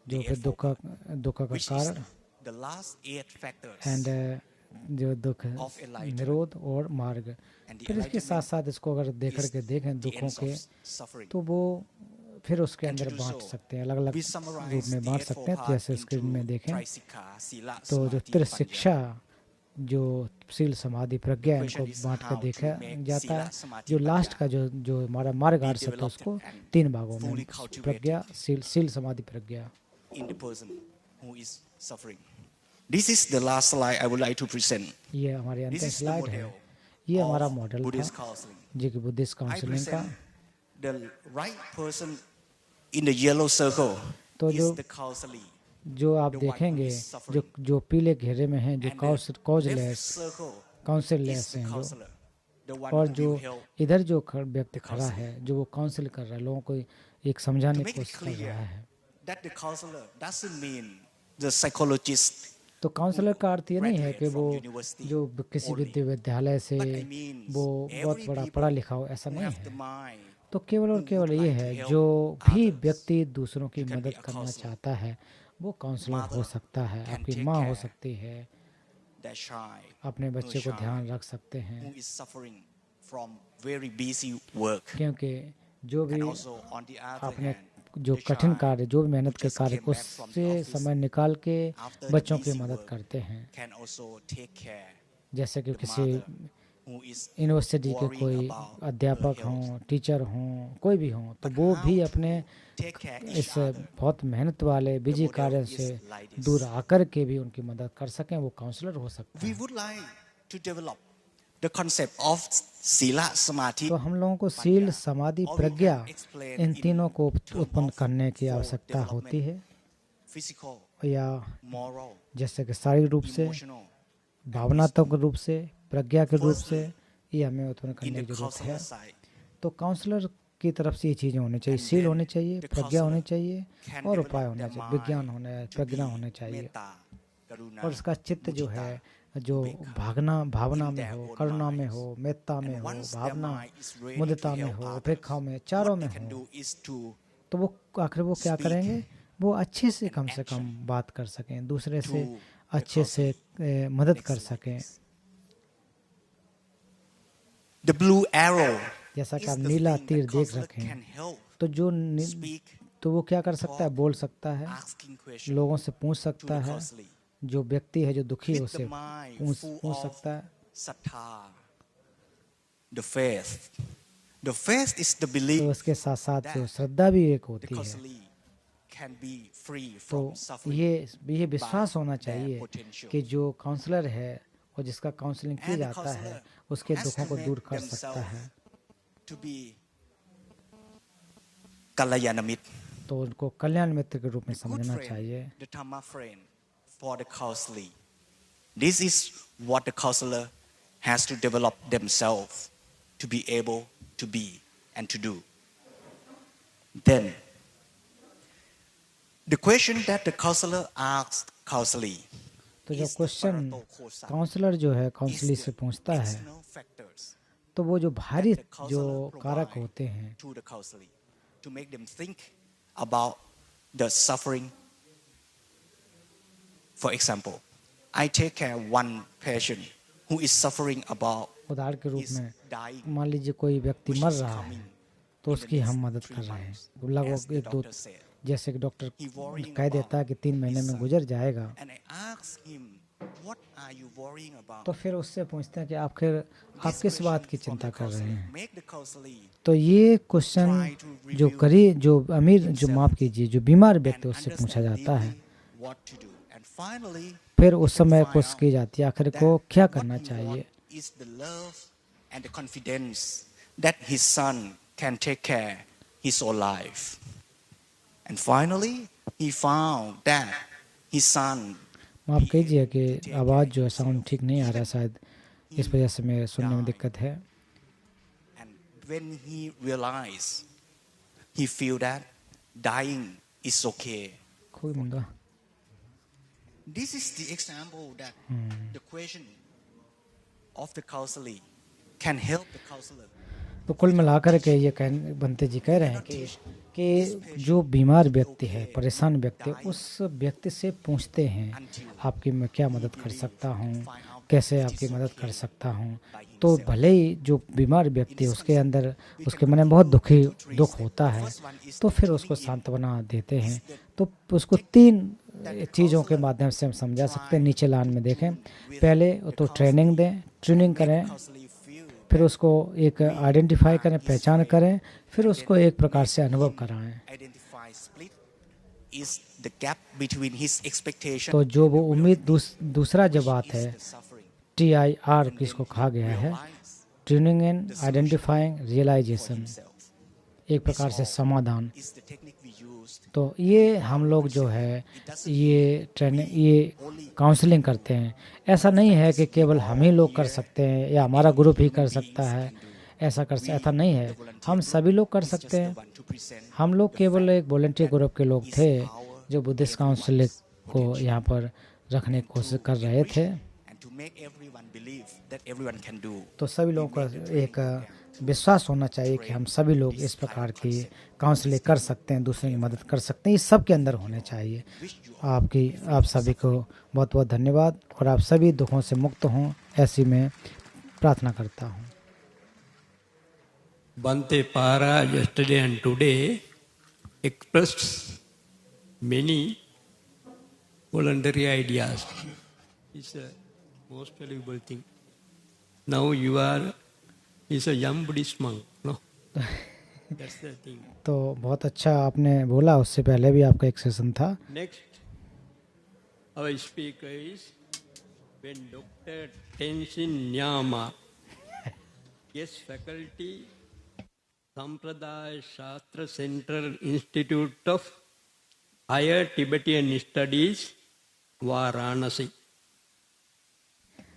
जो the फिर Eightfold दुख का which is कारण the last 8 factors एंड जो दुख of enlightenment. निरोध और मार्ग। And the फिर इसके साथ enlightenment साथ इसको अगर देख is करके देखें the दुखों ends के of suffering. तो वो फिर उसके And to अंदर do बांट so, सकते हैं, अलग अलग we रूप summarize में the बांट Eightfold सकते हैं। तो Path जैसे स्क्रीन में into देखें Trisikha, Sila, तो जो Samadhi, त्रि Panya. शिक्षा जो सील समाधि प्रज्ञा इनको question is बांट how कर to देखा make जाता है। Sila, Samadhi, जो लास्ट Panya का जो हमारा मार्ग आदर्श है developed उसको and 3 भागों में fully cultivated प्रज्ञा सील समाधि प्रज्ञा। in the person who is suffering. This is the last slide I would like to present. ये हमारी This अंतिम is the स्लाइड है। model ये हमारा of मॉडल Buddhist था counseling. जो कि बुद्धिस्ट I काउंसलिंग का। present the right person in the yellow circle तो is जो the counselee. जो आप the one who देखेंगे is suffering. जो पीले घेरे में हैं जो And the left काउजलेस circle काउंसिललेस is the हैं जो, counselor, the one और who जो will help. इधर जो व्यक्ति the खड़ा counselor. है जो वो काउंसिल कर रहा है, लोगों को एक To समझाने की make it कोशिश कर clear रहा है। that the counselor doesn't mean the psychologist तो काउंसलर का अर्थ ये नहीं है कि graduate वो from university जो किसी only. विद्यालय से But I mean वो बहुत every बड़ा people पढ़ा लिखा हो, ऐसा who नहीं have the है। mind तो केवल और who केवल would ये like to है help जो भी others व्यक्ति दूसरों की can be मदद a करना counselor. चाहता है वो काउंसलर हो Mother सकता है, can आपकी take माँ हो care सकती है, that child अपने बच्चे को child ध्यान रख सकते हैं। who is suffering from very busy work. क्योंकि जो भी And also on the other अपने hand, जो the कठिन child कार्य जो भी मेहनत who के just कार्य came back from the उससे office समय निकाल के after the बच्चों की busy मदद work करते हैं। can also take care जैसे कि the किसी mother who is यूनिवर्सिटी के worrying कोई about अध्यापक her health. हों, टीचर हों, कोई भी हों, तो But वो how भी to अपने take care each इस other. बहुत मेहनत वाले बिजी model कार्य is से like this. दूर आकर के भी उनकी मदद कर सकें, वो काउंसलर हो सकता We है। would like to develop the concept of Sila, Samadhi, तो हम लोगों को सील, समाधि, or we Pragya can explain in in तीनों को term उत्पन्न of करने की four आवश्यकता होती development, है, physical, या moral, जैसे कि शारीरिक रूप से, emotional, भावनात्मक रूप से, प्रज्ञा के रूप से Firstly, ये हमें उत्पन्न in करने the की जरूरत है। counselor side. तो काउंसलर की तरफ से ये चीज़ें होनी चाहिए, And सील then होनी चाहिए, the प्रज्ञा होनी counselor चाहिए can और develop उपाय होने their चाहिए, mind विज्ञान होने to प्रज्ञा be होने चाहिए, metta, karuna, और उसका चित्त जो mudita, है जो भावना में हो, करुणा में हो, मेत्ता में And हो, once their Bhavna, mind is ready Mudita to में help हो, others, उपेक्षा में, चारों what में they can हो, do is to तो वो आखिर वो क्या speak करेंगे, वो अच्छे से and कम से कम action बात कर सकें, दूसरे to से the अच्छे से counseling. मदद Next कर slide, सकें. please. The blue arrow जैसा कि is आप the नीला thing तीर that देख counselor रखे हैं, can help तो speak, तो वो क्या कर सकता है, बोल सकता है, asking question लोगों से पूछ to सकता the है, counselee. जो व्यक्ति है जो दुखी है With the उसे mind पूछ full पूछ of सकता है. sattha, the faith. The faith is the belief तो उसके साथ साथ जो that श्रद्धा भी एक the होती है. counselee can be free तो from suffering ये विश्वास by होना their चाहिए potential. कि जो काउंसलर है और जिसका काउंसलिंग किया And the जाता है counselor उसके has दुखों to को make दूर कर सकता themselves है. to be kalyana mitra, तो उनको कल्याण मित्र के रूप में the good समझना friend, चाहिए. the dhamma friend for the counselee. This is what the counselor has to develop themselves to be able to be and to do. Then, the question that the counselor asks counselee तो जो is the question paratokhosa, counsellor जो है is काउंसली the से पूछता है, external factors तो वो जो भारी that the जो counselor कारक provide होते हैं to the counselee to make them think about the suffering. For example, I take care of one patient who is suffering about उदाहरण के रूप his में dying, मान लीजिए कोई व्यक्ति which मर is रहा है coming तो in the उसकी हम next मदद 3 कर रहे हैं. months, as लगभग the एक दो, doctor said. जैसे कि डॉक्टर He worrying कह देता है कि 3 महीने his में son. गुजर जाएगा, And I asked him, what are you worrying about? तो फिर उससे पूछते हैं कि आप किस बात की चिंता कर रहे हैं. Make the counselee तो ये क्वेश्चन जो अमीर, जो माफ कीजिए, जो बीमार व्यक्ति and उससे पूछा understand जाता है, deeply what to do. And finally, फिर he उस can समय find कोशिश out की जाती है आखिर that को क्या what करना he चाहिए. want is the love and the confidence that his son can take care his whole life. And finally, he found that his son माफ कीजिए कि आवाज़ जो है साउंड ठीक नहीं आ रहा, शायद इस वजह से मेरे सुनने में दिक्कत है. and when he realized, he feel that dying is okay. कोई मुंगा. This is the example that the question of the counselee can help the counselor. तो कुल मिलाकर के ये बनते जी कह रहे हैं कि जो बीमार व्यक्ति है, परेशान व्यक्ति है, उस व्यक्ति से पूछते हैं आपकी मैं क्या मदद कर सकता हूँ, कैसे आपकी मदद कर सकता हूँ. तो भले ही जो बीमार व्यक्ति है उसके अंदर, उसके मन में बहुत दुख होता है, तो फिर उसको सांत्वना देते हैं. तो उसको 3 चीज़ों के माध्यम से हम समझा सकते हैं. नीचे लाइन में देखें, पहले तो ट्रेनिंग करें, फिर उसको एक आइडेंटिफाई करें, पहचान करें, फिर उसको एक प्रकार से अनुभव कराएं. Identify split is the gap between his expectation तो जो वो उम्मीद, दूसरा जो बात है and the suffering. TIR किसको कहा गया है, ट्यूनिंग एंड आइडेंटिफाइंग रियलाइजेशन, एक प्रकार से समाधान. Is the technique we used. तो ये हम लोग जो है ये ट्रेनिंग, ये काउंसलिंग करते हैं. ऐसा नहीं है कि केवल हम ही लोग कर सकते हैं या हमारा ग्रुप ही कर सकता है, ऐसा नहीं है. हम सभी लोग कर सकते हैं. Want to present हम लोग केवल एक वॉलंटियर ग्रुप के लोग थे जो बुद्धिस्ट काउंसिल को यहाँ पर रखने की कोशिश कर रहे थे. and to make everyone believe that everyone can do. तो सभी लोगों का एक विश्वास होना चाहिए कि हम सभी लोग इस प्रकार की काउंसलिंग कर सकते हैं, दूसरों की मदद कर सकते हैं. ये सब के अंदर होने चाहिए. आप सभी को बहुत बहुत धन्यवाद और आप सभी दुखों से मुक्त हों, ऐसी मैं प्रार्थना करता हूँ. Bhante Para yesterday and today expressed many voluntary ideas. It's a most valuable thing. Now you are is a young Buddhist monk, no? That's the thing. तो बहुत अच्छा आपने बोला, उससे पहले भी आपका एक सेशन था. Next, our speaker is when Dr. Tenzin Nyama, guest faculty, Sampradaya Shastra Central Institute of Higher Tibetan Studies, Varanasi.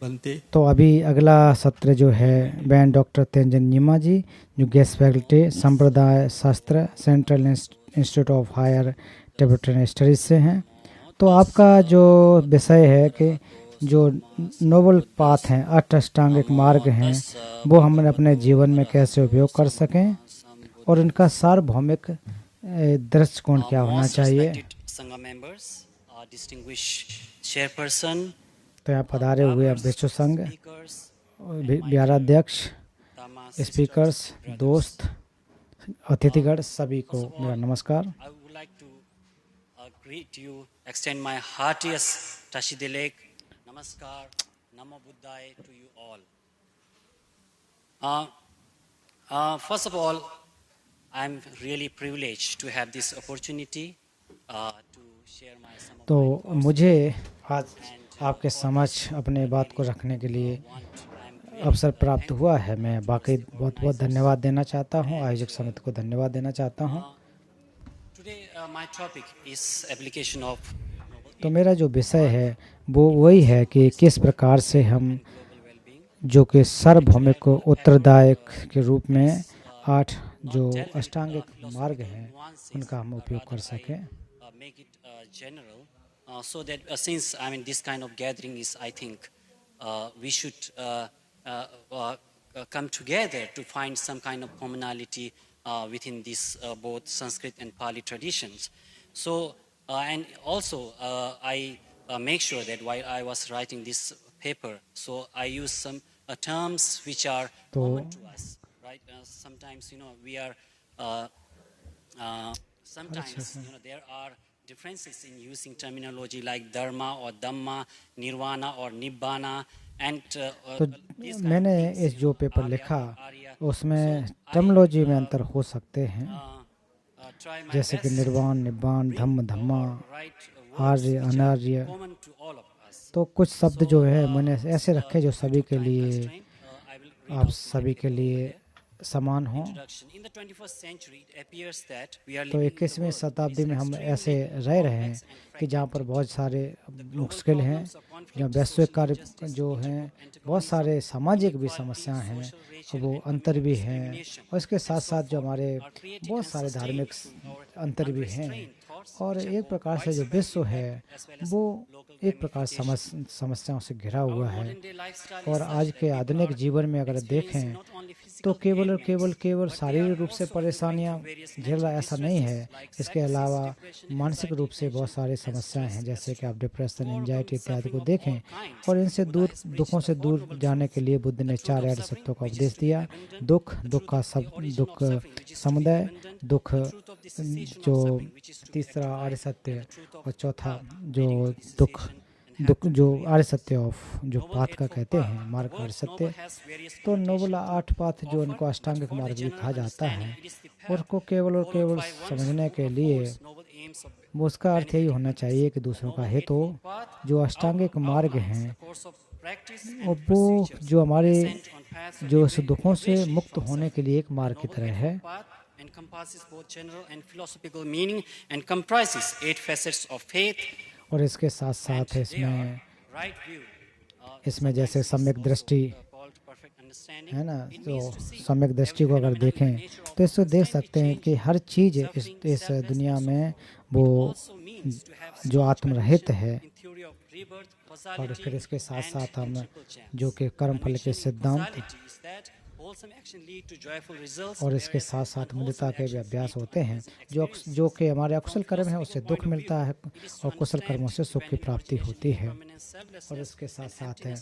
Bhante. तो अभी अगला सत्र जो है बैंड डॉक्टर तेंजिन न्यिमा जी, जो गेस्ट फैकल्टी संप्रदाय शास्त्र central institute of higher Tibetan Studies से हैं. तो आपका जो विषय है कि जो नोबल पाथ हैं, अष्टांगिक मार्ग हैं, वो हम अपने जीवन में कैसे उपयोग कर सकें और इनका सार्वभौमिक दृष्टिकोण क्या होना चाहिए। तो यहाँ पधारे हुए विश्व संघ, व्याराध्यक्ष, स्पीकर्स, दोस्त, अतिथिगण, सभी को मेरा नमस्कार। Greet you, extend my heartiest Tashidilek, Namaskar, Namo Buddhaya to you all. First of all, I'm really privileged to have this opportunity to share my some of तो my thoughts. मुझे आज आपके समक्ष अपने बात को रखने के लिए अवसर प्राप्त हुआ है। मैं वाकई बहुत बहुत धन्यवाद देना चाहता हूँ, आयोजक समिति को धन्यवाद देना चाहता हूँ। Today, my topic is application of तो मेरा जो विषय है वो वही है कि किस प्रकार से हम जो कि सार्वभौमिक उत्तरदायक के रूप में 8 जो अष्टांगिक मार्ग हैं उनका हम उपयोग कर सकें। make it general, so that since I mean this kind of gathering is, I think we should come together to find some kind of commonality within this both Sanskrit and Pali traditions. So and also I make sure that while I was writing this paper, so I use some terms which are common to us, right? Sometimes we are sometimes there are differences in using terminology like dharma or dhamma, nirvana or nibbana, and तो मैंने इस जो पेपर लिखा उसमें टर्मिनोलॉजी में अंतर हो सकते हैं, जैसे कि निर्वाण, निब्बान, धम्म, धम्मा, आर्य, अनार्य। तो कुछ शब्द जो है मैंने ऐसे रखे जो सभी के लिए, आप सभी के लिए समान हों। तो 21वीं शताब्दी में हम ऐसे रह रहे हैं कि जहाँ पर बहुत सारे मुश्किल हैं, जहाँ वैश्विक कार्य जो हैं, बहुत सारे सामाजिक भी समस्याएं हैं, वो अंतर भी हैं, और इसके साथ साथ जो हमारे बहुत सारे धार्मिक अंतर भी हैं। और एक प्रकार से जो विश्व है वो एक प्रकार समस्याओं से घिरा हुआ है। और आज के आधुनिक जीवन में अगर देखें तो केवल और केवल शारीरिक रूप से परेशानियां झेलना ऐसा नहीं है, इसके अलावा मानसिक रूप से बहुत सारी समस्याएं हैं, जैसे कि आप डिप्रेशन, एंजाइटी इत्यादि को देखें। और इनसे दूर, दुखों से दूर जाने के लिए बुद्ध ने 4 आर्य सत्यों का उपदेश दिया। दुख का दुख समुदाय, दुख जो तीसरा आर्य सत्य, और चौथा जो दुख जो आर्य सत्य ऑफ जो पाथ का कहते हैं, मार्ग आर्य सत्य। तो नोबल 8 पाथ जो उनको अष्टांगिक मार्ग भी कहा जाता है, और को केवल और केवल समझने के लिए वो उसका अर्थ यही होना चाहिए कि दूसरों का हित हो। जो अष्टांगिक मार्ग हैं और वो जो हमारे जो दुखों से मुक्त होने के लिए एक मार्ग की तरह है। encompasses both general and philosophical meaning and comprises 8 facets of faith. और इसके साथ साथ इसमें जैसे सम्यक दृष्टि है ना, तो सम्यक दृष्टि को अगर देखें तो इसको देख सकते हैं कि हर चीज़ इस दुनिया में वो जो आत्मरहित है। और फिर इसके साथ साथ हम जो कि कर्मफल के सिद्धांत और इसके साथ साथ मुदिता के भी अभ्यास होते हैं, जो कि हमारे अकुशल कर्म है उससे दुख मिलता है और कुशल कर्मों से सुख की प्राप्ति होती है। और इसके साथ साथ है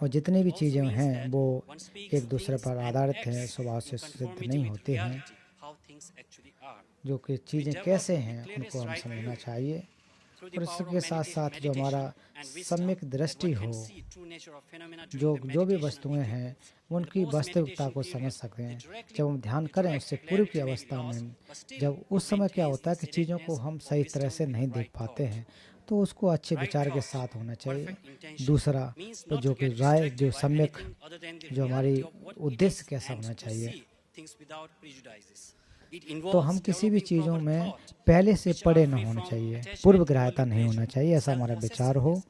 और जितनी भी चीज़ें हैं वो एक दूसरे पर आधारित हैं, स्वभाव से सिद्ध नहीं होती हैं। जो कि चीज़ें कैसे हैं उनको हम समझना चाहिए। और इसके साथ साथ जो हमारा सम्यक दृष्टि हो, जो भी वस्तुएं हैं उनकी वास्तविकता को समझ सकते हैं। जब हम ध्यान करें उससे पूर्व की अवस्था में, जब उस समय क्या होता है कि चीज़ों को हम सही तरह से नहीं देख पाते हैं, तो उसको अच्छे विचार के साथ होना चाहिए। दूसरा तो जो कि राय जो सम्यक जो हमारी उद्देश्य कैसा होना चाहिए, तो हम किसी भी चीज़ों में पहले से पड़े न होना चाहिए, पूर्व ग्राह्यता नहीं होना चाहिए, ऐसा हमारा विचार हो।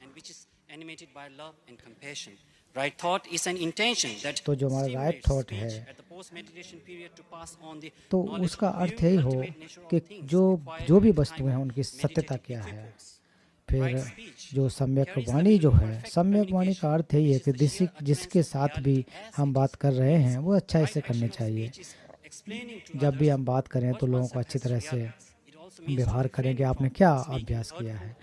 तो जो हमारा राइट थॉट है तो उसका अर्थ यही हो कि जो भी वस्तुएं हैं उनकी सत्यता क्या है। फिर जो सम्यक वाणी जो है, सम्यक वाणी का अर्थ यही है कि जिसके साथ भी हम बात कर रहे हैं वो अच्छा इसे करने चाहिए। जब भी हम बात करें तो लोगों को अच्छी तरह से व्यवहार करें कि आपने क्या अभ्यास किया है,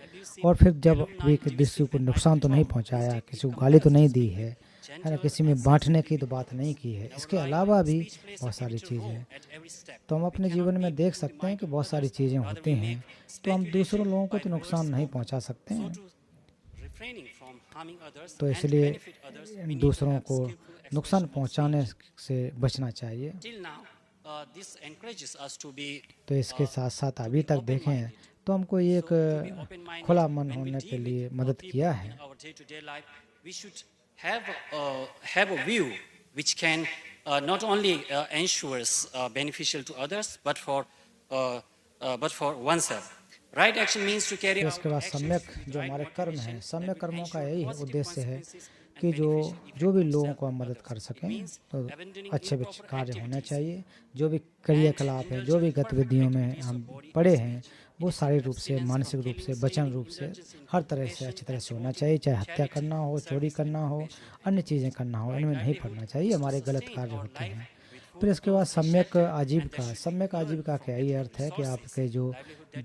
और फिर जब भी किसी को नुकसान तो नहीं पहुंचाया, किसी को गाली तो नहीं दी है ना, किसी में बांटने की तो बात नहीं की है। इसके अलावा भी बहुत सारी चीज़ें हैं। तो हम अपने जीवन में देख सकते हैं कि बहुत सारी चीज़ें होती हैं, तो हम दूसरों लोगों को तो नुकसान नहीं पहुंचा सकते हैं। तो इसलिए दूसरों को नुकसान पहुंचाने से बचना चाहिए। तो इसके साथ साथ अभी तक देखें तो हमको एक खुला मन होने के लिए मदद किया है। Have a view which can not only ensures beneficial to others but for oneself. Right action means to carry out इसके बाद सम्यक जो हमारे कर्म हैं, सम्यक कर्मों का यही उद्देश्य है कि जो भी लोगों को हम मदद कर सकें, तो अच्छे कार्य होने चाहिए। जो भी क्रियाकलाप है, जो भी गतिविधियों में हम पड़े हैं, वो शारीरिक रूप से, मानसिक रूप से, वचन रूप से, हर तरह से अच्छी तरह से होना चाहिए। चाहे हत्या करना हो, चोरी करना हो, अन्य चीज़ें करना हो, इनमें नहीं पड़ना चाहिए। हमारे गलत कार्य होते हैं। फिर इसके बाद सम्यक आजीविका। सम्यक आजीविका का यही अर्थ है कि आपके जो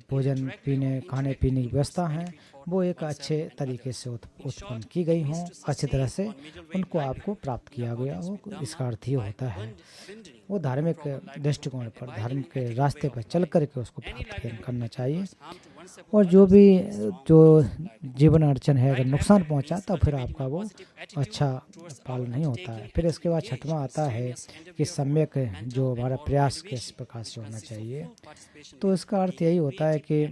भोजन पीने, खाने पीने की व्यवस्था है वो एक अच्छे तरीके से उत्पन्न की गई हों, अच्छी तरह से उनको आपको प्राप्त किया गया हो। इसका अर्थ ये होता है वो धार्मिक दृष्टिकोण पर, धार्मिक के रास्ते पर चल करके उसको प्राप्त करना चाहिए। और जो जीवन अड़चन है, अगर नुकसान पहुंचा तो फिर आपका वो अच्छा पाल नहीं होता है। फिर इसके बाद छठवां आता है कि सम्यक जो हमारा प्रयास किस प्रकार से होना चाहिए। तो इसका अर्थ यही होता है कि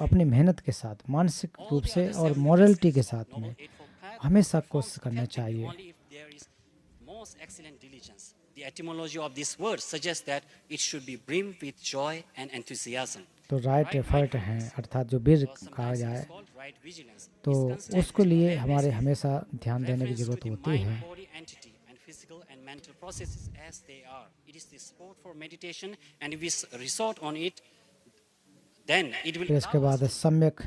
अपनी मेहनत के साथ, मानसिक रूप से और मॉरलिटी के साथ में हमेशा कोशिश करना चाहिए। The etymology of this word suggests that it should be brimmed with joy and enthusiasm. तो राइट एफर्ट हैं, अर्थात जो वीर कहा जाए, तो उसके लिए हमारे हमेशा ध्यान देने की जरूरत होती है। फिर इसके बाद सम्यक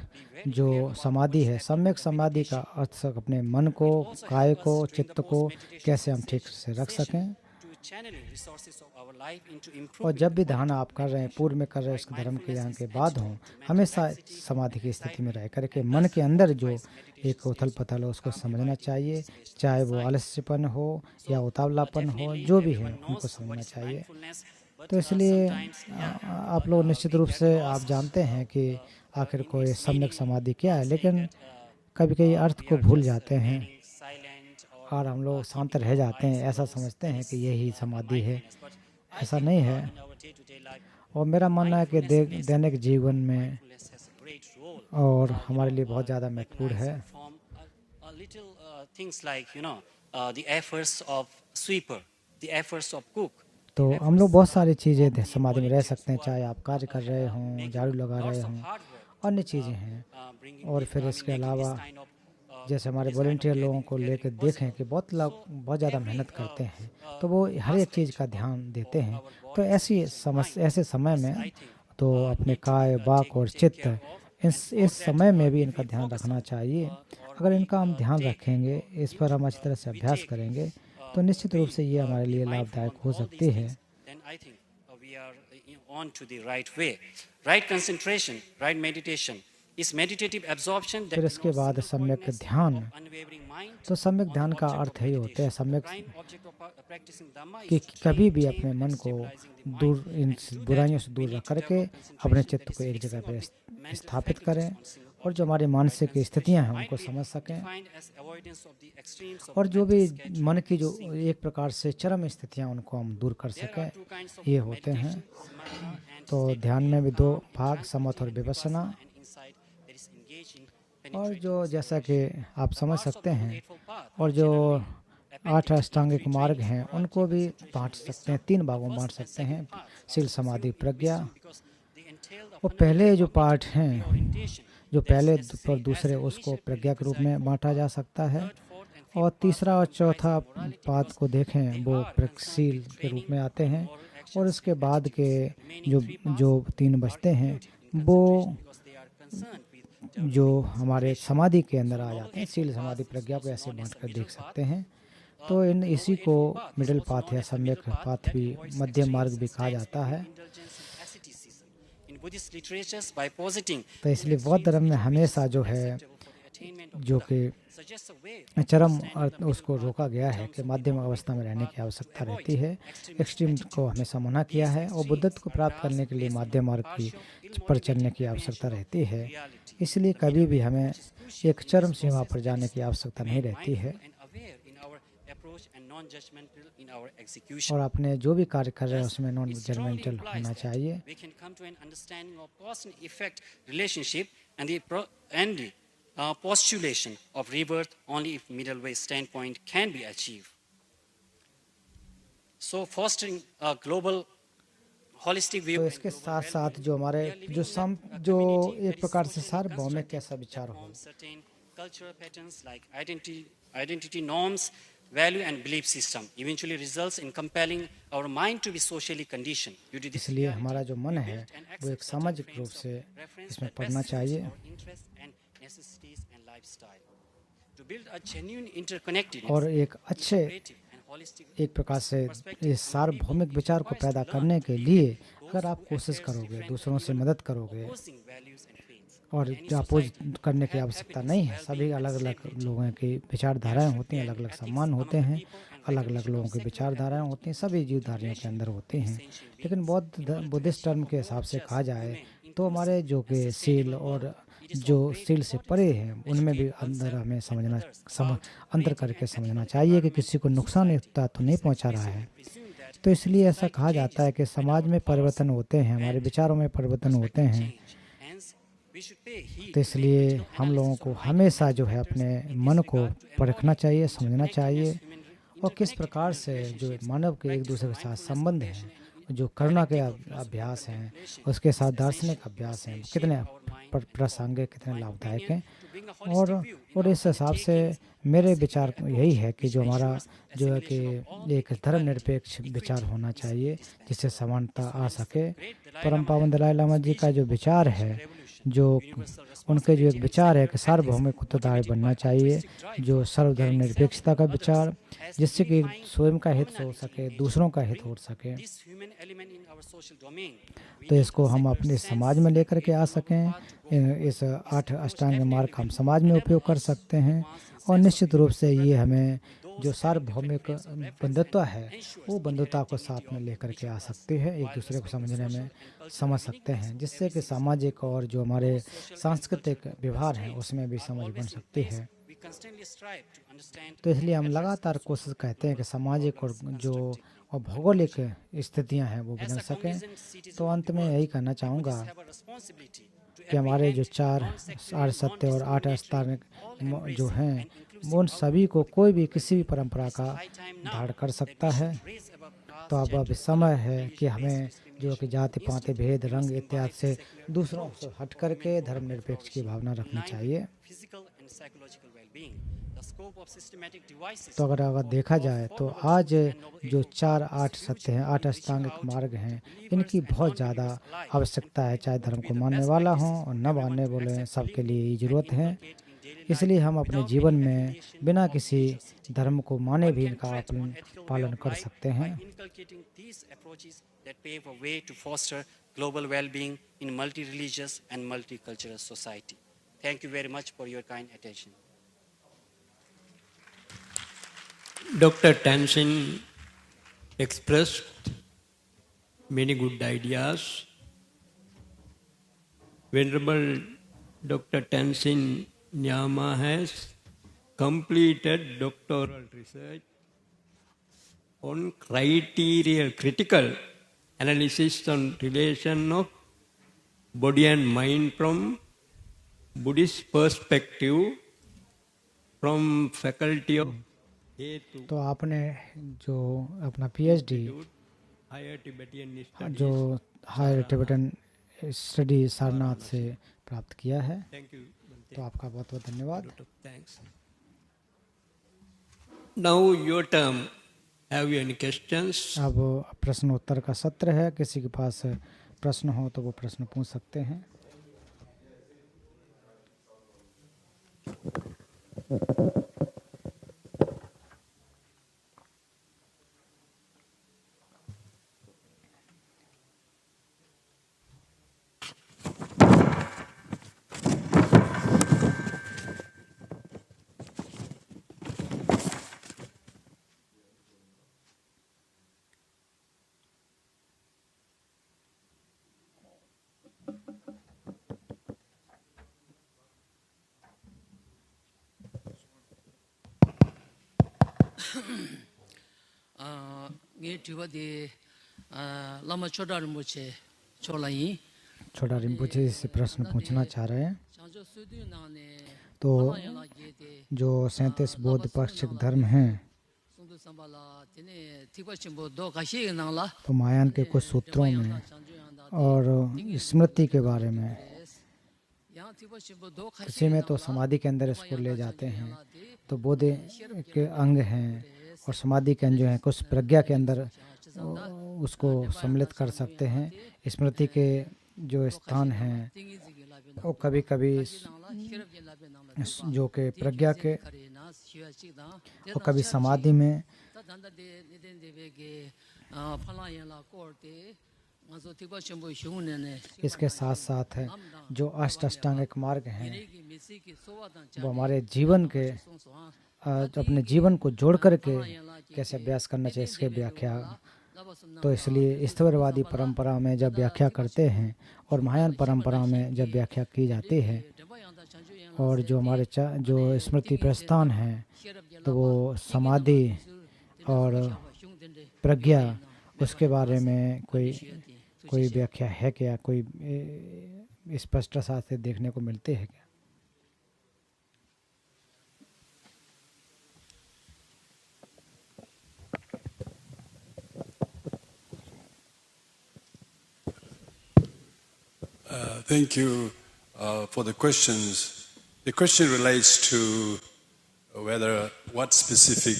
जो समाधि है, सम्यक समाधि का अर्थ अपने मन को, काय को, चित्त को कैसे हम ठीक से रख सकें। और जब भी ध्यान आप कर रहे हैं, पूर्व में कर रहे हैं, उसके धर्म के ज्ञान के बाद हों, हमेशा समाधि की स्थिति में रह करके मन के अंदर जो एक उथल पथल है उसको समझना चाहिए। चाहे वो आलस्यपन हो या उतावलापन हो, जो भी है उनको समझना चाहिए। तो इसलिए आप लोग निश्चित रूप से आप जानते हैं कि आखिर कोई सम्यक समाधि क्या है, लेकिन कभी कभी अर्थ को भूल जाते हैं और हम लोग शांत रह जाते हैं, ऐसा समझते हैं कि यही समाधि है। ऐसा नहीं है। और मेरा मानना है कि दैनिक जीवन में और हमारे लिए बहुत ज़्यादा महत्वपूर्ण है। तो हम लोग बहुत सारी चीज़ें समाधि में रह सकते हैं, चाहे आप कार्य कर रहे हों, झाड़ू लगा रहे हों, अन्य चीज़ें हैं। और फिर इसके अलावा जैसे हमारे वॉलंटियर लोगों को लेकर देखें कि बहुत लोग बहुत ज़्यादा मेहनत करते हैं, तो वो हर एक चीज़ का ध्यान देते हैं। तो ऐसे समय में तो अपने काय, वाक और चित्त, इस समय में भी इनका ध्यान रखना चाहिए। अगर इनका हम ध्यान रखेंगे, इस पर हम अच्छी तरह से अभ्यास करेंगे, तो निश्चित रूप से ये हमारे लिए लाभदायक हो सकती है। फिर इसके बाद सम्यक ध्यान। तो सम्यक ध्यान का अर्थ ही होता है सम्यक कि कभी भी अपने मन को दूर, इन बुराइयों से दूर रख करके अपने चित्त को एक जगह पर स्थापित करें और जो हमारी मानसिक स्थितियां हैं उनको समझ सकें। और जो भी मन की जो एक प्रकार से चरम स्थितियां उनको हम दूर कर सकें, ये होते हैं। तो ध्यान में भी दो भाग, समथ और विपश्यना। और जो जैसा कि आप समझ सकते हैं, और जो 8 अष्टांगिक मार्ग हैं उनको भी बांट सकते हैं, 3 भागों में बांट सकते हैं, शील, समाधि, प्रज्ञा। और पहले जो पार्ट हैं, जो पहले पर दूसरे, उसको प्रज्ञा के रूप में बांटा जा सकता है। और तीसरा और चौथा पाद को देखें वो शील के रूप में आते हैं। और उसके बाद के जो 3 बचते हैं वो जो हमारे समाधि के अंदर आ जाते हैं, शील समाधि प्रज्ञा को ऐसे बांट कर देख सकते हैं। तो इसी को मिडिल पाथ या सम्यक पाथ भी, मध्य मार्ग भी कहा जाता है। तो इसलिए बौद्ध धर्म में हमेशा जो है, जो कि चरम अर्थ उसको रोका गया है कि माध्यम अवस्था में रहने की आवश्यकता रहती है। एक्सट्रीम को हमेशा मना किया है और बुद्धत्व को प्राप्त करने के लिए माध्यम मार्ग की पर चलने की आवश्यकता रहती है। इसलिए कभी भी हमें एक चरम सीमा पर जाने की आवश्यकता नहीं रहती है और अपने जो भी कार्य कर रहे हैं उसमें नॉन जजमेंटल होना चाहिए। Postulation of rebirth only if middle way standpoint can be achieved. So fostering a global holistic view. तो इसके साथ साथ जो हमारे जो एक प्रकार से सार्वभौमिक कैसा विचार हो, cultural patterns like identity norms, value and belief system eventually results in compelling our mind to be socially conditioned. इसलिए हमारा जो मन है वो एक सामाजिक रूप से इसमें पढ़ना चाहिए। और एक अच्छे एक प्रकार से इस सार्वभौमिक विचार को पैदा करने के लिए अगर आप कोशिश करोगे, दूसरों से मदद करोगे और अपोज करने की आवश्यकता नहीं है। सभी अलग अलग लोगों की विचारधाराएं होती हैं, अलग अलग सम्मान होते हैं, अलग अलग लोगों की विचारधाराएं होती हैं, सभी जीवधारियों के अंदर होती हैं। लेकिन बुद्धिस्ट धर्म के हिसाब से कहा जाए तो हमारे जो कि शील और जो शील से परे हैं उनमें भी अंदर हमें अंदर करके समझना चाहिए कि किसी को नुकसान तो नहीं पहुंचा रहा है। तो इसलिए ऐसा कहा जाता है कि समाज में परिवर्तन होते हैं, हमारे विचारों में परिवर्तन होते हैं। तो इसलिए हम लोगों को हमेशा जो है अपने मन को परखना चाहिए, समझना चाहिए और किस प्रकार से जो मानव के एक दूसरे के साथ संबंध हैं, जो करुणा के अभ्यास हैं, उसके साथ दार्शनिक अभ्यास हैं, कितने प्रासंगिक, कितने लाभदायक हैं। और इस हिसाब से मेरे विचार यही है कि जो हमारा जो है कि एक धर्मनिरपेक्ष विचार होना चाहिए जिससे समानता आ सके। परम पावन दलाई लामा जी का जो विचार है, जो उनके जो एक विचार है कि सार्वभौमिक उत्तरदायी बनना चाहिए, जो सर्वधर्म निरपेक्षता का विचार, जिससे कि स्वयं का हित हो सके, दूसरों का हित हो सके। तो इसको हम अपने समाज में लेकर के आ सकें। इस 8 अष्टांग मार्ग का हम समाज में उपयोग कर सकते हैं और निश्चित रूप से ये हमें जो सार्वभौमिक बंधुत्व है वो बंधुता को साथ में लेकर के आ सकती है, एक दूसरे को समझने में समझ सकते हैं, जिससे कि सामाजिक और जो हमारे सांस्कृतिक व्यवहार हैं उसमें भी समझ बन सकती है। तो इसलिए हम लगातार कोशिश करते हैं कि सामाजिक और जो और भौगोलिक स्थितियां हैं वो बदल सकें। तो अंत में यही कहना चाहूँगा कि हमारे जो 4 आर्य सत्य और 8 अष्टांग जो हैं उन सभी को कोई भी किसी भी परंपरा का धारण कर सकता है। तो अब समय है कि हमें जो कि जाति पाति भेद रंग इत्यादि से दूसरों से हट करके धर्मनिरपेक्ष की भावना रखनी चाहिए। तो अगर देखा जाए तो आज जो 4 8 सत्य हैं, 8 अष्टांगिक मार्ग हैं, इनकी बहुत ज़्यादा आवश्यकता है, चाहे धर्म को मानने वाला हो और न मानने वाले, सबके लिए ज़रूरत है। इसलिए हम अपने जीवन में बिना किसी धर्म को माने भी इनका पालन कर सकते हैं। Global well-being in multi-religious and multicultural society. Thank you very much for your kind attention. Dr. Tenzin expressed many good ideas. Venerable Dr. Tenzin Nyama has completed doctoral research on critical analysis on relation of body and mind from Buddhist perspective from faculty of तो आपने जो अपना PhD जो हायर टिबेटन स्टडी सारनाथ से प्राप्त किया है, तो आपका बहुत बहुत धन्यवाद। Now your turn. Have you any questions? अब प्रश्न उत्तर का सत्र है, किसी के पास प्रश्न हो तो वो प्रश्न पूछ सकते हैं। nge tuwa de lama choda rinpoche chola yin छोटा रिम्पोचे से प्रश्न पूछना चाह रहे हैं। chanjo sudu na ne तो la ge de जो 37 बौद्ध पाक्षिक धर्म हैं, sundu sambala tene tikwa chimbo do kashi na la तो महायान के कुछ सूत्रों में और स्मृति के बारे में, yang tikwa chimbo do kashi किसी में तो समाधि के अंदर इसको ले जाते हैं, तो बोध के अंग हैं और समाधि के अंग जो हैं कुछ प्रज्ञा के अंदर उसको सम्मिलित कर सकते हैं। स्मृति के जो स्थान हैं वो कभी कभी जो कि प्रज्ञा के और कभी समाधि में, इसके साथ साथ है जो अष्टांगिक मार्ग हैं वो हमारे जीवन के अपने जीवन को जोड़ करके कैसे अभ्यास करना चाहिए इसके व्याख्या। तो इसलिए ईश्वरवादी परंपरा में जब व्याख्या करते हैं और महायान परंपरा में जब व्याख्या की जाती है और जो हमारे जो स्मृति प्रस्थान है तो वो समाधि और प्रज्ञा उसके बारे में कोई व्याख्या है क्या, कोई स्पष्टता से देखने को मिलते हैं क्या? Thank you for the questions. The question relates to whether what specific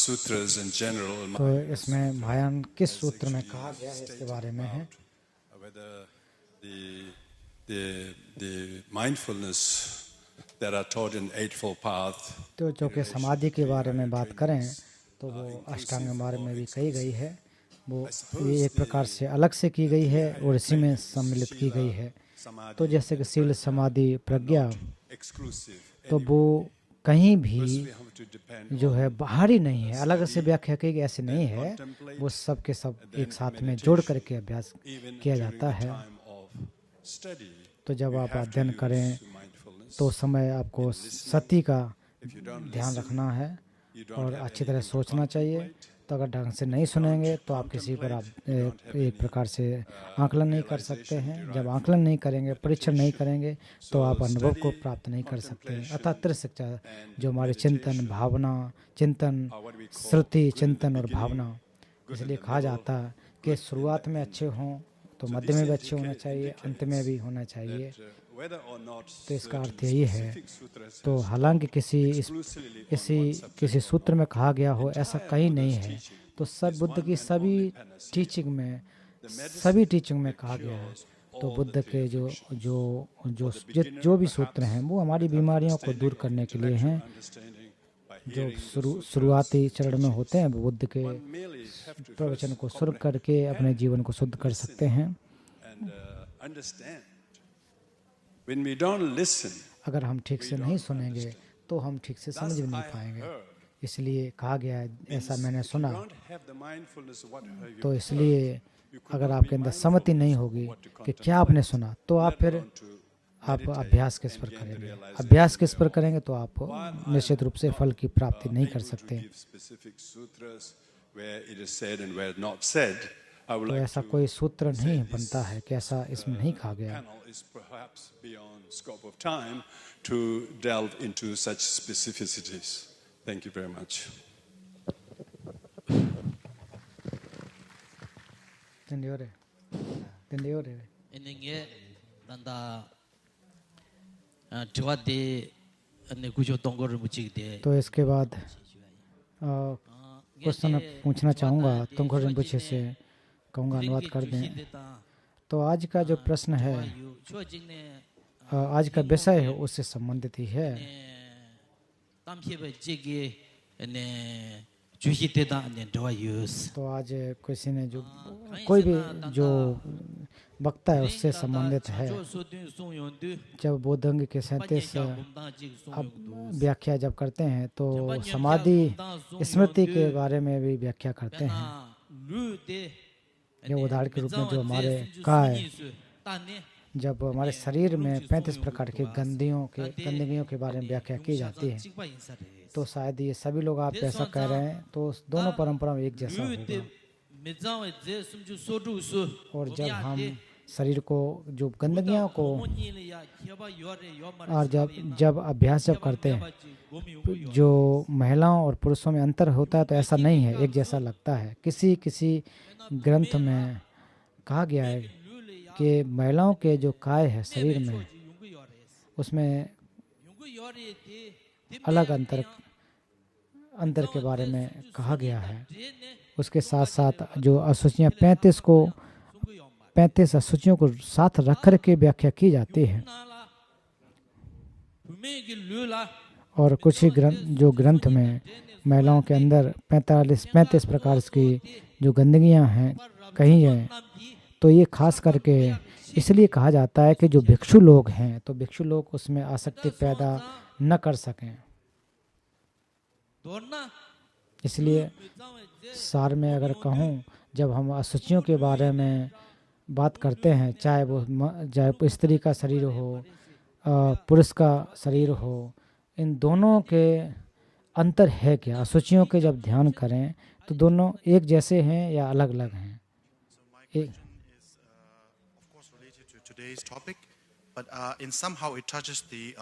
sutras in general. तो इसमें महायान किस सूत्र में कहा गया है इसके बारे में है। Whether the mindfulness that are taught in Eightfold Path. तो जो कि समाधि के बारे में बात करें तो वो अष्टांग मार्ग में भी कही गई है, वो ये एक प्रकार से अलग से की गई है और इसी में सम्मिलित की गई है। तो जैसे कि शील समाधि प्रज्ञा, तो वो कहीं भी जो है बाहरी नहीं है, अलग से व्याख्या की गई ऐसे नहीं है, वो सब के सब एक साथ में जोड़ करके अभ्यास किया जाता है। तो जब आप अध्ययन करें तो समय आपको सती का ध्यान रखना है और अच्छी तरह सोचना चाहिए। तो अगर ढंग से नहीं सुनेंगे तो आप किसी पर आप एक प्रकार से आकलन नहीं कर सकते हैं। जब आकलन नहीं करेंगे, परीक्षण नहीं करेंगे तो आप अनुभव को प्राप्त नहीं कर सकते हैं। अतः त्रिशिक्षा जो हमारे चिंतन, भावना, चिंतन, श्रुति, चिंतन और भावना, इसलिए कहा जाता है कि शुरुआत में अच्छे हों तो मध्य में भी अच्छे होना चाहिए, अंत में भी होना चाहिए। तो इसका अर्थ यही है। तो हालांकि किसी सूत्र में कहा गया हो ऐसा कहीं नहीं है। तो सब बुद्ध की सभी टीचिंग में कहा गया है। तो बुद्ध के जो भी सूत्र हैं वो हमारी बीमारियों को दूर करने के लिए हैं। जो शुरुआती चरण में होते हैं वो बुद्ध के प्रवचन को सुन करके अपने जीवन को शुद्ध कर सकते हैं। अगर हम ठीक से नहीं सुनेंगे तो हम ठीक से समझ भी नहीं पाएंगे। इसलिए कहा गया है, ऐसा मैंने सुना। तो इसलिए अगर आपके अंदर सम्मति नहीं होगी कि क्या आपने सुना, तो आप अभ्यास किस पर करेंगे? अभ्यास किस पर करेंगे तो आप निश्चित रूप से फल की प्राप्ति नहीं कर सकते। तो ऐसा कोई सूत्र नहीं बनता है कि ऐसा इसमें नहीं कहा गया। Thank you very much. तो इसके बाद क्वेश्चन पूछना चाहूँगा, तुंगखो रिम्पोछे से कहूँगा अनुवाद कर दें। तो आज का जो प्रश्न है आज का विषय है उससे संबंधित ही है। तो आज किसी ने जो कोई भी जो वक्ता है उससे संबंधित है। जब बोधंग के 37 व्याख्या जब करते हैं तो समाधि स्मृति के बारे में भी व्याख्या करते हैं। ये उदाहरण के रूप में जो हमारे कहा है, जब हमारे शरीर में 35 प्रकार की गंदगियों के बारे में व्याख्या की जाती है, तो शायद ये सभी लोग आप ऐसा कह रहे हैं तो दोनों परंपरा एक जैसा होगा। और जब हम शरीर को जो गंदगियों को और जब अभ्यास जब करते हैं, जो महिलाओं और पुरुषों में अंतर होता है तो ऐसा नहीं है, एक जैसा लगता है। किसी ग्रंथ में कहा गया है कि महिलाओं के जो काय है शरीर में, उसमें अलग अंतर के बारे में कहा गया है। उसके साथ साथ जो अशुचियाँ 35 अशुचियों को साथ रख कर के व्याख्या की जाती है। और कुछ ही ग्रंथ में महिलाओं के अंदर 35 प्रकार की जो गंदगियां हैं कही हैं, तो ये खास करके इसलिए कहा जाता है कि जो भिक्षु लोग हैं तो भिक्षु लोग उसमें आसक्ति पैदा न कर सकें। इसलिए सार में अगर कहूँ, जब हम अशुचियों के बारे में बात करते हैं, चाहे स्त्री का शरीर हो, पुरुष का शरीर हो, इन दोनों के अंतर है क्या? अशुचियों के जब ध्यान करें तो दोनों एक जैसे हैं या अलग अलग हैं? Today's topic, but in somehow it touches the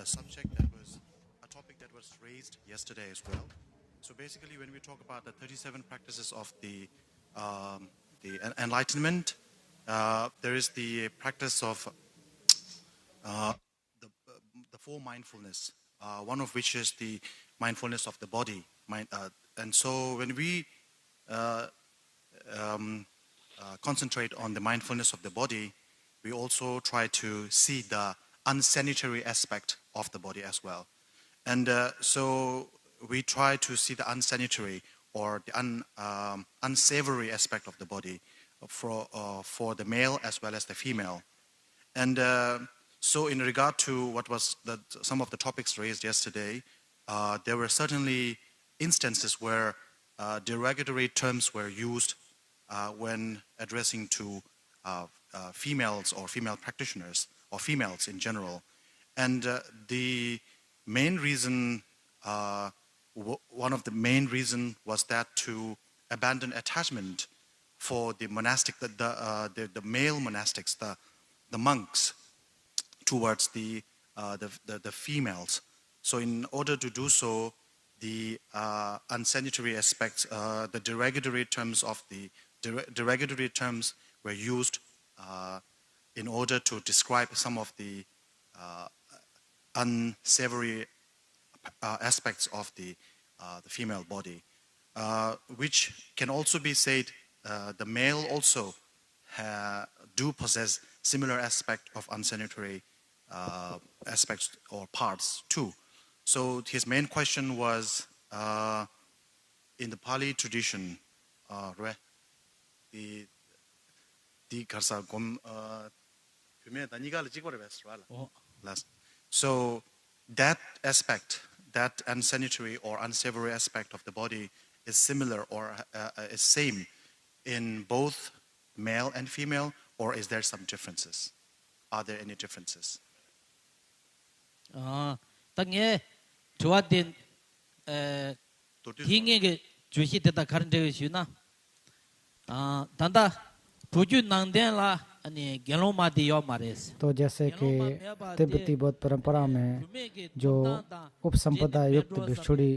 subject that was raised yesterday as well. So basically, when we talk about the 37 practices of the enlightenment, there is the practice of the four mindfulness. One of which is the mindfulness of the body, and so when we concentrate on the mindfulness of the body, we also try to see the unsanitary aspect of the body as well. And so we try to see the unsanitary or the unsavory aspect of the body for the male as well as the female. And so in regard to what was some of the topics raised yesterday, there were certainly instances where derogatory terms were used when addressing to females or female practitioners or females in general. And the main reason, one of the main reason was that to abandon attachment for the monastic, the male monastics, the monks, towards the females. So in order to do so, the unsanitary aspects, the derogatory terms were used in order to describe some of the unsavory aspects of the female body, which can also be said the male also do possess similar aspect of unsanitary aspects or parts too. So his main question was, in the Pali tradition, so that aspect, that unsanitary or unsavory aspect of the body is similar or is same in both male and female, or is there some differences? Are there any differences? 당에 좋았던 힘에게 주시되다 가른데시나 단다 부주 낭된라 아니 gelomadiyo mares. तो जैसे कि तिब्बती बौद्ध परंपरा में जो उपसंपदा युक्त भिक्षुड़ी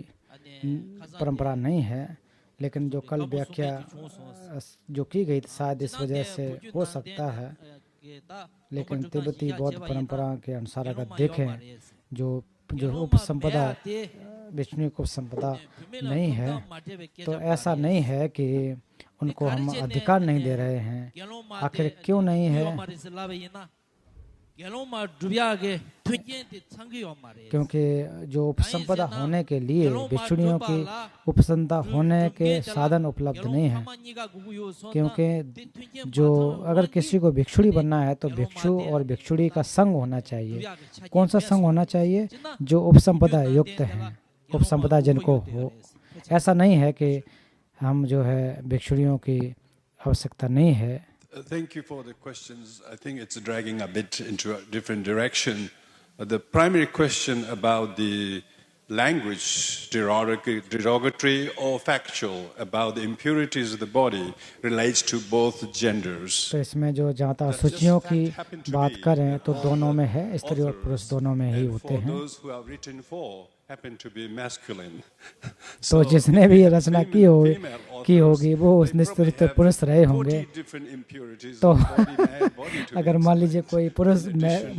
परंपरा नहीं है, लेकिन जो कल व्याख्या जो की गई शायद इस वजह से हो सकता है, लेकिन तिब्बती बौद्ध परंपरा के अनुसार अगर देखें जो उपसंपदा विष्णु को संपदा नहीं है, तो ऐसा नहीं है कि उनको हम अधिकार नहीं दे रहे हैं। आखिर क्यों नहीं है? गेलों में डुबिया के तुझे ते संगी हमारे क्योंकि जो उपसंपदा होने के लिए भिक्षुणियों की उपसंपदा होने के साधन उपलब्ध नहीं हैं, क्योंकि जो अगर किसी को भिक्षुड़ी बनना है तो भिक्षु और भिक्षुड़ी का संग होना चाहिए। कौन सा संग होना चाहिए? जो उपसंपदा युक्त हैं, उपसंपदा जिनको हो। ऐसा नहीं है कि हम जो है भिक्षुड़ियों की आवश्यकता नहीं है। Thank you for the questions. I think it's dragging a bit into a different direction. The primary question about the language, derogatory or factual, about the impurities of the body relates to both genders. तो इसमें जो जहाँ तक सूचियों की बात करें तो दोनों में है, स्त्री और पुरुष दोनों में ही होते हैं। Those who are written for happen to be masculine. तो जिसने भी ये रचना की होगी वो उस निश्चित रूप से पुरुष रहे होंगे। तो अगर मान लीजिए कोई पुरुष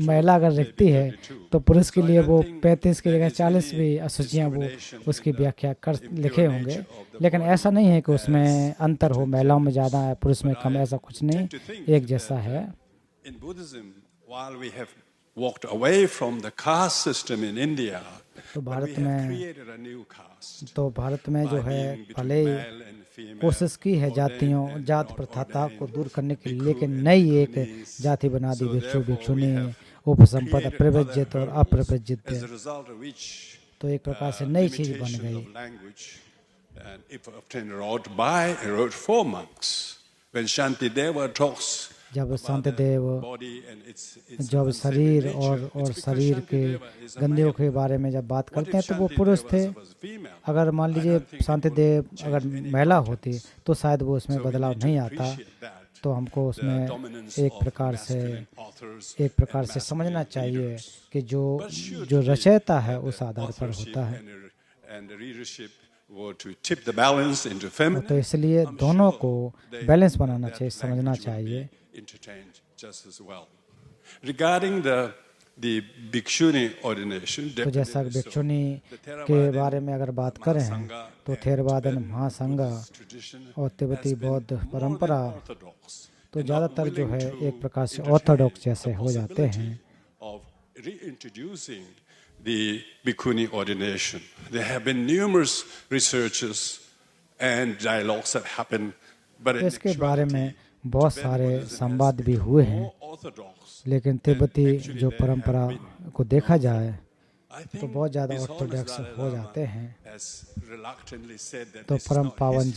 महिला अगर लिखती है तो पुरुष के लिए वो 35 की जगह 40 भी अशुचियाँ वो उसकी व्याख्या कर लिखे होंगे। लेकिन ऐसा नहीं है कि उसमें अंतर हो, महिलाओं में ज़्यादा है पुरुष में कम, ऐसा कुछ नहीं, एक जैसा है। In Buddhism, while we have walked away from the caste system in India, तो भारत में जो है भले ही कोशिश की है जात प्रथा को दूर करने के लिए, लेकिन नई एक जाति बना दी, भिक्षु भिक्षुणी, उपसंपदा, प्रव्रजित और अप्रव्रजित। तो एक प्रकार से नई चीज बन गई। जब शांतिदेव जब शरीर और शरीर के गंधियों के बारे में जब बात करते हैं तो वो पुरुष थे। अगर मान लीजिए शांतिदेव अगर महिला होती तो शायद वो उसमें बदलाव नहीं आता। तो हमको उसमें एक प्रकार से समझना चाहिए कि जो रचयिता है उस आधार पर होता है। तो इसलिए दोनों को बैलेंस बनाना चाहिए, समझना चाहिए। Regarding the bhikshuni ordination, तो जैसा भिक्षुणी के बारे में अगर बात करें तो थेरवादन महासंघ और तिब्बती बौद्ध परंपरा तो ज़्यादातर जो है एक प्रकार से ऑर्थोडॉक्स जैसे हो जाते हैं। The bhikkhuni ordination. There have been numerous researches and dialogues that happened, but इसके बारे में बहुत सारे संवाद भी हुए हैं, लेकिन तिब्बती जो परंपरा को देखा जाए तो बहुत ज़्यादा ऑर्थोडॉक्स हो जाते हैं। तो परम पावन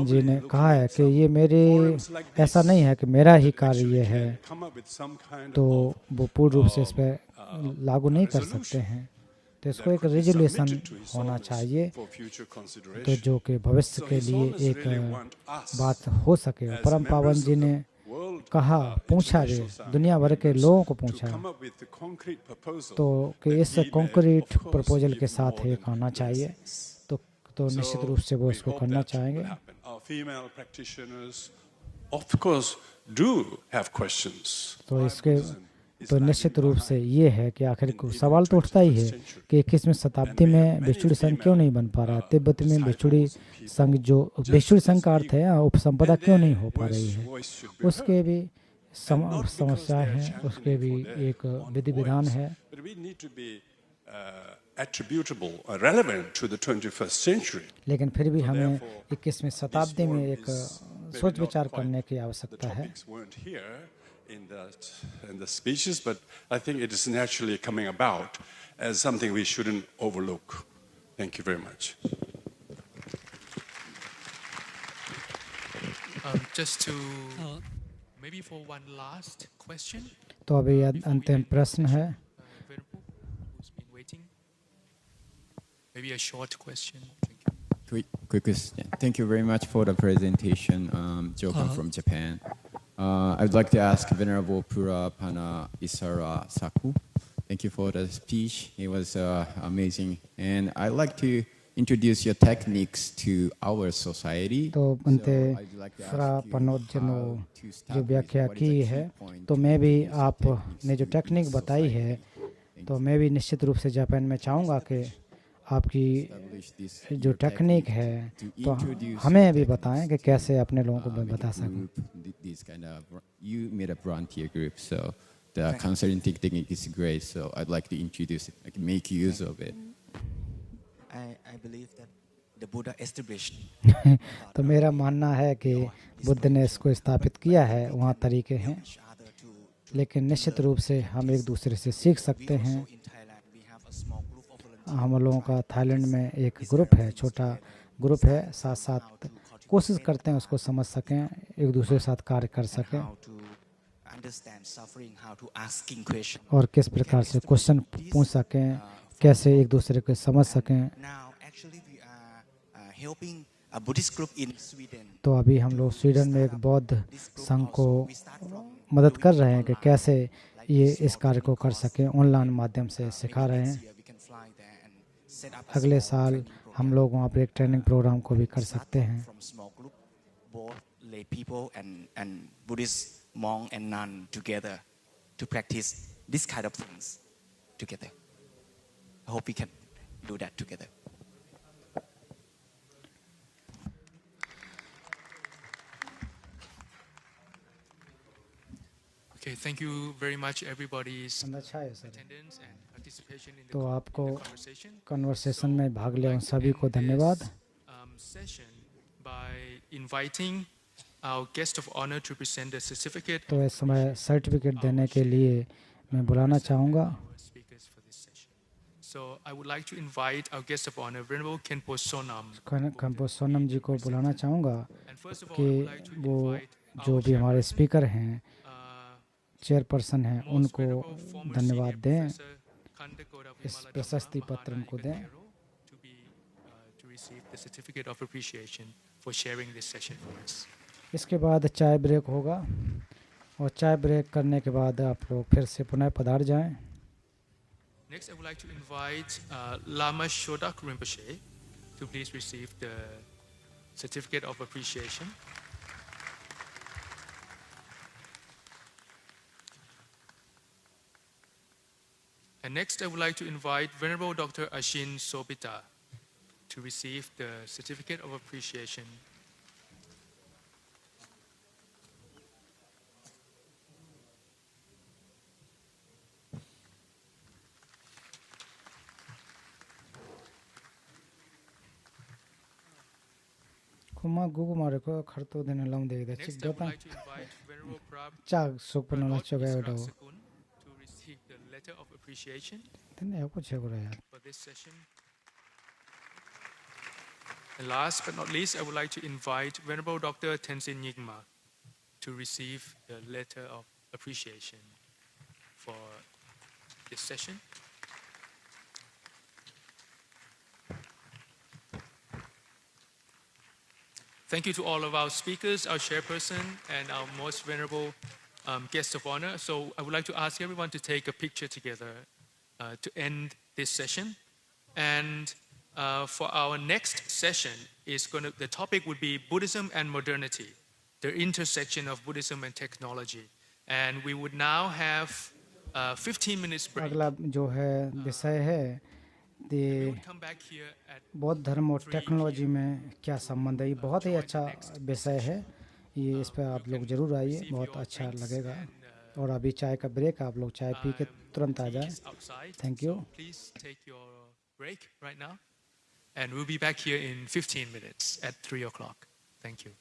जी ने कहा है कि ये मेरे ऐसा नहीं है कि मेरा ही कार्य ये है, तो वो पूर्ण रूप से इस पर लागू नहीं कर सकते हैं। तो इसको एक रेजोल्यूशन होना चाहिए तो जो कि भविष्य के लिए एक बात हो सके। परम पावन जी ने कहा, पूछा भी दुनिया भर के लोगों को पूछा तो कि इस कॉन्क्रीट प्रपोजल के साथ एक आना चाहिए। तो निश्चित रूप से वो इसको करना चाहेंगे। तो इसके तो निश्चित रूप से ये है कि आखिर को सवाल तो उठता ही है कि 21वीं शताब्दी में भिक्षुड़ी संघ क्यों नहीं बन पा रहा। तिब्बत में भिक्षुड़ी संघ जो भिक्षुड़ी संघ का अर्थ है उपसंपदा क्यों नहीं हो पा रही है, उसके भी समस्या है, उसके भी एक विधि विधान है। लेकिन फिर भी हमें 21वीं शताब्दी में एक सोच विचार करने की आवश्यकता है। In the speeches, but I think it is naturally coming about as something we shouldn't overlook. Thank you very much. Just to maybe for one last question. तो अभी अंतिम प्रश्न है। Who's been waiting? Maybe a short question. Quick question. Thank you very much for the presentation. Jokan from Japan. I would like to ask Venerable Pura Pana Isara Saku. Thank you for the speech. It was amazing. And I'd like to introduce your techniques to our society. तो बनते फ्रा पनोद जो व्याख्या की है, तो मैं भी आपने जो टेक्निक बताई है तो मैं भी निश्चित रूप से जापान में चाहूँगा कि आपकी जो टेक्निक है तो हमें भी बताएं कि कैसे अपने लोगों को बता सकें। You made a volunteer group, so the consulting technique is great. So I'd like to introduce it, like make use of it. I believe that the Buddha established तो मेरा मानना है कि बुद्ध ने इसको स्थापित किया है, वहाँ तरीके हैं, लेकिन निश्चित रूप से हम एक दूसरे से सीख सकते हैं। हम लोगों का थाईलैंड में एक ग्रुप है, छोटा ग्रुप है, साथ साथ कोशिश करते हैं उसको समझ सकें, एक दूसरे के साथ कार्य कर सकें और किस प्रकार से क्वेश्चन पूछ सकें, कैसे एक दूसरे को समझ सकें। तो अभी हम लोग स्वीडन में एक बौद्ध संघ को मदद कर रहे हैं कि कैसे ये इस कार्य को कर सकें, ऑनलाइन माध्यम से सिखा रहे हैं। अगले साल हम लोग वहाँ पर एक ट्रेनिंग प्रोग्राम को भी कर सकते हैं। monk and nun together to practice this kind of things together. I hope we can do that together. Okay, thank you very much everybody's attendance and participation in तो the आपको conversation. कन्वर्सेशन में भाग लिया उन सभी को धन्यवाद। Session by inviting our guest of honor to present the certificate. तो इस समय सर्टिफिकेट देने के लिए मैं बुलाना चाहूँगा। So I would like to invite our guest of honor, Venerable Khenpo Sonam. खम्पो Sonam जी को बुलाना चाहूँगा कि वो जो भी हमारे स्पीकर हैं, चेयरपर्सन हैं, उनको धन्यवाद दें, इस प्रशस्ति पत्र उनको दें। To receive the certificate of appreciation for sharing this session for us. इसके बाद चाय ब्रेक होगा और चाय ब्रेक करने के बाद आप लोग फिर से पुनः पधार जाएं। Next, I would like to invite Lama Shodak Rinpoche to please receive the certificate of appreciation. And next, I would like to invite Venerable Dr. Ashin Sobita to receive the certificate of appreciation. कुमा गुगु मारे को खर्तो देने लम दे दे चिक Next, I would देता like to invite Venerable Prab चाग सुपनला चोगा उड़ो to receive the letter of appreciation तने या कुछ है को यार। for this session. And last but not least, I would like to invite Venerable Dr. Tenzin Nyingma to receive the letter of appreciation for this session. Thank you to all of our speakers, our chairperson, and our most venerable guest of honor. So I would like to ask everyone to take a picture together to end this session. And for our next session, the topic would be Buddhism and modernity, the intersection of Buddhism and technology. And we would now have 15 minutes break. अगला जो है विषय है कि बौद्ध धर्म और टेक्नोलॉजी में क्या संबंध है। ये बहुत ही अच्छा विषय है, ये इस पर आप लोग ज़रूर आइए, बहुत अच्छा लगेगा। और अभी चाय का ब्रेक, आप लोग चाय पी के तुरंत आ जाएं। Thank you. Please take your break right now. And we'll be back here in 15 minutes at 3 o'clock. Thank you.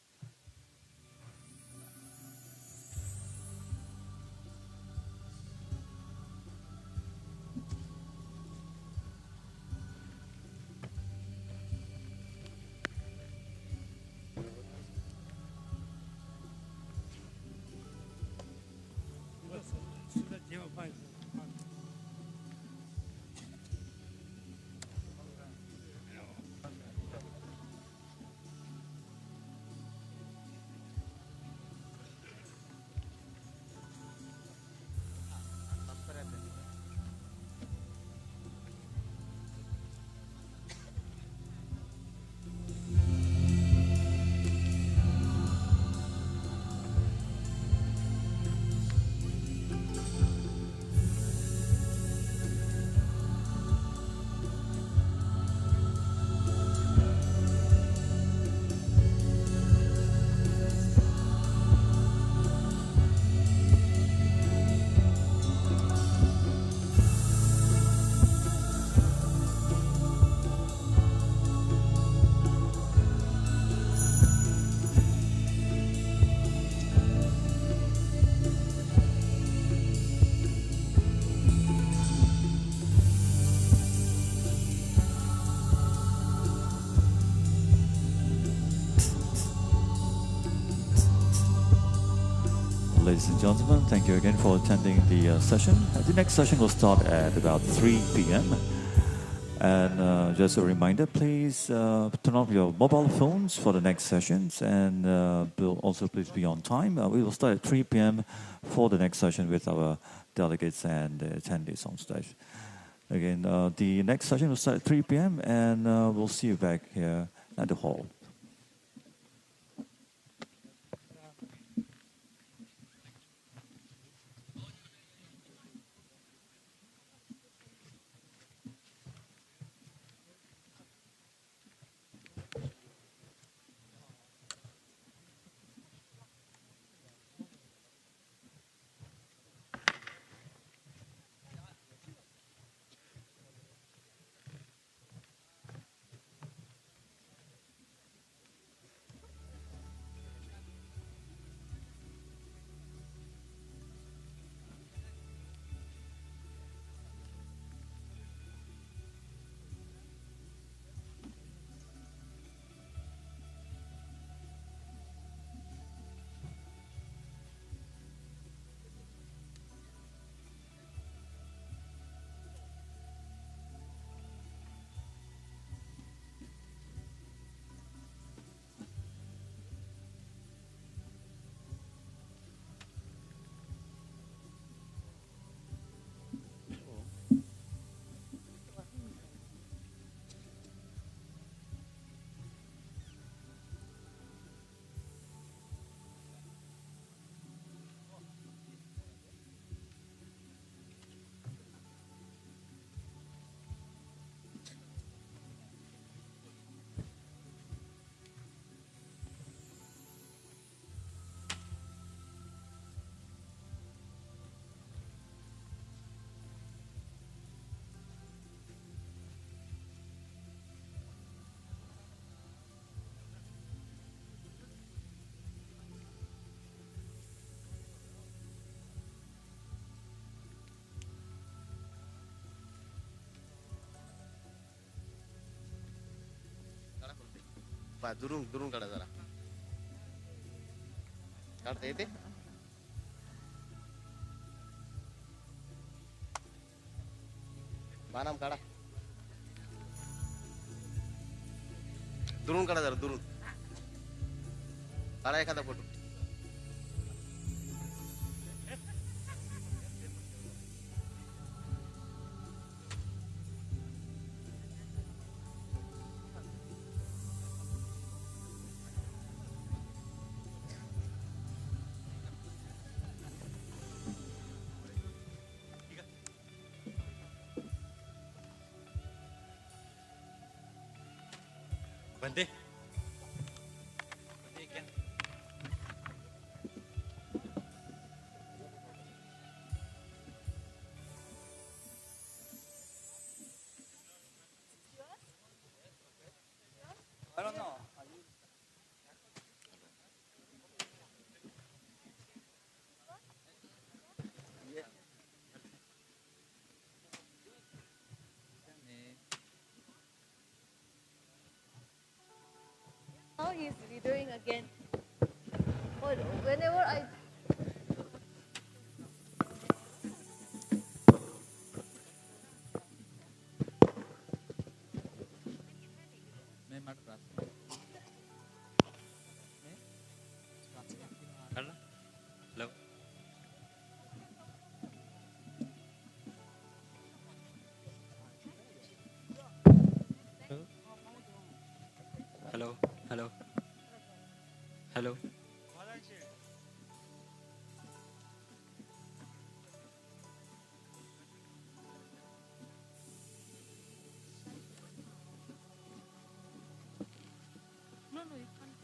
ladies and gentlemen, thank you again for attending the session. The next session will start at about 3 p.m. And just a reminder, please turn off your mobile phones for the next sessions, and also please be on time. We will start at 3 p.m. for the next session with our delegates and attendees on stage. Again, the next session will start at 3 p.m. and we'll see you back here at the hall. Pak, turun ke sana. Kartu itu? Mana kada? Turun kada, turun. Kada ya kada foto. Bante. I don't know. Now he's videoing again. Whenever I Hello. Hello. Hello. Hello. no, you can't.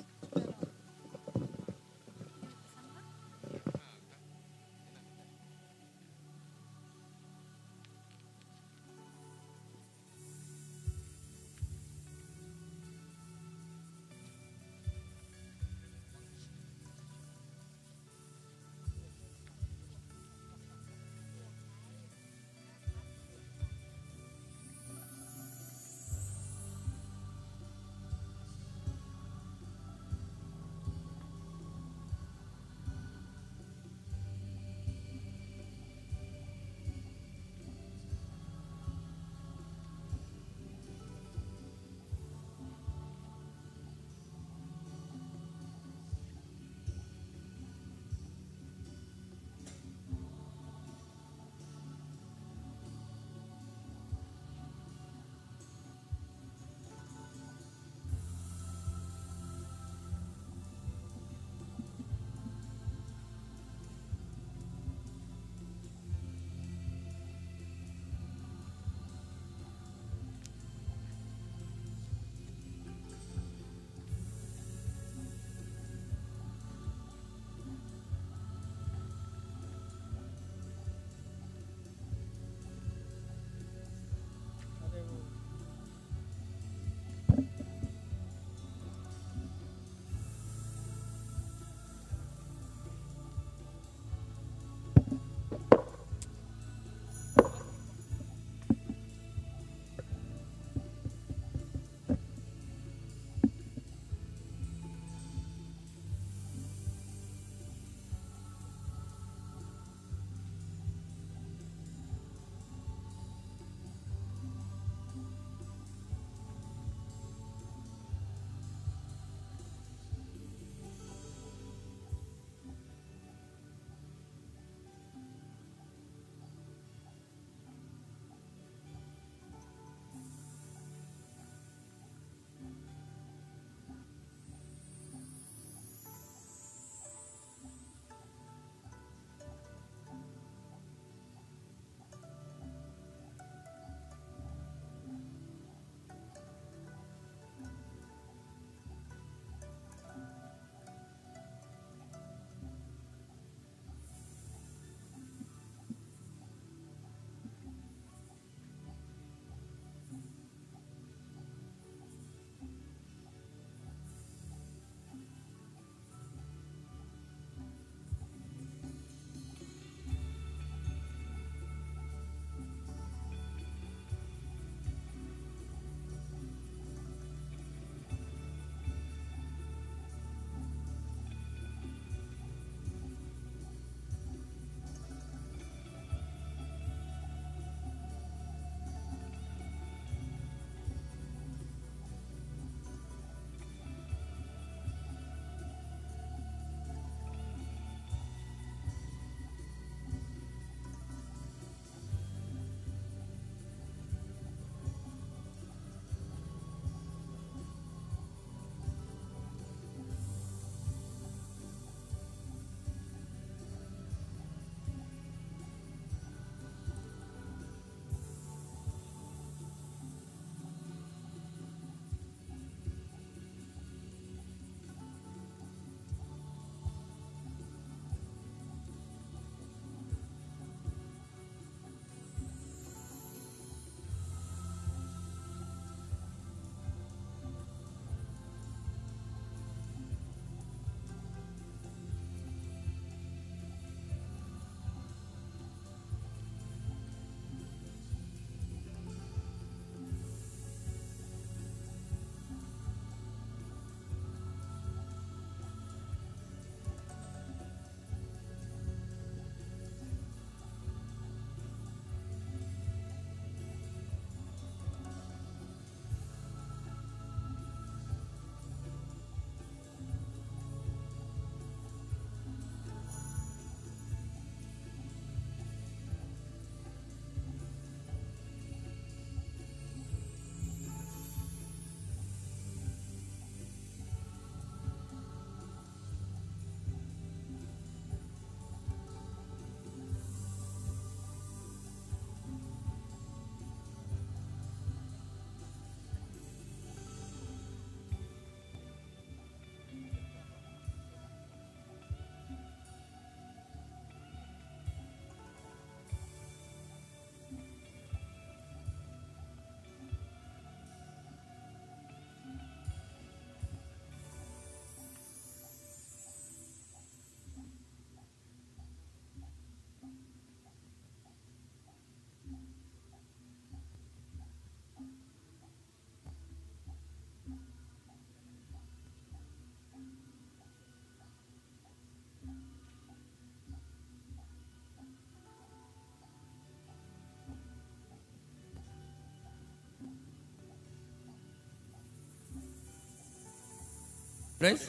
Praise.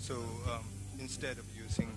So instead of using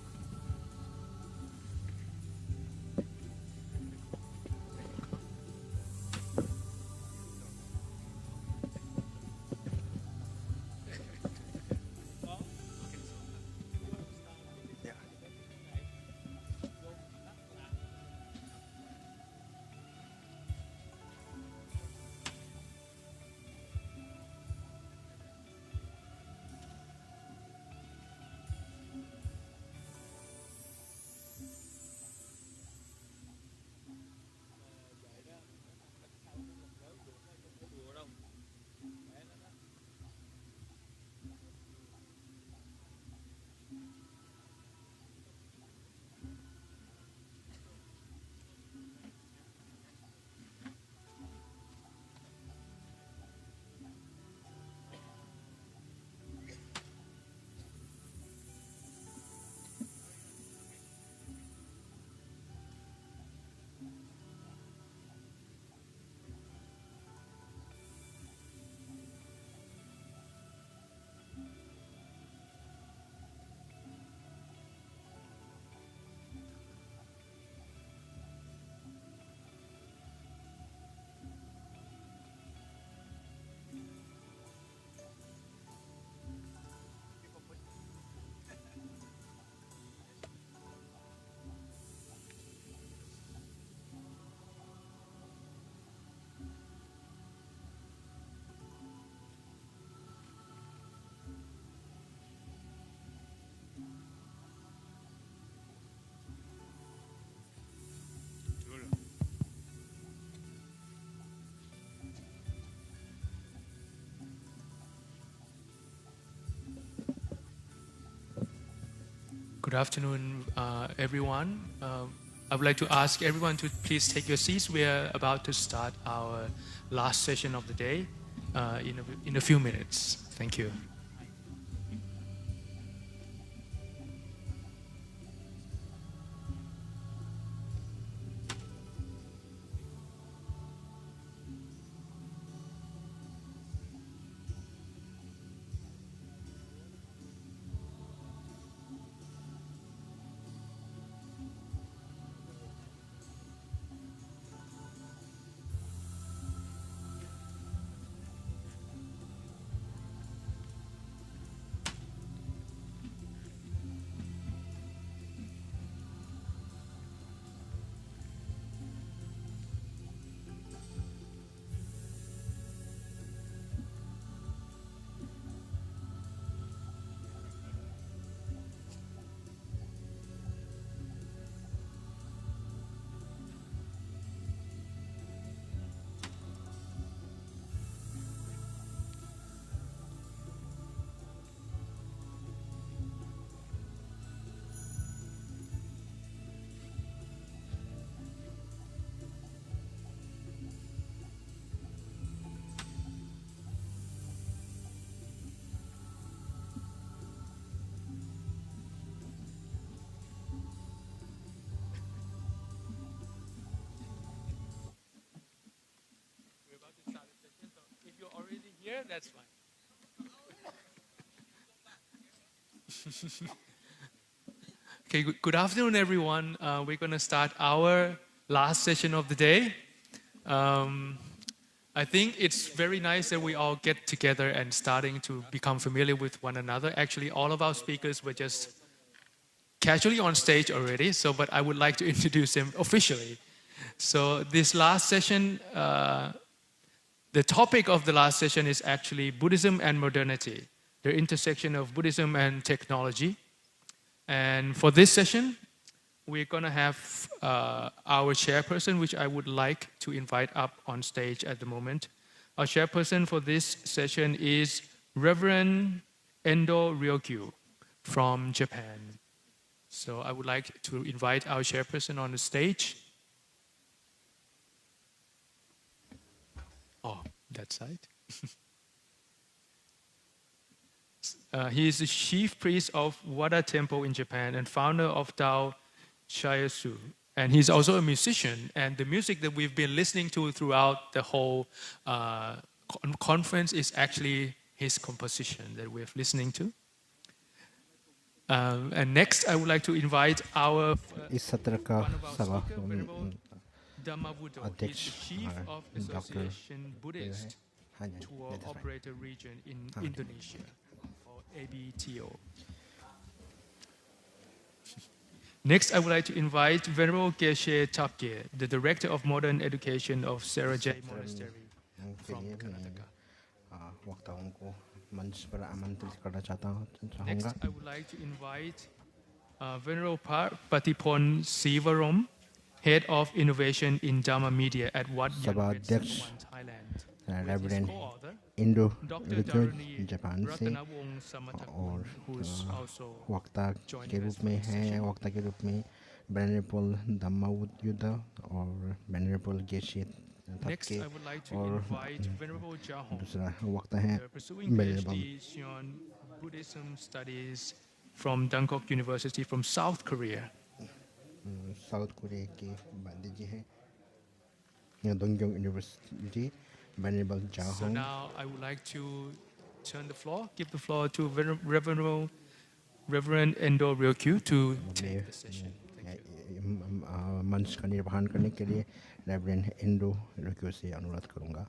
Good afternoon, everyone. I would like to ask everyone to please take your seats. We are about to start our last session of the day in a few minutes. Thank you. Here, that's fine. Okay, good afternoon, everyone. We're going to start our last session of the day. I think it's very nice that we all get together and starting to become familiar with one another. Actually, all of our speakers were just casually on stage already, but I would like to introduce them officially. So this last session, the topic of the last session is actually Buddhism and modernity, the intersection of Buddhism and technology. And for this session, we're going to have our chairperson, which I would like to invite up on stage at the moment. Our chairperson for this session is Reverend Endo Ryokyu from Japan. So I would like to invite our chairperson on the stage. Oh, that side. He is the chief priest of Wada Temple in Japan and founder of Dao Shiatsu. And he's also a musician. And the music that we've been listening to throughout the whole conference is actually his composition that we're listening to. And next, I would like to invite our इस सत्र का सभा Dhammabuddha, अध्यक्ष he's the chief of doctor Association Buddhist हाँ जी Tour Operator Region in Indonesia, or ABTO. Next, I would like to invite Venerable Geshe Tapke, the Director of Modern Education of Sarajay Monastery from Karnataka. वक्ताओं को मंच पर आमंत्रित करना चाहूँगा Next, I would like to invite Venerable Patipon Sivaram, Head of Innovation in Dharma Media at Wat Yan Phet Samuan, Thailand. Reverend Indo recuse Japan से और वक्ता के रूप में हैं वक्ता के रूप में वेनरेबल धम्मावुद्ध और वेनरेबल गेशे तपके और दूसरा वक्ता है venerable Buddhism studies from Bangkok University from South Korea. South Korea के बांदी जी हैं दोंगयोंग university Venerable Jahong. So now I would like to give the floor to Reverend Endo Ryokyu to take the session. मंच का निर्वहन करने के लिए रेवरेंड एंडो ryokyu से अनुरोध करूंगा.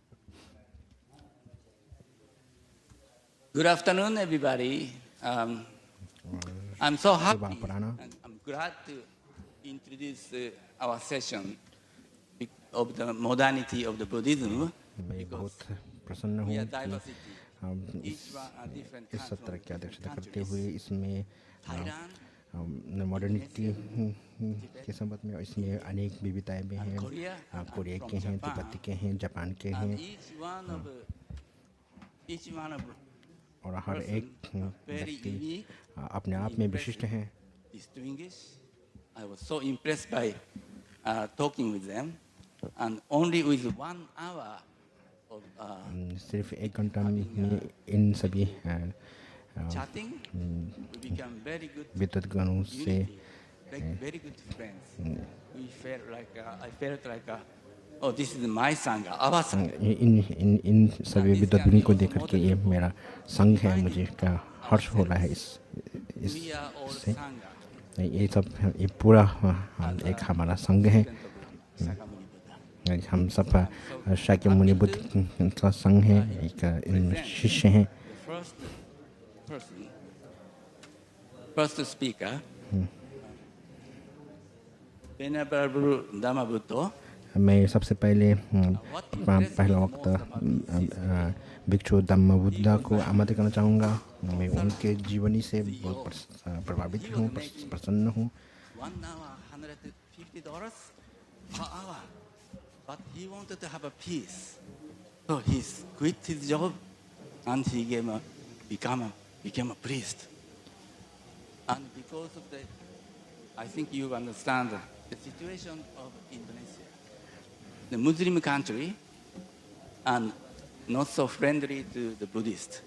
Good afternoon, everybody. I'm so happy and I'm glad to introduce our session of the modernity of the Buddhism. मैं बहुत प्रसन्न हूँ कि हम इस सत्र की अध्यक्षता करते हुए इसमें मॉडर्निटी के संबंध में इसमें अनेक विविधताएं भी हैं कोरिया के हैं तिब्बत के हैं जापान के हैं और हर एक व्यक्ति अपने आप में विशिष्ट हैं. I was so impressed by talking with them, and only with 1 hour. सिर्फ 1 घंटा में इन सभी विद्वद्गणों से very good friends. I felt like oh, this is my sangha, our sangha. इन सभी विद्वद्गणों को देखकर के ये मेरा संघ है मुझे क्या हर्ष हो रहा है इससे ये सब ये पूरा एक हमारा संघ है. हम सब शाक्यमुनि बुद्ध का संघ है एक शिष्य हैं. First speaker, Venerable Dhammabuddha. मैं सबसे पहले पहला वक्त भिक्षु धम्मबुद्ध को आमंत्रित करना चाहूँगा. मैं उनके जीवनी से बहुत प्रभावित हूँ प्रसन्न हूँ. $1 hour, $150 per hour. But he wanted to have a peace. So he quit his job and he became a priest. And because of I think you understand the situation of Indonesia. The Muslim country and not so friendly to the Buddhist.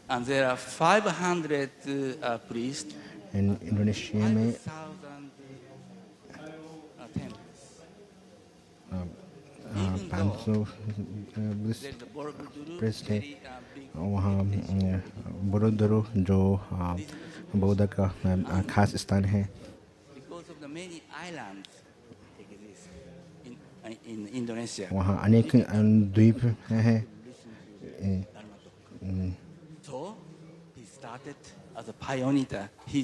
And there are 500 priests. In Indonesia में 500 प्रेस्ट है. वहाँ बोरोदोरो जो बौद्ध का खास स्थान है. वहाँ अनेक द्वीप हैं. So he started as a pioneer. He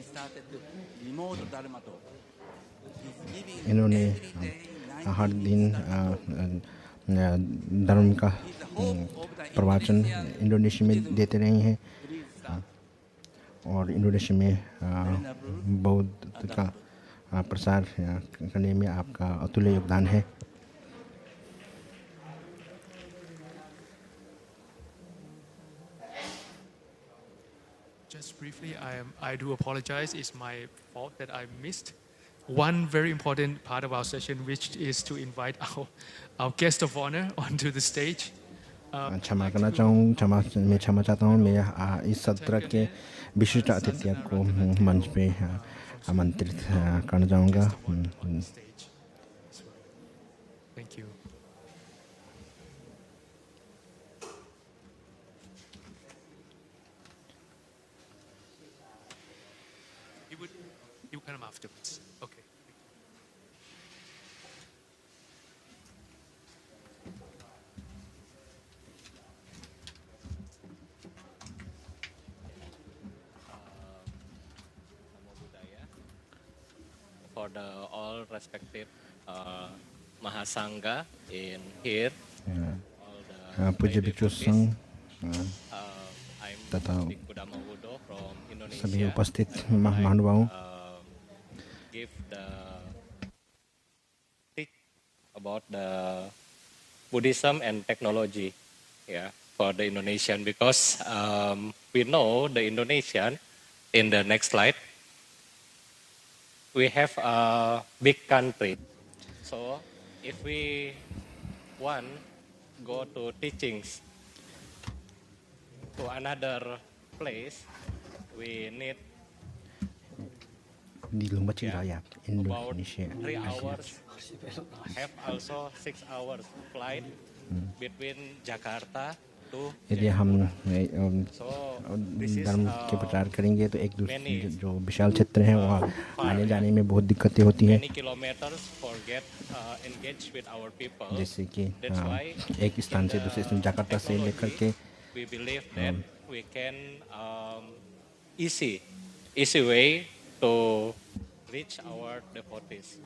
started to promote Dharma talk. इन्होंने हर दिन धर्म का प्रवचन इंडोनेशिया में देते रहे हैं और इंडोनेशिया में बौद्ध का प्रसार करने में आपका अतुल्य योगदान है. Just briefly, I do apologize. It's my fault that I missed one very important part of our session, which is to invite our guest of honor onto the stage. क्षमा चाहता हूँ. मैं इस सत्र के विशिष्ट अतिथि को मंच पे आमंत्रित करना चाहूँगा. Thank you. questions. Okay. For the all respected Mahasangha in here, पूज्य भिक्षु संघ तथा सभी उपस्थित महानुभावों give the speak about the Buddhism and technology, yeah, for the Indonesian, because we know the Indonesian. In the next slide, we have a big country. So if we want go to teachings to another place, we need di lomba Ciraya, about Indonesia. 3 hours. Have also 6 hours flight between Jakarta to यदि हम धर्म के प्रचार करेंगे तो एक दूसरे जो विशाल क्षेत्र है वहाँ आने जाने में बहुत दिक्कतें होती हैं, many kilometers for get engaged with our people. जैसे कि That's why एक स्थान से दूसरे स्थान जाकार्ता से लेकर के we believe that we can easy way to reach our devotees.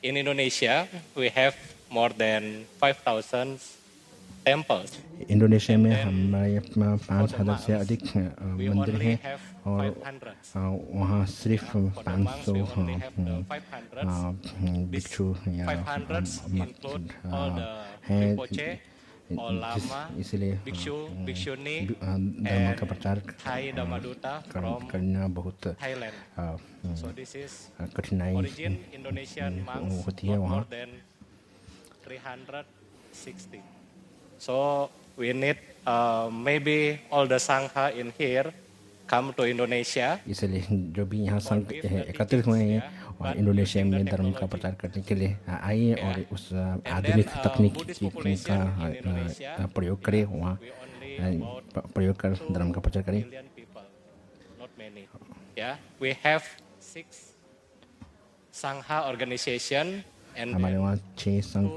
In Indonesia, we have more than 5,000 temples. Indonesia में हमारे 5,000 से अधिक मंदिर हैं और वहाँ सिर्फ 500 भिक्षु या हैं, इसलिए धर्म का प्रचार करना बहुत कठिनाई होती है वहाँ. 360. So we need maybe all the Sangha in here come to Indonesia. इसलिए जो भी यहाँ संघ एकत्रित हुए हैं और इंडोनेशिया में धर्म का प्रचार करने के लिए आइए और उस आधुनिक तकनीक का प्रयोग करें, वहाँ प्रयोग कर धर्म का प्रचार करें. Not many. Yeah, we have 6 Sangha organization and हमारे वहाँ 6 संघ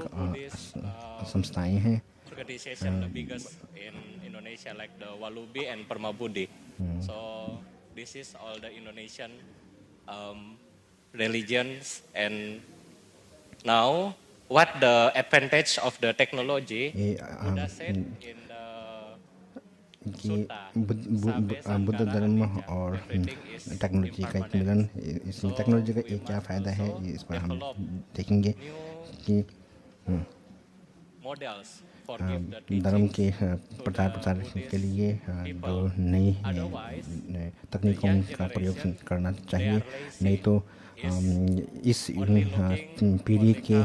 संस्थाएं हैं. Organization the biggest in Indonesia, like the Walubi and Permabudi. So this is all the Indonesian religions. And now, what the advantage of the technology? Buddha said in the कि बुद्ध धर्म और टेक्नोलॉजी का एक मिलन, इसमें टेक्नोलॉजी का एक क्या फ़ायदा है इस पर हम देखेंगे कि models. धर्म के प्रचार के लिए जो नई तकनीकों का प्रयोग करना चाहिए, नहीं तो इस पीढ़ी के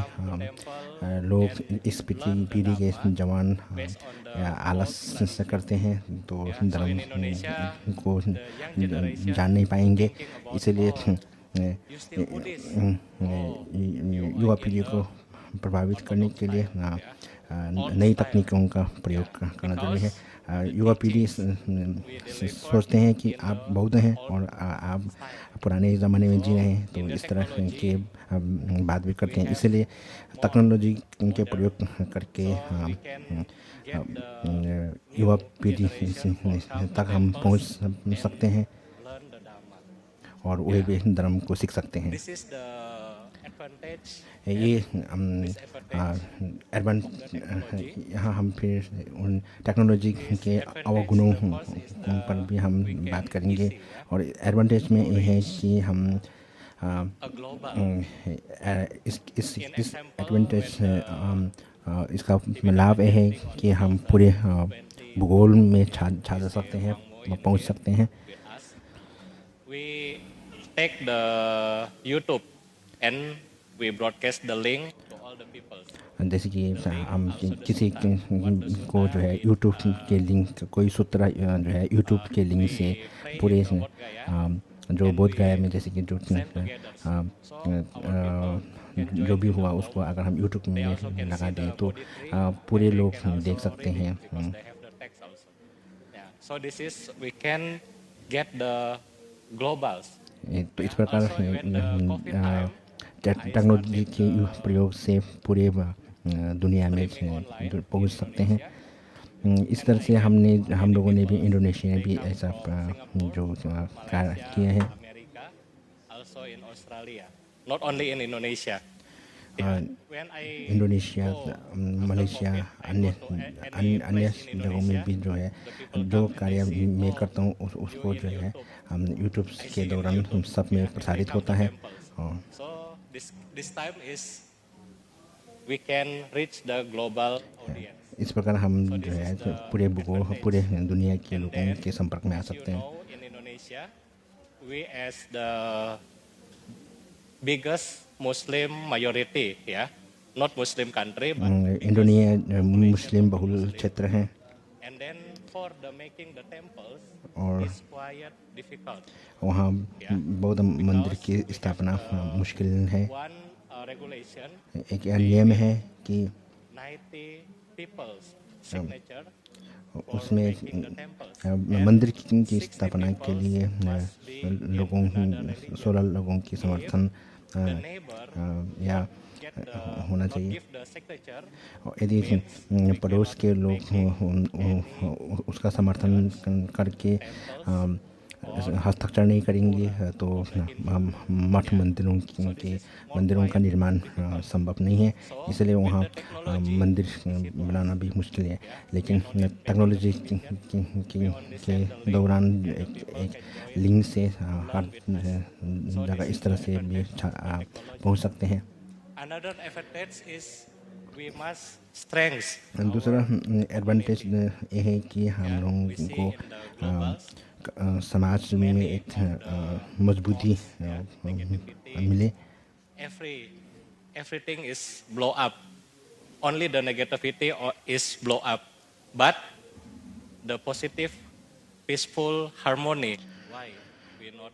लोग, इस पीढ़ी के जवान आलस करते हैं तो धर्म को जान नहीं पाएंगे. इसलिए युवा पीढ़ी को प्रभावित करने के लिए नई तकनीकों का प्रयोग करना जरूरी है. युवा पीढ़ी सोचते हैं कि आप बौद्ध हैं और आप पुराने ज़माने में जी रहे हैं, तो इस तरह के बात भी करते हैं. इसलिए टेक्नोलॉजी के प्रयोग करके युवा पीढ़ी तक हम पहुंच सकते हैं और वे भी धर्म को सीख सकते हैं. ये यहाँ हम फिर उन टेक्नोलॉजी के अवगुणों पर भी हम बात करेंगे. और एडवांटेज में ये है कि हम इस एडवांटेज इसका लाभ ये है कि हम पूरे भूगोल में छा सकते हैं, पहुँच सकते हैं. We take the YouTube and we broadcast the link to all the people. जैसे कि हम किसी को जो है YouTube के लिंक, कोई सूत्र जो है YouTube के लिंक से पूरे जो बोध गया में, जैसे कि जो भी हुआ उसको अगर हम YouTube में लगा दें तो पूरे लोग देख सकते हैं. So this is we can get the globals. तो इस प्रकार टेक्नोलॉजी के प्रयोग से पूरे दुनिया में पहुंच सकते हैं। इस तरह से हम लोगों ने भी इंडोनेशिया में भी ऐसा जो कार्य किए हैं। Also in Australia, not only in Indonesia. Indonesia, Malaysia, अन्य जगहों में भी जो है जो कार्य मैं करता हूँ उसको जो है हम यूट्यूब के दौरान सब में प्रसारित होता है। So this time is we can reach the global audience. इस प्रकार हम जो है पूरे दुनिया के लोगों के संपर्क में आ सकते हैं। In Indonesia, we as the biggest Muslim majority, yeah, not Muslim country, but Indonesia Muslim बहुल क्षेत्र है and then for the making the temples और is quite difficult. वहाँ बौद्ध मंदिर की स्थापना मुश्किल है। One regulation, एक नियम है कि 90 people's signature उसमें मंदिर की स्थापना के लिए 16 लोगों की समर्थन या होना चाहिए। यदि पड़ोस के लोग उसका समर्थन करके हस्ताक्षर नहीं करेंगे तो मठ मंदिरों का निर्माण संभव नहीं है। इसलिए वहाँ मंदिर बनाना भी मुश्किल है। लेकिन टेक्नोलॉजी के दौरान एक लिंक से हर जगह इस तरह से भी पहुँच सकते हैं। Another advantage is we must strengthen दूसरा एडवांटेज ये है कि हम लोगों को समाज में एक मजबूती मिले। Everything is blow up. Only the negativity is blow up, but the positive, peaceful harmony. Why we not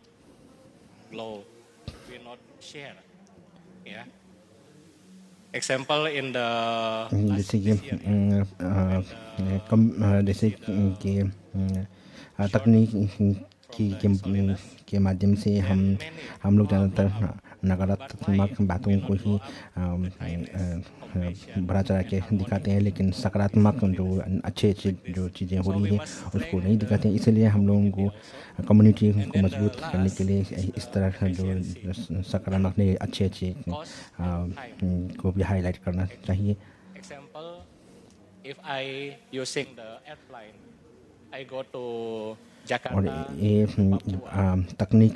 blow? We not share. Yeah. Example in the जैसे कि तकनीक के माध्यम से हम लोग ज़्यादातर नकारात्मक बातों को ही बढ़ा चढ़ा के दिखाते हैं, लेकिन सकारात्मक जो अच्छे जो चीज़ें हो रही हैं उसको नहीं दिखाते हैं। इसलिए हम लोगों को कम्युनिटी को मजबूत करने के लिए इस तरह का जो सकारात्मक अच्छे को भी हाईलाइट करना चाहिए। Example, if I using the airplane, I go to और ये तकनीक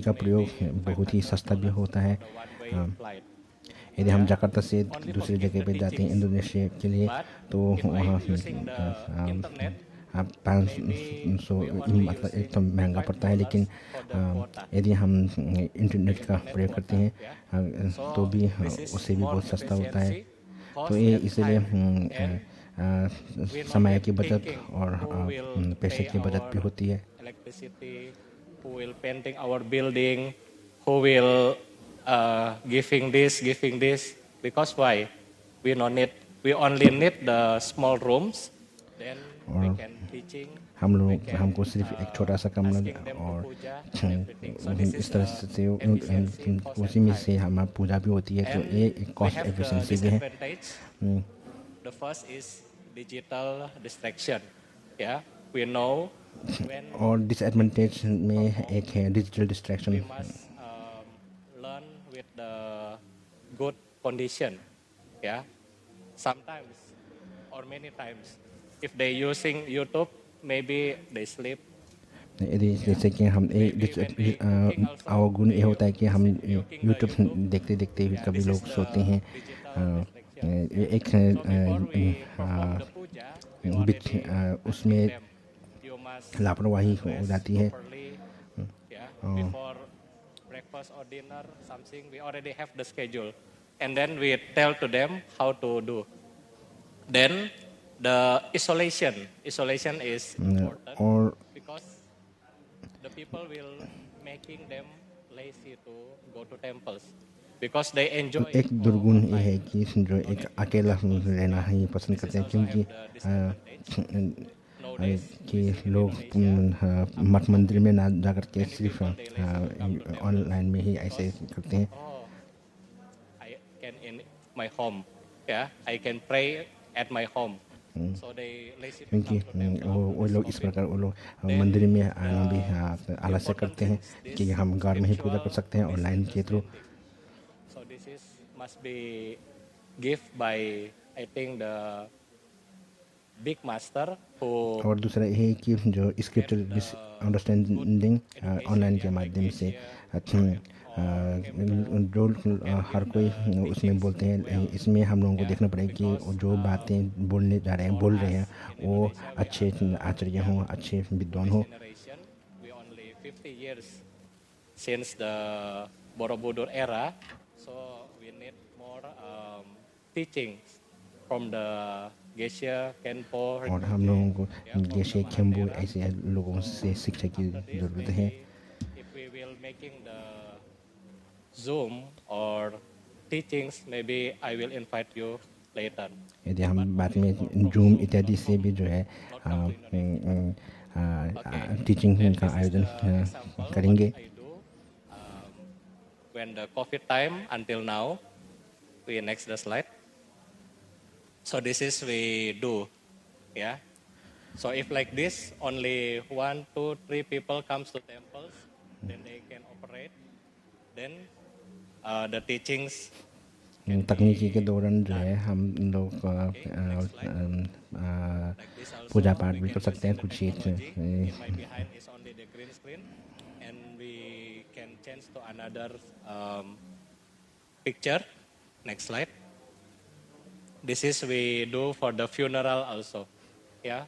का प्रयोग बहुत ही सस्ता भी होता है। यदि हम जकार्ता से दूसरी जगह पे जाते हैं इंडोनेशिया के लिए तो वहाँ 500 मतलब एक तो महंगा पड़ता है, लेकिन यदि हम इंटरनेट का प्रयोग करते हैं तो भी उससे भी बहुत सस्ता होता है। तो ये इसलिए समय की बचत और पैसे की बचत भी होती है। Electricity, who will painting our building, who will giving this, because why? We only need the small rooms, then we can teaching. हमको सिर्फ एक छोटा सा कमरा और इस तरह से उसी में से हमारी पूजा भी होती है, तो ये एक कॉस्ट एफिशिएंसी भी है। The first is digital distraction. Yeah, we know when और डिसएडवांटेज में एक है digital distraction. we must learn with the good condition. Yeah, sometimes or many times, if they using YouTube, maybe they sleep. यदि जैसे कि हम अवगुण ये होता है कि हम यूट्यूब देखते देखते भी कभी लोग सोते हैं। एक उसमें लापरवाही हो जाती है। Before breakfast or dinner, something we already have the schedule, and then we tell to them how to do. Then the isolation is important because the people will making them lazy to go to temples because they enjoy. एक दुर्गुण ये है कि जो एक अकेला रहना ही पसंद करते हैं, क्योंकि कि लोग मठ मंदिर में ना जाकर के सिर्फ ऑनलाइन में ही ऐसे करते हैं. I can in my home, yeah, I can pray at my home. So they lazy to क्योंकि वो लोग इस प्रकार वो लोग मंदिर में आना भी आलस्य करते हैं कि हम घर में ही पूजा कर सकते हैं ऑनलाइन के through. So this is must be given by I think the big master who और दूसरा ये है कि जो स्क्रिप्चुअल अंडरस्टैंडिंग ऑनलाइन के माध्यम से जो हर कोई उसमें बोलते हैं, इसमें हम लोगों को देखना पड़ेगा कि जो बातें बोल रहे हैं वो अच्छे आचार्य हों, अच्छे विद्वान हों. we only 50 years since the Borobudur era, so we need more teachings from the Geshe Khenpo. और हम लोगों को गेशे खेम्बो ऐसे लोगों से शिक्षा की ज़रूरत है. If we will making the Zoom or teachings, maybe I will invite you later. यदि हम बाद में जूम इत्यादि से भी जो है टीचिंग का आयोजन करेंगे. When the COVID time until now, we next the slide. So this is we do, yeah. So if like this, only 1, 2, 3 people comes to temples, then they can operate. Then the teachings. तकनीकी के दौरान जो है हम लोग पूजा पाठ भी कर सकते हैं कुछ चीज़. Behind is only the green screen, and we can change to another picture. Next slide. This is we do for the funeral also, yeah.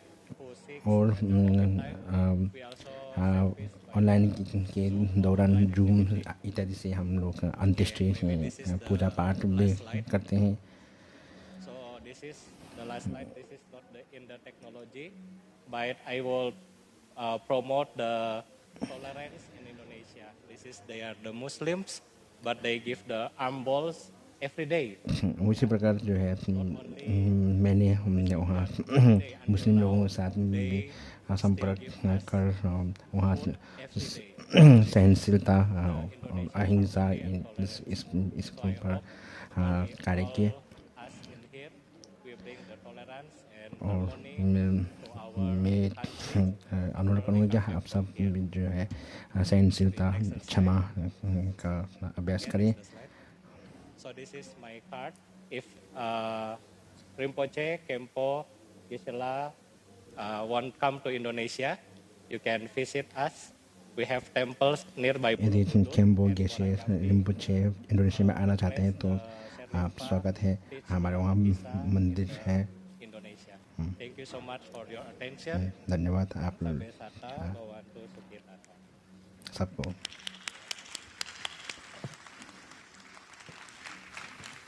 और ऑनलाइन के दौरान जूम इत्यादि से हम लोग अंत्येष्टि पूजा पाठ भी करते हैं. So this is the last slide. This is not in the technology, but I will promote the tolerance in Indonesia. This is they are the Muslims, but they give the arm balls every day. उसी प्रकार जो है मैंने वहाँ मुस्लिम लोगों के साथ भी संपर्क कर वहाँ सहनशीलता अहिंसा इसके ऊपर कार्य किए. और मैं अनुरोध करूँगा कि आप सब जो है सहनशीलता क्षमा का अभ्यास करें. So this is my card. If Rinpoche, Kempo, Geshe-la want come to Indonesia, you can visit us. We have temples nearby. यदि केम्बो गेशे रिम्पोचे इंडोनेशिया में आना चाहते हैं तो आप स्वागत है. हमारे वहाँ मंदिर है. Thank you so much for your attention. धन्यवाद आप सबको.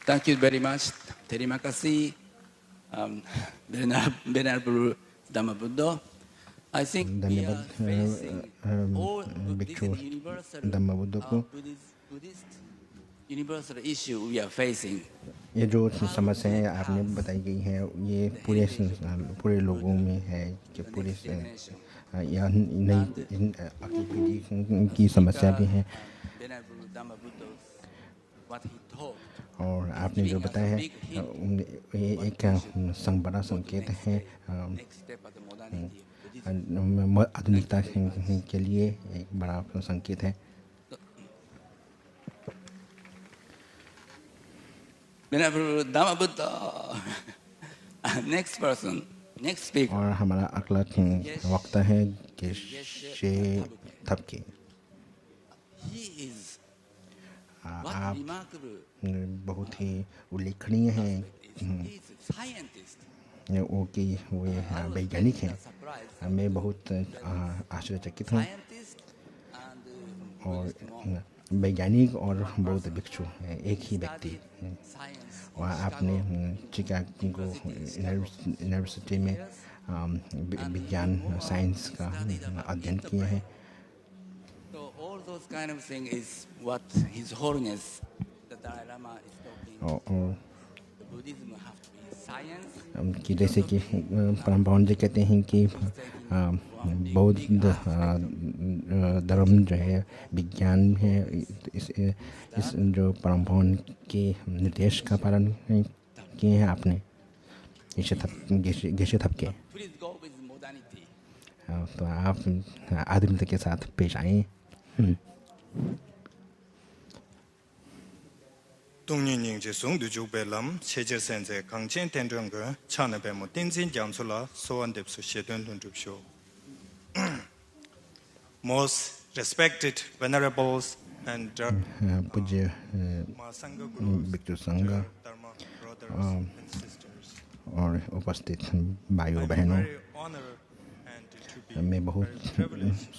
Thank you very much. Terima kasih, Venerable Dhammabuddha. I think we are facing all this universal Buddhist universal issue we are facing. ये जो समस्याएं आपने बताई गई हैं ये पूरे लोगों में है कि पूरे यह नई अगली पीढ़ी की समस्या भी है. और आपने जो बताया है ये एक बड़ा संकेत है आधुनिकता के लिए एक बड़ा संकेत है. Venerable Dhammabuddha. Next person, next speaker. और हमारा अगला वक्ता है गेशे थपके. He is आप बहुत ही उल्लेखनीय हैं. वो कि वे वैज्ञानिक हैं. मैं बहुत आश्चर्यचकित हूँ. और वैज्ञानिक और बौद्ध भिक्षु एक ही व्यक्ति. वहाँ आपने चिकागो यूनिवर्सिटी में विज्ञान साइंस का अध्ययन किया है. So all those kind of thing is what His Holiness the Dalai Lama is talking. और The Buddhism have to be कि जैसे कि परम पावन जी कहते हैं कि बौद्ध धर्म जो है विज्ञान है, इस जो परम पावन के निर्देश का पालन किए हैं आपने गेशे थपके, तो आप आधुनिकता के साथ पेश आए। 동년ning 제 송도 주배람 체제 센제 강진 된정 거 차는 배모 딘진 장소라 소원depu수 시던 돈 줍쇼. Most respected venerables and पूज्य भिक्षु संघ और उपस्थित भाइयों बहनों, मैं बहुत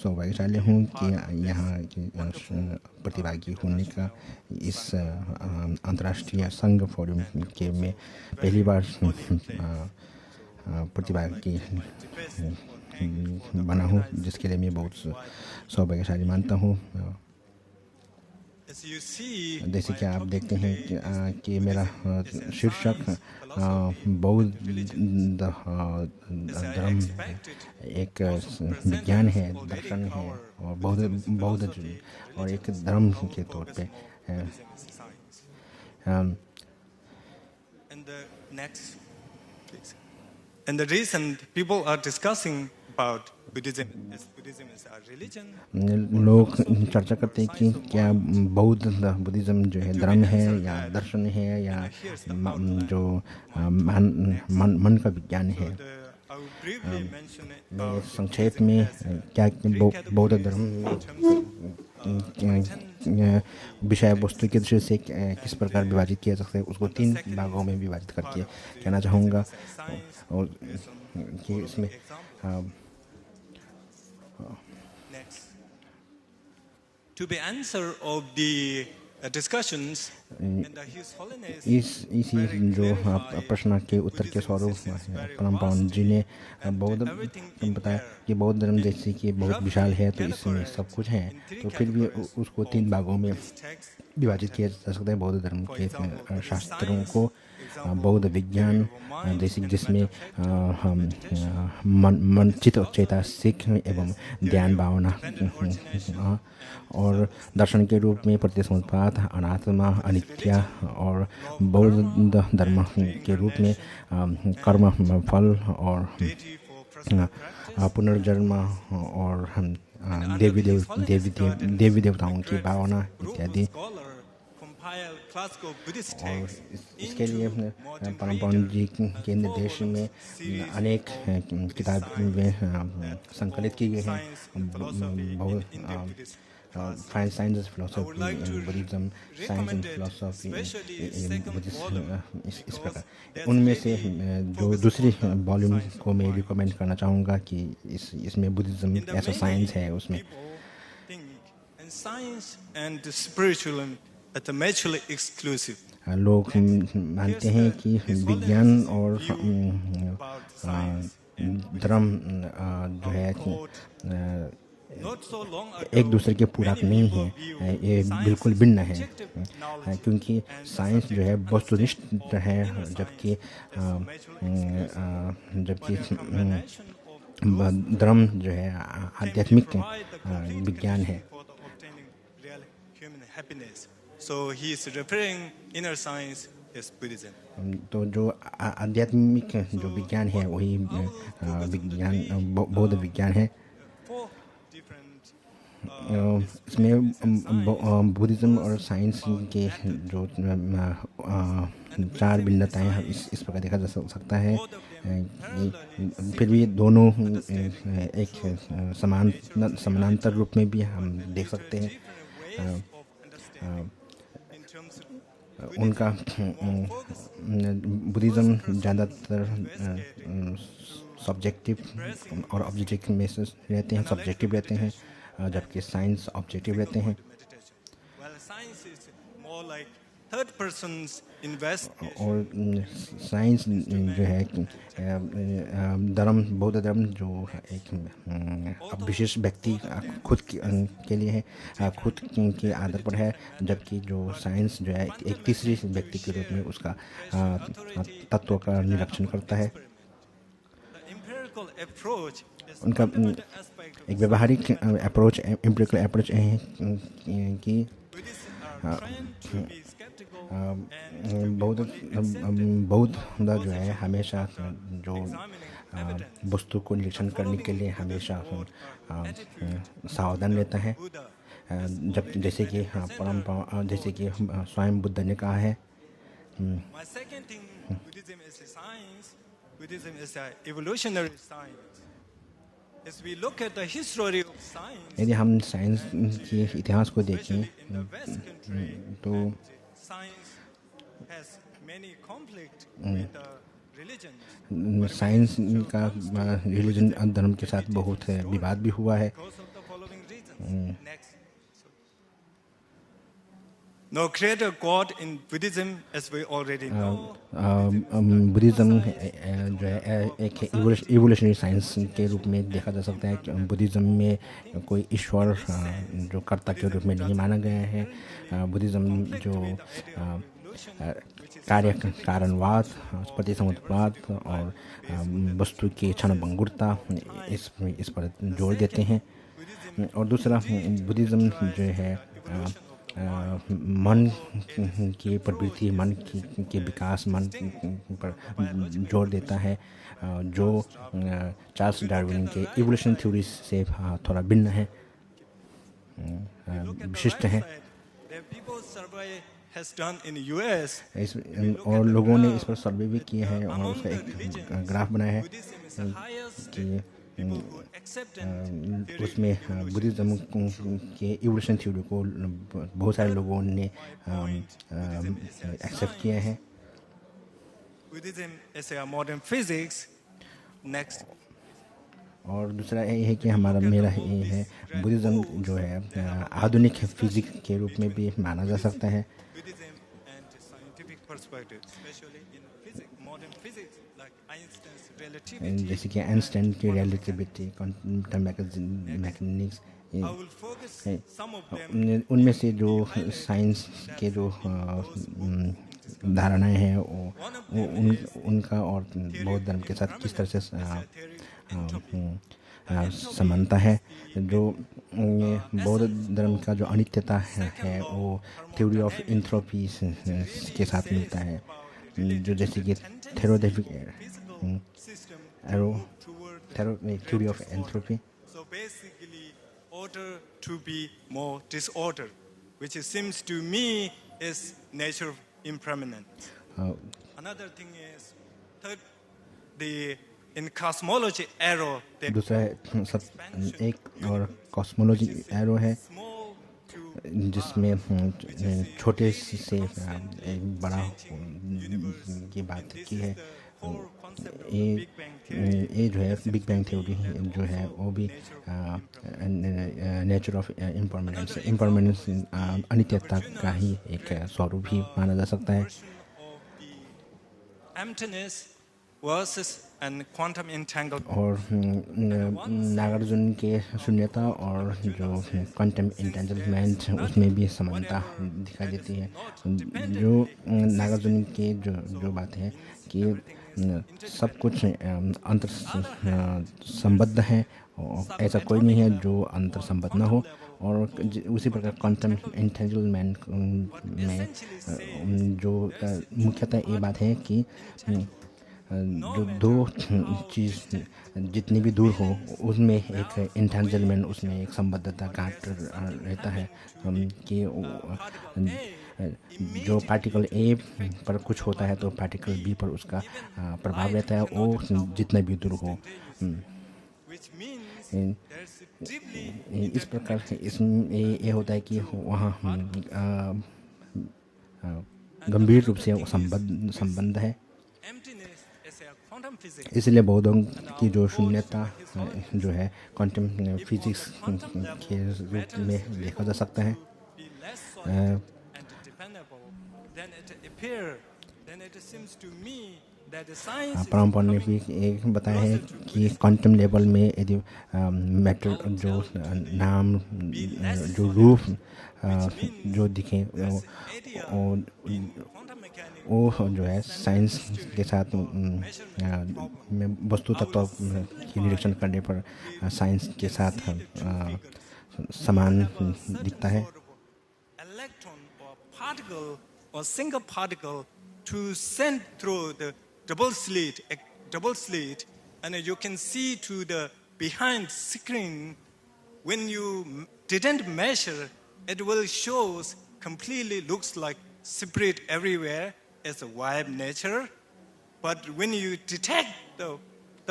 सौभाग्यशाली हूँ कि यहाँ प्रतिभागी होने का इस अंतर्राष्ट्रीय संघ फोरम के में पहली बार प्रतिभागी बना हूँ, जिसके लिए मैं बहुत सौभाग्यशाली मानता हूँ। जैसे कि आप देखते हैं कि मेरा शीर्षक बौद्ध धर्म एक विज्ञान है, दर्शन है और बौद्ध और एक धर्म के तौर पे है। And the reason people are discussing about Buddhism is a religion. लोग चर्चा करते हैं कि क्या बुद्धिज्म जो है धर्म है या दर्शन है या जो मन का विज्ञान है। मैं संक्षेप में क्या बौद्ध धर्म विषय वस्तु के दृष्टि से किस प्रकार विभाजित किया जा सकता है उसको 3 भागों में विभाजित करके कहना चाहूँगा। और कि इसमें To be answer of the discussions, इसी जो प्रश्न के उत्तर के स्वरूप परम पावन जी ने बौद्ध बताया कि बौद्ध धर्म जैसे कि बहुत विशाल है, तो इसमें सब कुछ है, तो फिर भी उसको 3 भागों में विभाजित किया जा सकता है। बौद्ध धर्म के शास्त्रों को बौद्ध विज्ञान जैसे जिसमें मन चित्त चैतसिक एवं ध्यान भावना और दर्शन के रूप में प्रतिसमुत्पाद, अनात्मा, अनित्य और बौद्ध धर्म के रूप में कर्म फल और पुनर्जन्म और देवी देवताओं की भावना इत्यादि। और इसके लिए परम पावन जी के निर्देश में अनेक किताबें संकलित की गई हैं। बहुत science philosophy Buddhism, science and philosophy Buddhism, इस प्रकार उनमें से जो दूसरी वॉल्यूम को मैं रिकमेंड करना चाहूँगा कि इसमें बुद्धिज्म ऐसा साइंस है, उसमें लोग मानते हैं कि विज्ञान और धर्म जो है एक दूसरे के पूरक नहीं है, ये बिल्कुल भिन्न है, क्योंकि साइंस जो है वस्तुनिष्ठ है, जबकि धर्म जो है आध्यात्मिक विज्ञान है। So he is referring inner science as Buddhism. तो जो आध्यात्मिक जो विज्ञान है वही विज्ञान बौद्ध विज्ञान है। इसमें बुद्धिज्म और साइंस के जो 4 भिन्नताएं हैं इस प्रकार देखा जा सकता है। फिर भी दोनों एक समानांतर रूप में भी हम देख सकते हैं। उनका बुद्धिज्म ज़्यादातर सब्जेक्टिव और ऑब्जेक्टिव में से रहते हैं, सब्जेक्टिव रहते हैं, जबकि साइंस ऑब्जेक्टिव रहते हैं। third person's investigation. और साइंस जो है धर्म बौद्ध धर्म जो एक विशेष व्यक्ति खुद के लिए है, खुद के आधार पर है, जबकि जो साइंस जो है एक तीसरे व्यक्ति के रूप में उसका तत्व का निरीक्षण करता है। उनका एक व्यवहारिक अप्रोच, एम्पिरिकल अप्रोच है कि बौद्ध जो है हमेशा जो वस्तु को निरीक्षण करने के लिए हमेशा सावधान रहता है, जब जैसे कि परंपरा, जैसे कि स्वयं बुद्ध ने कहा है। My second thing, Buddhism is a science. Buddhism is an evolutionary science. As we look at the history of science, यदि हम साइंस के इतिहास को देखें तो science has many conflict with the religion. Science का रिलीजन धर्म के साथ बहुत विवाद भी हुआ है। No creator God in Buddhism, as we already know. Buddhism जो है एक इवोल्यूशनरी साइंस के रूप में देखा जा सकता है। बुद्धिज़्म में कोई ईश्वर जो कर्ता के रूप में नहीं माना गया है। बुद्धिज़्म जो कारणवाद, प्रतिसंवादवाद और वस्तु की क्षणभंगुरता इस पर जोर देते हैं। और दूसरा बुद्धिज़्म जो है मन की प्रवृत्ति, मन के विकास, मन पर जोर देता है, जो चार्ल्स डार्विन के इवोल्यूशन थ्योरी से थोड़ा भिन्न है, विशिष्ट है। और लोगों ने इस पर सर्वे भी किया है और उसका एक ग्राफ बनाया है कि उसमें बुद्धिज़्म के इवोल्यूशन थ्योरी को बहुत सारे लोगों ने एक्सेप्ट किया है। और दूसरा ये है कि मेरा ये है, बुद्धिज़्म जो है आधुनिक फिजिक्स के रूप में भी माना जा सकता है। जैसे कि आइंस्टाइन की रिलेटिविटी, क्वांटम मैकेनिक्स, उनमें से जो साइंस के जो धारणाएं हैं उनका और बौद्ध धर्म के साथ किस तरह से समानता है। जो बौद्ध धर्म का जो अनित्यता है वो थ्योरी ऑफ एंट्रोपी के साथ मिलता है, जो जैसे कि theory of entropy. So basically, order to be more disorder, which seems to me is nature of impermanence. Another thing is, in cosmology arrow. दूसरा एक और कॉस्मोलॉजी एरो है, जिसमें छोटे से एक बड़ा की बात की है। ये जो है बिग बैंग थ्योरी जो है वो भी नेचर ऑफ इम्परमानेंस अनित्यता का ही एक स्वरूप ही माना जा सकता है। और नागार्जुन के शून्यता और जो क्वांटम इंटेंजलमेंट उसमें भी समानता दिखाई देती है। जो नागार्जुन के जो बात है कि सब कुछ अंतर संबद्ध है, ऐसा कोई नहीं है जो अंतर संबद्ध ना हो। और उसी प्रकार क्वांटम इंटेंजलमेंट में जो मुख्यतः ये बात है कि जो दो चीज़ जितनी भी दूर हो उसमें एक इंटेंजलमेंट, उसमें एक संबद्धता गांठ रहता है कि जो पार्टिकल ए पर कुछ होता है तो पार्टिकल बी पर उसका प्रभाव रहता है, वो जितना भी दूर हो। इस प्रकार इसमें ये होता है कि वहाँ गंभीर रूप से संबंध है। इसलिए बौद्धों की जो शून्यता जो है क्वांटम फिजिक्स के रूप में देखा जा सकता है। then it appear, then it seems to me that the science is परमपन ने भी एक बताया है कि क्वांटम लेवल में यदि मैटर जो नाम जो रूप जो दिखे वो जो है साइंस के साथ में वस्तु तत्व की निरीक्षण करने पर साइंस के साथ समान दिखता है. Electron or particle or single particle to send through the double slit, and you can see to the behind screen. When you didn't measure, it will shows completely looks like separate everywhere as a wide nature. But when you detect the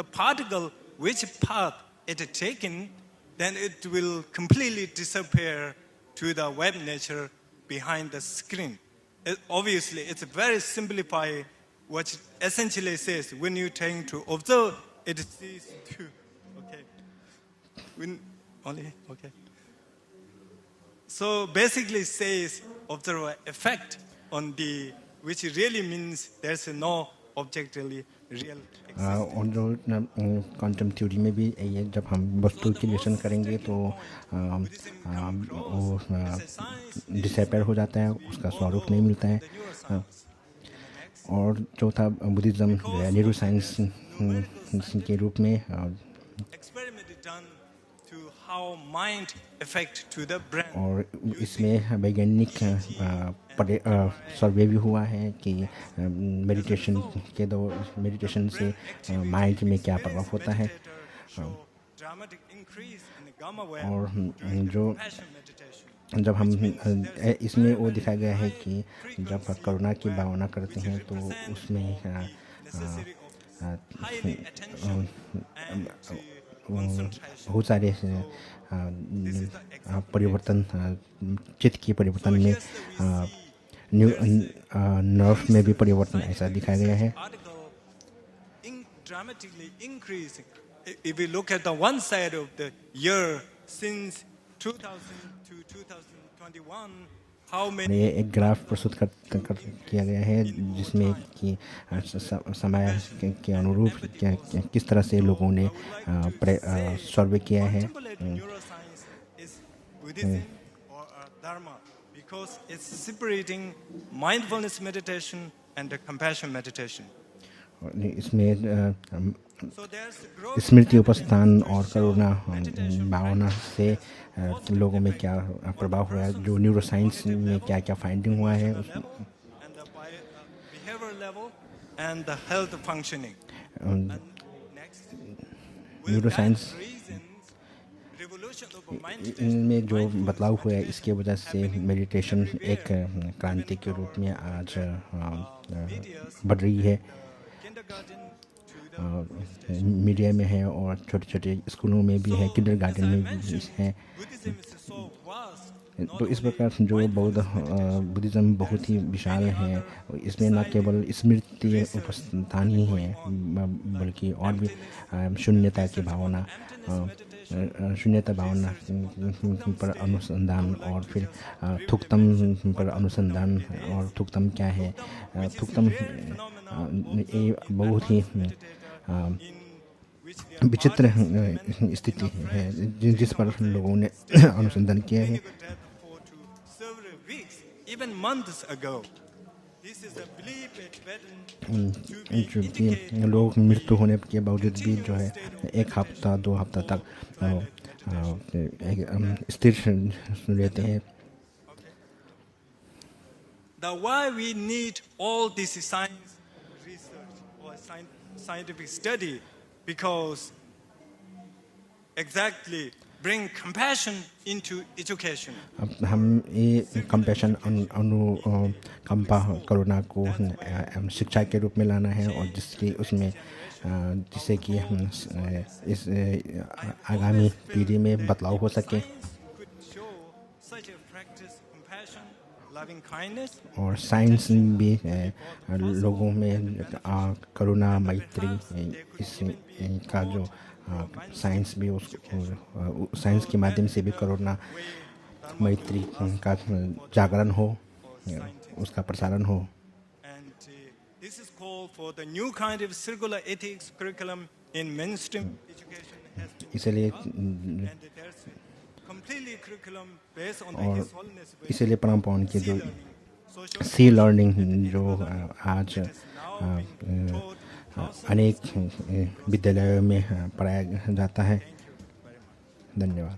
particle, which path it is taken, then it will completely disappear to the web nature behind the screen. Obviously, it's very simplified. What it essentially says, when you're trying to observe, it sees to, okay. When only, okay. So basically says observer effect on the, which really means there's no objectively real. और जो क्वांटम थ्योरी में भी ये जब हम वस्तु की निरीक्षण करेंगे तो वो डिसअपेयर हो जाता है, उसका स्वरूप नहीं मिलता है. और चौथा बुद्धिज्म न्यूरो साइंस के रूप में और इसमें वैज्ञानिक सर्वे भी हुआ है कि मेडिटेशन से माइंड में क्या प्रभाव होता है. और जो जब हम इसमें वो दिखाया गया है कि जब करुणा की भावना करते हैं तो उसमें बहुत सारे परिवर्तन चित्त की परिवर्तन में नर्व में भी परिवर्तन ऐसा दिखाया गया है. If we look at the one side of the year since 2000 to 2021, how many एक ग्राफ प्रस्तुत किया गया है जिसमें कि समय के अनुरूप किस तरह से लोगों ने सर्वे किया है. Because it's separating mindfulness meditation and the compassion meditation. इसमें स्मृति उपस्थान और करुणा भावना से लोगों में क्या प्रभाव हुआ है, जो न्यूरो साइंस में क्या क्या फाइंडिंग हुआ है. And the health functioning. Neuro science इनमें जो बदलाव हुआ है इसके वजह से मेडिटेशन एक क्रांति के रूप में आज बढ़ रही है. मीडिया में है और छोटे छोटे स्कूलों में भी है, किंडरगार्टन में भी है. तो इस प्रकार जो बुद्धिज्म बहुत ही विशाल है. इसमें न केवल स्मृति उपस्थान ही है बल्कि और भी शून्यता की भावना, शून्यता भावना पर अनुसंधान और फिर थुक्तम पर अनुसंधान. और थुक्तम क्या है? थुक्तम ये बहुत ही विचित्र स्थिति है जिस पर लोगों ने अनुसंधान किया है. लोग मृत्यु होने के बावजूद भी जो है 1 हफ्ता 2 हफ्ता तक स्थिर रहते हैं. Why we need all this science research or scientific study, because exactly bring compassion into education. अब हम ये कंपैशन कंपा करुणा को शिक्षा के रूप में लाना है और जिससे कि हम इस आगामी पीढ़ी में बदलाव हो सके. और साइंस भी लोगों में करुणा मैत्री इसका जो साइंस भी साइंस के माध्यम से भी करुणा मैत्री का जागरण हो. उसका प्रसारण हो। And this is called for the new kind of circular ethics curriculum in mainstream education has been इसलिए and there's completely curriculum based on the और His Holiness way. इसीलिए परम पावन की जो सी लर्निंग जो आज अनेक विद्यालयों में पढ़ाया जाता है। धन्यवाद।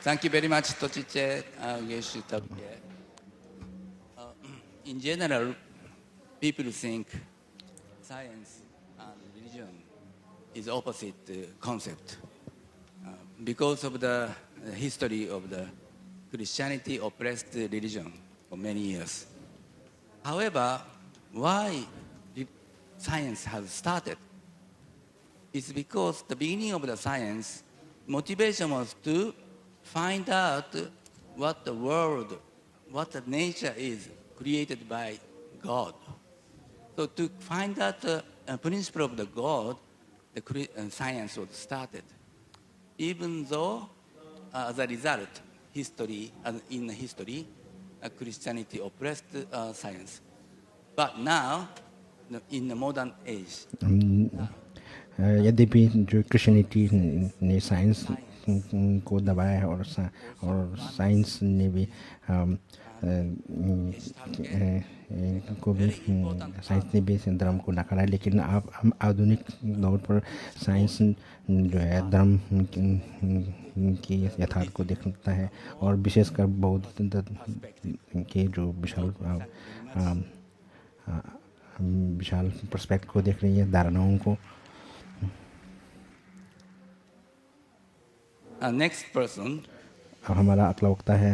Thank you very much, Tochiche Geshutabye. In general, people think science and religion is opposite concept because of the history of the Christianity oppressed religion for many years. However, why science has started is because the beginning of the science motivation was to find out what the world, what the nature is created by God. So to find out the principle of the God, the science was started. Even though, as a result, in history, Christianity oppressed science. But now, in the modern age, यद्यपि जो क्रिश्चियनिटी ने साइंस को दबाया है और साइंस ने भी साइंस ने भी धर्म को नकारा है, लेकिन अब हम आधुनिक दौर पर साइंस जो है धर्म की यथार्थ को देखता है और विशेषकर बौद्ध के जो विशाल पर्सपेक्ट को देख रही है, धारणाओं को। Next person. अब हमारा अगला वक्ता है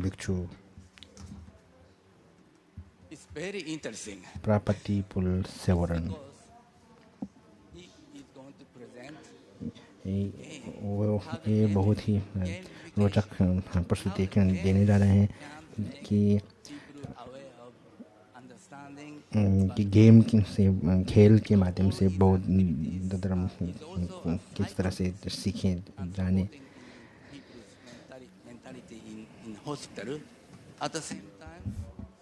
भिक्षु It's very interesting. प्रापति पुल सेवरन। ये बहुत ही रोचक प्रस्तुति देने जा रहे हैं कि गेम से, खेल के माध्यम से बौद्ध धर्म किस तरह से सीखे जाने। Hospital. At the same time,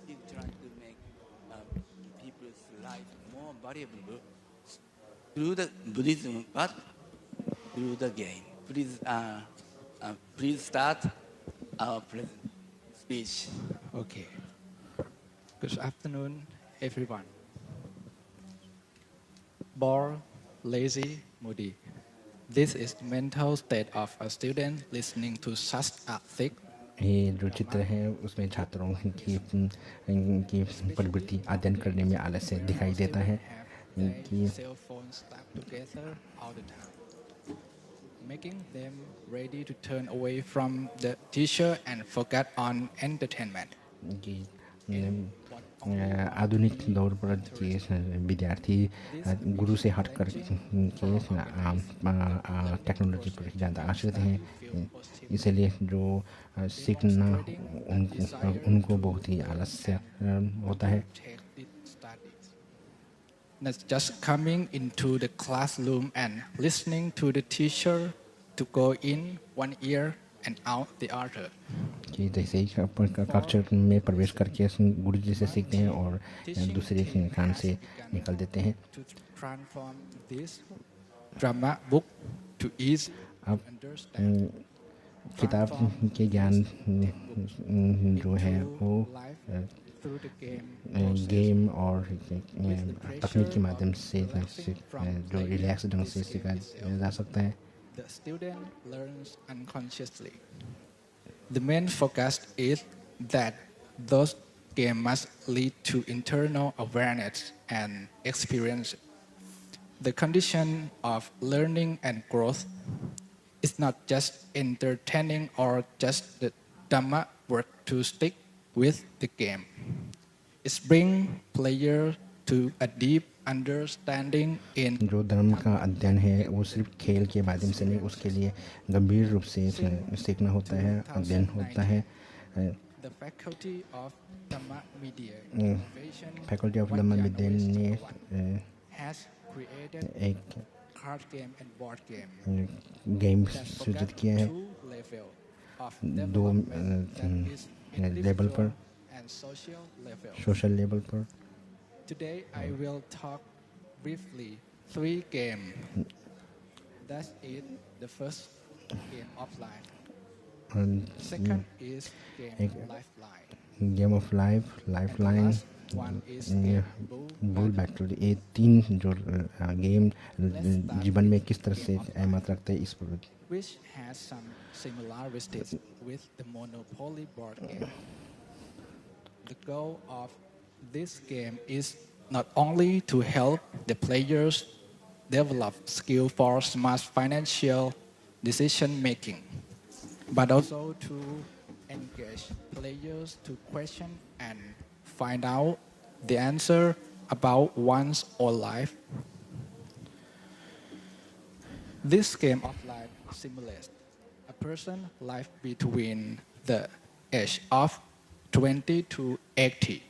he's trying to make people's life more valuable through the Buddhism, but through the game. Please start our present speech. Okay. Good afternoon, everyone. Bored, lazy, moody. This is the mental state of a student listening to such a thick. ये जो चित्र है उसमें छात्रों की प्रवृत्ति अध्ययन करने में आलस्य दिखाई देता है कि making them ready to turn away from the teacher and forget on entertainment. आधुनिक दौर पर विद्यार्थी गुरु से हटकर के टेक्नोलॉजी पर ज़्यादा आश्रित हैं, इसलिए जो सीखना उनको बहुत ही आलस्य होता है। Not just coming into the classroom and listening to the teacher to go in one ear and out the other. कि जैसे ही कक्षा में प्रवेश करके गुरु जी से सीखते हैं और दूसरे कान से निकल देते हैं। To transform this drama book to ease understand. किताब के ज्ञान जो है वो गेम और तकनीक के माध्यम से जो रिलैक्स ढंग से सीखा जा सकता है। The student learns unconsciously. The main focus is that those games must lead to internal awareness and experience. The condition of learning and growth is not just entertaining or just the Dhamma work to stick with the game. It brings players to a deep understanding in जो धर्म का अध्ययन है वो सिर्फ खेल के माध्यम से नहीं, उसके लिए गंभीर रूप से सीखना होता है, अध्ययन होता है। The Faculty of Dhamma Media faculty of Dhamma Vidya ने has created एक card game and board game game that सृजित forget किए हैं two level of दो development that is लेवल पर individual and social level. Social level पर Today I will talk briefly 3 games. That's it. The first game of life. Second is game Lifeline. Game of life lifeline one is bull battle ये तीन जो गेम जीवन में किस तरह से अहमियत रखते हैं इस पर which has some similarities with the Monopoly board game. The goal of this game is not only to help the players develop skill for smart financial decision making, but also to engage players to question and find out the answer about one's own life. This game of life simulates a person's life between the age of 20 to 80.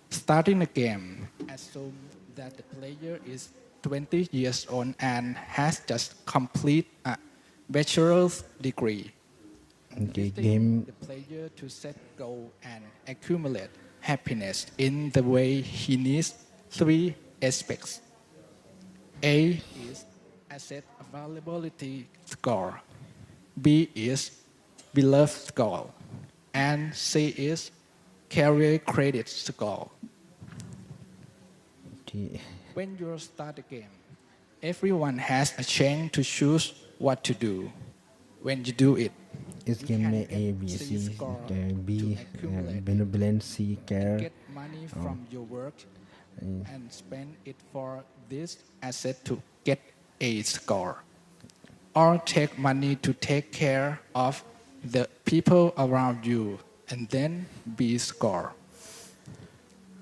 Starting the game, assume that the player is 20 years old and has just completed a bachelor's degree. Game The player to set goal and accumulate happiness in the way he needs 3 aspects. A is asset availability score. B is beloved score. And C is career credit score. When you start the game, everyone has a chance to choose what to do. When you do it, इस गेम में A, B, C, B, benevolence, C, care, get money from your work and spend it for this asset to get A score. Or take money to take care of the people around you and then B score.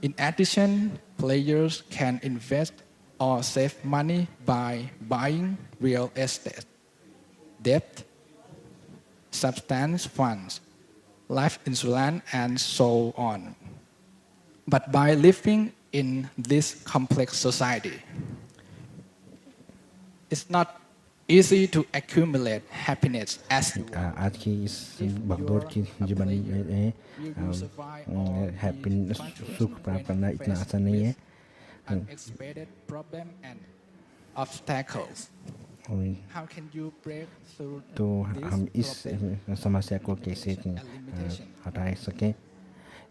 In addition, players can invest or save money by buying real estate, debt, substance funds, life insurance, and so on. But by living in this complex society, it's not easy to accumulate happiness as you want. आज की इस भगदौड़ की जीवन में हैप्पीनेस सुख प्राप्त करना इतना आसान नहीं है Unexpected problem and obstacles. How can you break through तो हम इस this समस्या को कैसे हटा सकें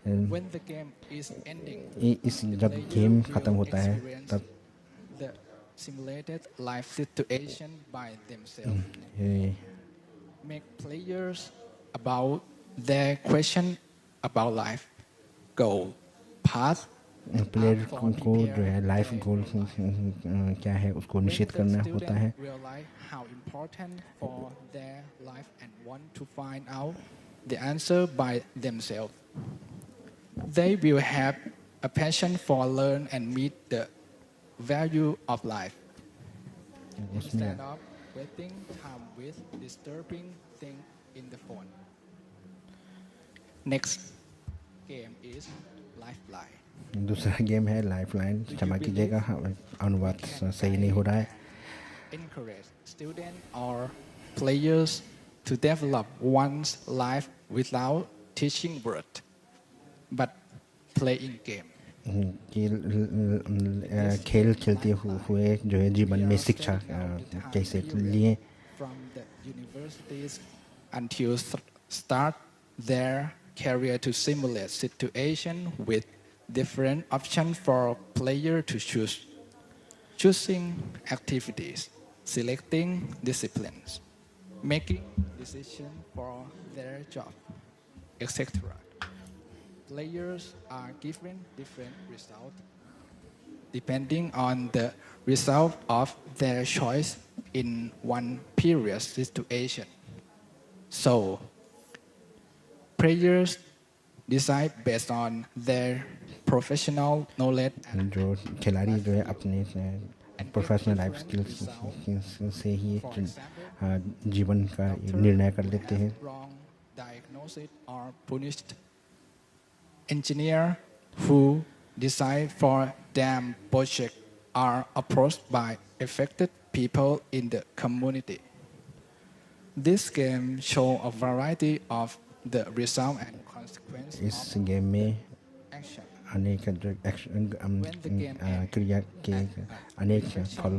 when the game is ending? इस जब गेम खत्म होता है तब The simulated life situation by themselves. Make players about their question about life, goal, path. Player को जो है लाइफ गोल क्या है उसको निश्चित करना होता है Realize how important for their life and want to find out the answer by themselves. They will have a passion for learn and meet the value of life. Instead of wasting time with disturbing things in the phone. Next game is Lifeline. दूसरा गेम है लाइफलाइन क्षमा कीजिएगा अनुवाद सही नहीं हो रहा है Encourage students or players to develop one's life without teaching word, but playing game. खेल खेलते हुए जो है जीवन में शिक्षा कैसे लिए From the universities until start their career to simulate situation with different options for player to choose. Choosing activities, selecting disciplines, making decisions for their job, etc. Players are given different results depending on the result of their choice in one period situation. So, players decide based on their professional knowledge and जो खिलाड़ी जो है अपने प्रोफेशनल लाइफ स्किल्स से ही जीवन का निर्णय कर लेते हैं wrong diagnosis or punished. Engineer who decide for them project are approached by affected people in the community. This game shows a variety of the result and consequence इस गेम में action. अनेक क्रिया के अनेक फल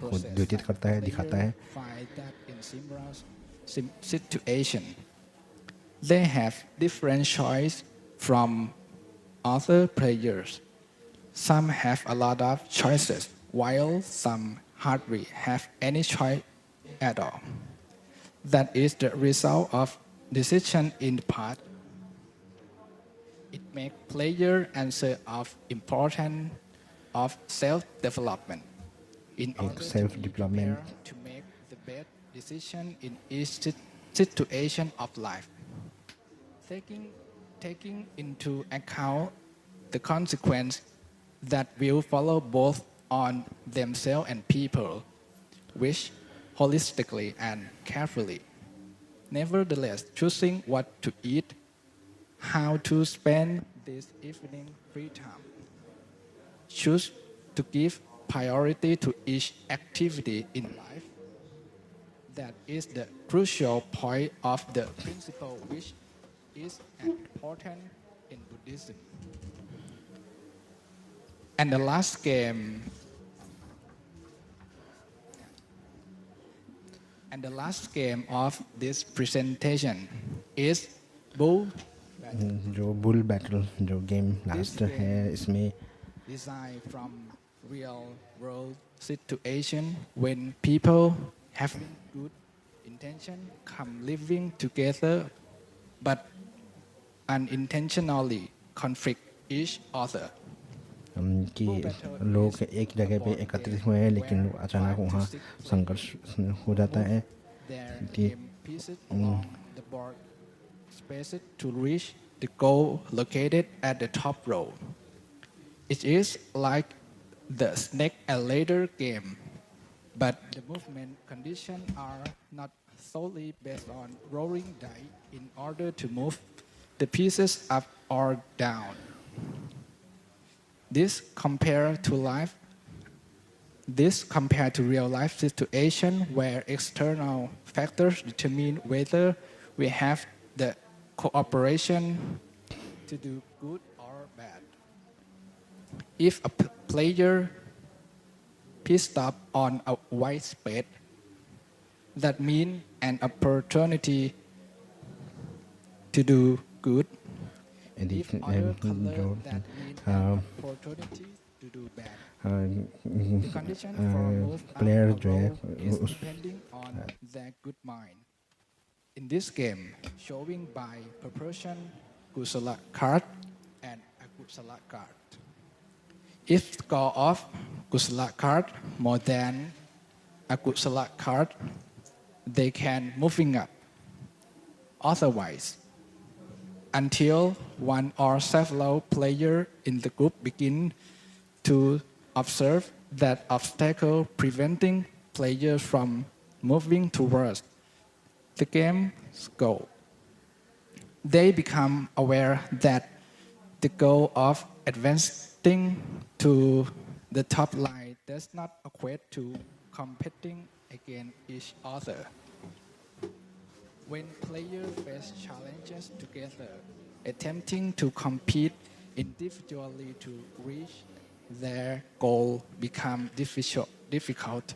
को द्योतित करता है, दिखाता है. Find that in similar situation, they have different choice from other players. Some have a lot of choices, while some hardly have any choice at all. That is the result of decision in the past. It makes player answer of importance of self-development in order self-development. to make the best decision in each situation of life. Taking into account the consequence that will follow both on themselves and people, which holistically and carefully. Nevertheless, choosing what to eat, how to spend this evening free time, choose to give priority to each activity in life. That is the crucial point of the principle which is important in Buddhism. And the last game of this presentation is Bull Battle. जो बुल बैटल जो गेम लास्ट है इसमें Designed from real world situation when people having good intention come living together but unintentionally conflict each other. कि लोग एक जगह पे एकत्रित हुए हैं लेकिन अचानक वहाँ संघर्ष हो जाता है कि The board spaces to reach the goal located at the top row. It is like the snake and ladder game, but the movement conditions are not solely based on rolling dice in order to move the pieces up or down. This compared to real life situation where external factors determine whether we have the cooperation to do good or bad. If a player pissed up on a white space, that means an opportunity to do good. If other color, that means an opportunity to do bad. The condition for move up player a जो है row is depending on their good mind. In this game, showing by proportion Kusala card and Akusala card. If score of Kusala card more than Akusala card, they can moving up. Otherwise, until one or several players in the group begin to observe that obstacle preventing players from moving towards the game's goal. They become aware that the goal of advancing to the top line does not equate to competing against each other. When players face challenges together, attempting to compete individually to reach their goal become difficult.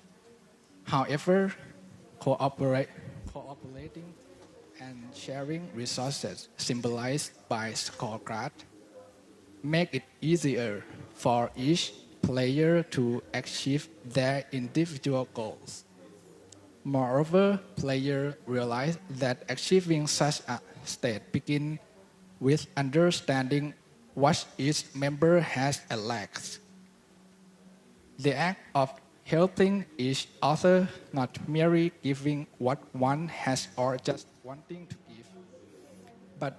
However, cooperating and sharing resources symbolized by scorecard make it easier for each player to achieve their individual goals. Moreover, players realize that achieving such a state begins with understanding what each member has and lacks. The act of helping each other, not merely giving what one has or just wanting to give, but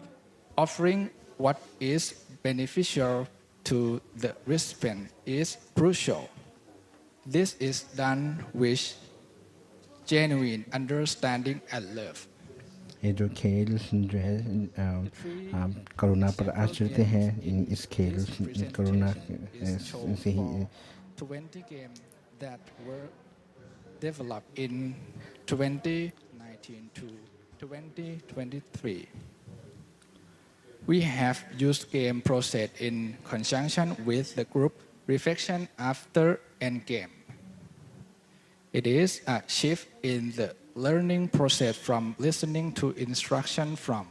offering what is beneficial to the recipient is crucial. This is done with genuine understanding and love. ये जो खेल जो है करुणा पर आश्रित है. इस खेल करुणा से ही 20 games that were developed in 2019 to 2023. We have used game process in conjunction with the group reflection after endgame. It is a shift in the learning process from listening to instruction from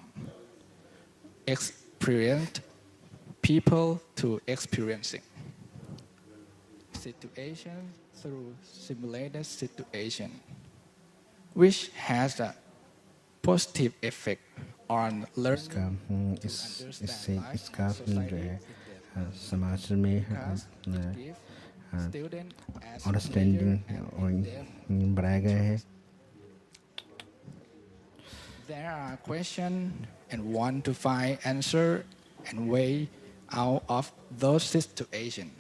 experienced people to experiencing situation through simulated situation, which has a positive effect on learning. इससे इसका जो है समाज में अंडरस्टैंडिंग बढ़ाया गया है. There are questions and want to find answer and way out of those situations.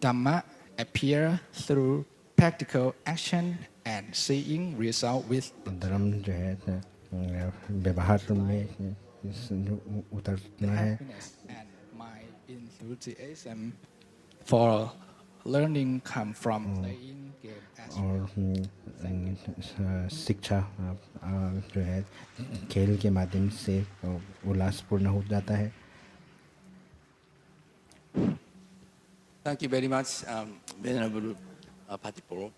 Dhamma appear through practical action and seeing result with. धर्म जो है व्यवहार में उतरना है. And my enthusiasm for learning come from playing game. और शिक्षा जो है खेल के माध्यम से उल्लासपूर्ण हो जाता है. Thank you very much, Venerable Patipo.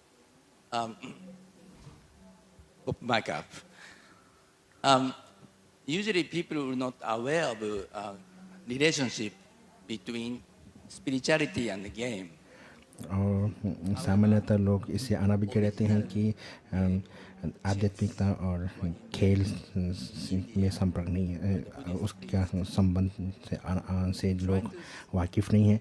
Mic up. Usually people are not aware of relationship between spirituality and the game. और सामान्यतः लोग इससे अनाभिज्ञ रहते हैं कि आध्यात्मिकता और खेल में संपर्क नहीं है, उसका संबंध से लोग वाकिफ नहीं हैं.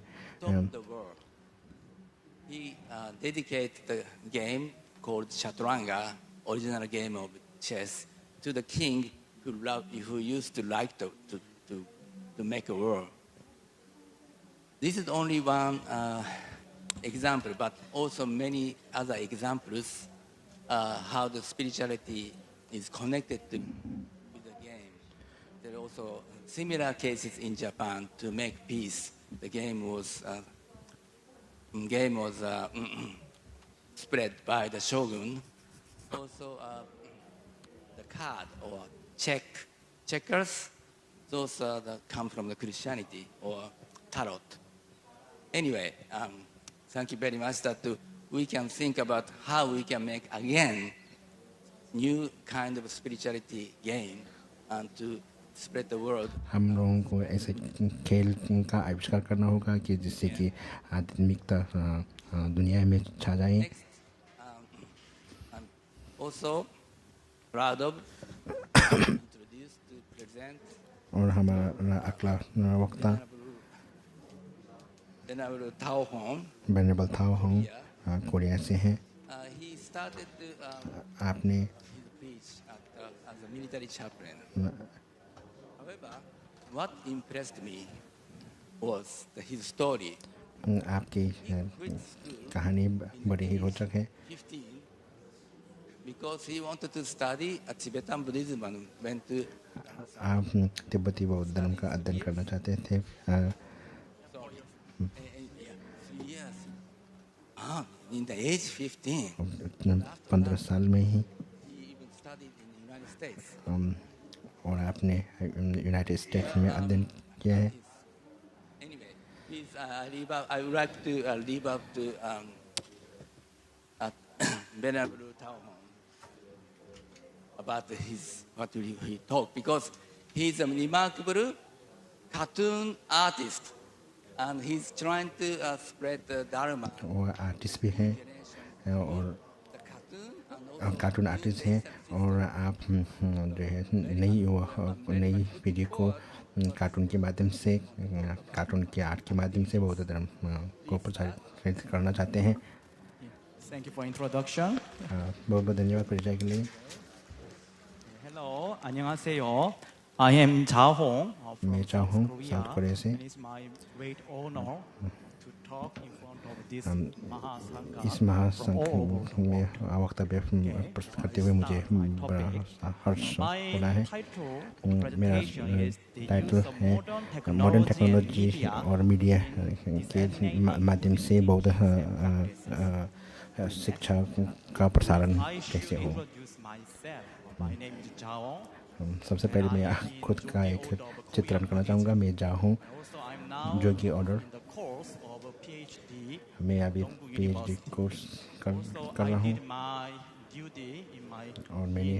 He dedicated the game called Chaturanga, original game of chess, to the king who used to like to make a war. This is only one example, but also many other examples how the spirituality is connected with the game. There are also similar cases in Japan to make peace. The game was spread by the shogun. Also, the card or checkers, those come from the Christianity or tarot. Anyway, thank you very much that we can think about how we can make again new kind of spirituality game and to spread the world. हम लोगों को ऐसे खेल का आविष्कार करना होगा कि जिससे कि आध्यात्मिकता दुनिया में छा जाए. Next, I'm also proud of introduce to present. और हमारा अगला वक्ता Venerable Tao Hong. Venerable Tao Hong Korea से हैं. He started आपने his preach as a military chaplain. However, what impressed me was his story. आपकी कहानी बड़ी ही रोचक है. 15, because he wanted to study Tibetan Buddhism and went to. आप तिब्बती बौद्ध धर्म का अध्ययन करना चाहते थे. Yes. In the age 15. 15 साल में ही. He even studied in the United States. और आपने यूनाइटेड स्टेट्स में अध्ययन किया है. Anyway, please, I would like to leave up to Venerable Tao Hong about what he talked, because he's a remarkable cartoon artist and he's trying to spread the Dharma. वो आर्टिस्ट भी हैं और कार्टून आर्टिस्ट हैं और आप जो है नई पीढ़ी को कार्टून के माध्यम से कार्टून के आर्ट के माध्यम से बौद्ध धर्म को प्रचारित करना चाहते हैं. Thank you for introduction. बहुत बहुत धन्यवाद परिचय के लिए. Hello, 안녕하세요. I am Cha Hong मैं Cha Hong, साउथ कोरिया से. It is my great honor to talk in front इस महासंघ में वक्तव्य प्रस्तुत करते हुए मुझे बड़ा हर्ष हो रहा है। मेरा टाइटल है मॉडर्न टेक्नोलॉजी और मीडिया के माध्यम से बौद्ध शिक्षा का प्रसारण कैसे हो। सबसे पहले मैं खुद का एक चित्रण करना चाहूँगा। मैं जा हूँ योगी ऑर्डर। मैं अभी PhD कोर्स कर रहा हूँ और मैंने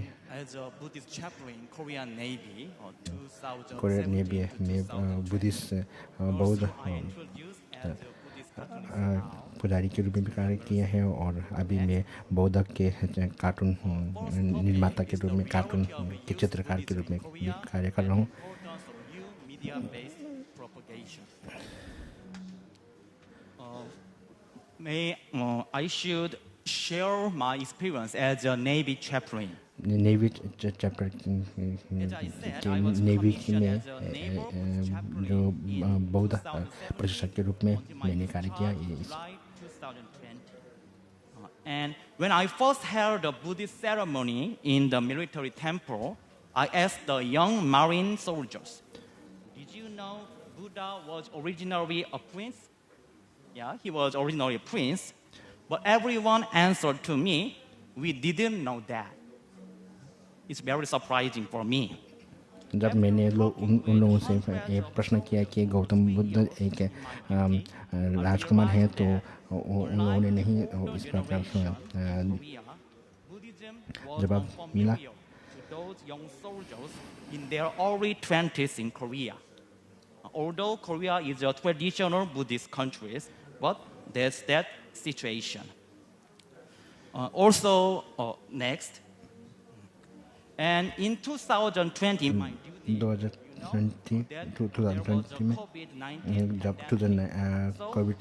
कोरियन नेवी में बुद्धिस्ट बौद्ध पुजारी के रूप में भी कार्य किया है और अभी मैं बौद्ध के कार्टून निर्माता के रूप में, कार्टून के चित्रकार के रूप में कार्य कर रहा हूँ। I should share my experience as a Navy chaplain. Navy chapter navy में जो बौद्ध प्रशिक्षक के रूप में मैंने कार्य किया। And when I first held a Buddhist ceremony in the military temple, I asked the young Marine soldiers, "Did you know Buddha was originally a prince?" Yeah, he was originally a prince. But everyone answered to me, "We didn't know that." It's very surprising for me. जब मैंने उन लोगों से ये प्रश्न किया कि गौतम बुद्ध एक राजकुमार हैं तो उन लोगों ने नहीं इस प्रकार जवाब मिला। Those young soldiers in their early 20s in Korea. Although Korea is a traditional Buddhist country, but there's that situation. Next. And in 2020, my duty 2020 में जब कोविड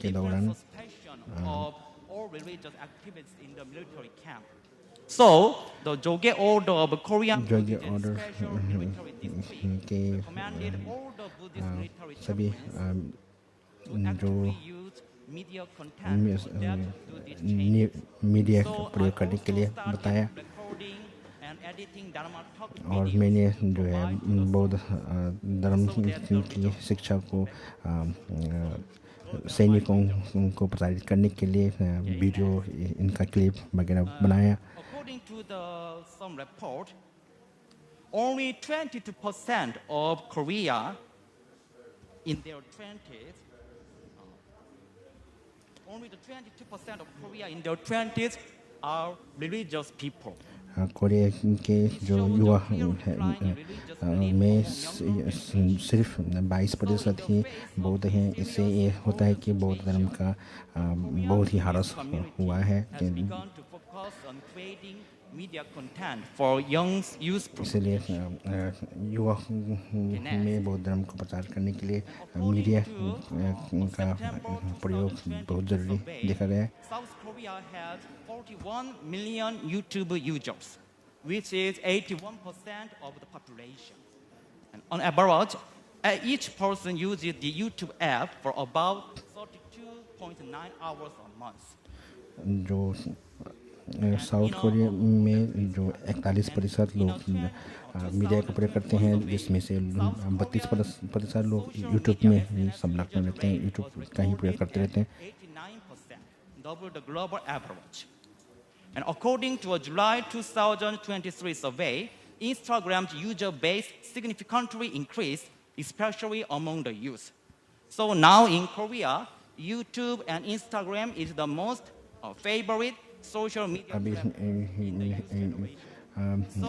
के दौरान of all religious activities in the military camp. So, the Joge Order of Korean Joge Order के सभी जो मीडिया का प्रयोग करने के लिए बताया और मैंने जो है बौद्ध धर्म की शिक्षा को सैनिकों को प्रसारित करने के लिए वीडियो इनका क्लिप वगैरह बनाया। According to some report, only 22% of Korea in their 20s, only the 22% of Korea in their 20s are religious people. Korea के जो युवा में सिर्फ 22% ही बौद्ध हैं। इससे ये होता है कि बौद्ध धर्म का बहुत ही ह्रास हुआ है। इसलिए युवा में बौद्ध धर्म को प्रचार करने के लिए मीडिया का प्रयोग बहुत जरूरी देखा गया है। South Korea has 41 million YouTube users, which is 81% of the population. And on average, each person uses the YouTube app for about 32.9 hours a month. जो साउथ कोरिया में जो 41% लोग मीडिया का प्रयोग करते हैं, जिसमें से 32% लोग यूट्यूब में ही संलग्न रहते हैं, यूट्यूब का ही प्रयोग करते रहते हैं। 89%, double the global average. And according to a July 2023 survey, Instagram's user base significantly increased, especially among the youth. So now in Korea, YouTube and Instagram is the most favorite social media. अभी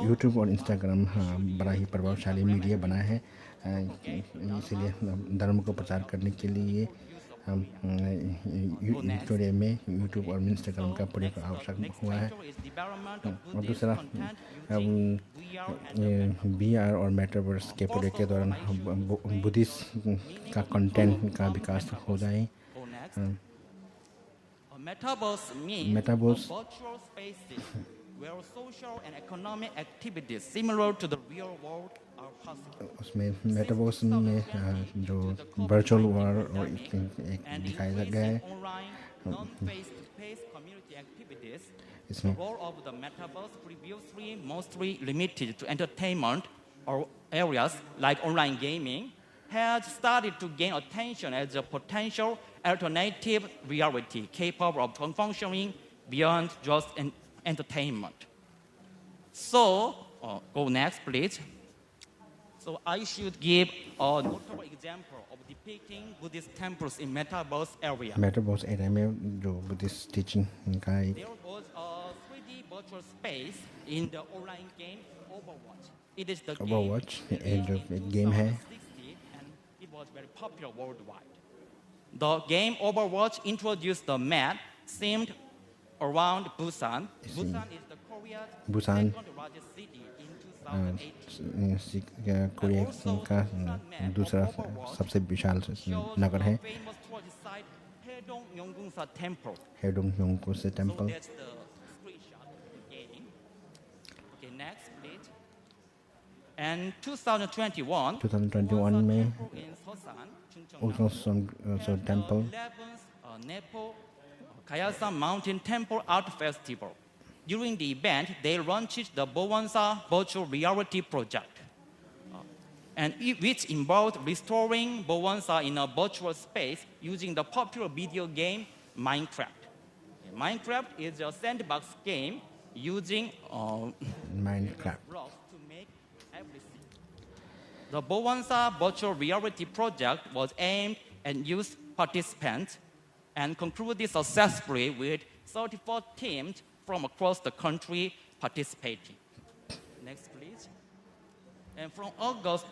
यूट्यूब और इंस्टाग्राम बड़ा ही प्रभावशाली मीडिया बना है। इसलिए धर्म को प्रचार करने के लिए कोरिया में यूट्यूब और इंस्टाग्राम का प्रयोग आवश्यक हुआ है। और दूसरा VR और मेटावर्स के प्रयोग के दौरान बुद्धिस्ट का कंटेंट का विकास हो जाए। Metaverse means Metaverse virtual spaces where social and economic activities similar to the real world are possible. उसमें मेटावर्स में जो वर्चुअल वर्ल्ड और एक दिखाया गया है Non-face-to-face community activities, the इसमें role of the metaverse previously mostly limited to entertainment or areas like online gaming has started to gain attention as a potential alternative reality capable of functioning beyond just entertainment. So, go next, please. So I should give a notable example of depicting Buddhist temples in metaverse area. Metaverse area में जो बुद्धिस्ट टीचिंग का एक There was a 3D virtual space in the online game Overwatch. It is the Overwatch game जो एक गेम है 1960 and it was very popular worldwide. The game Overwatch introduced the map themed around Busan. Busan is the Korea's Busan second largest city in 2018. Korea का दूसरा सबसे विशाल नगर है Famous tourist site Haedong Yonggungsa Temple. हेडोंग योंगकुसे So temple that's the screenshot of the game. Okay, next, please. And 2021, 2021 में in Seosan, उगसोन temple 11th Nepal Kyasan Mountain Temple Art Festival. During the event, they launched the Bowonsa Virtual Reality Project, which involved restoring Bowonsa in a virtual space using the popular video game Minecraft. Minecraft is a sandbox game using Minecraft blocks to make everything. The Bowonsa Virtual Reality Project was aimed at youth participants and concluded successfully with 34 teams from across the country participating. Next, please. And from August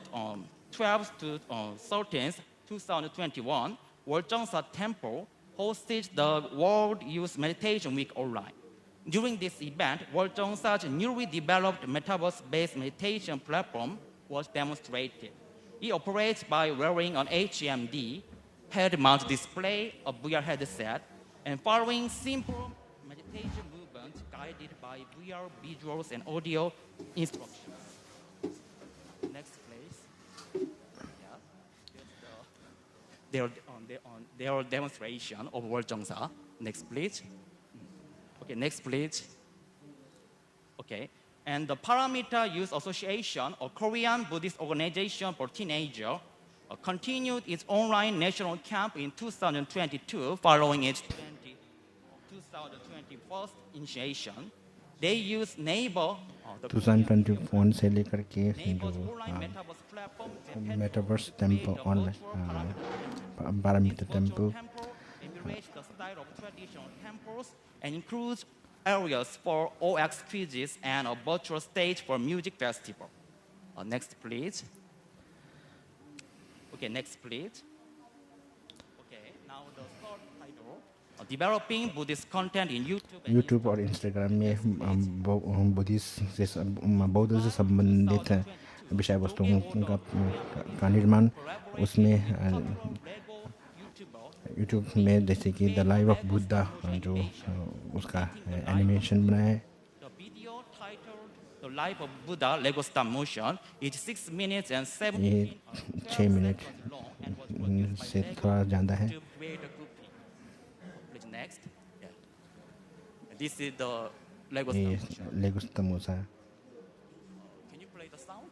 12th to 13th, 2021, Woljeongsa Temple hosted the World Youth Meditation Week online. During this event, Woljeongsa's newly developed metaverse-based meditation platform was demonstrated. It operates by wearing an HMD, head-mount display, a VR headset, and following simple meditation movements guided by VR visuals and audio instructions. Next, please. Yeah. Their demonstration of Woljeongsa. Next, please. Okay, next, please. Okay. And the Parameter Youth Association, a Korean Buddhist organization for teenagers, continued its online national camp in 2022 following its 2021 initiation. They used Naver, 2021 से लेकर के जो metaverse temple online parameter temple emulates the style of traditional temples and includes areas for OX quizzes and a virtual stage for music festival. Next, please. Okay, next, please. Okay, now the third title, developing Buddhist content in YouTube. YouTube और इंस्टाग्राम में बौद्ध से संबंधित विषय वस्तुओं का निर्माण उसमें यूट्यूब में जैसे कि द लाइफ ऑफ बुद्धा जो उसका एनिमेशन बनाया है The video titled The Life of Buddha Lego Stop Motion is 6 minutes and 7 ये 6 मिनट से थोड़ा ज़्यादा है to create a grouping. Please next. Yeah. This is the Lego Stop ये Motion. लेगो तमोसा है Can you play the sound?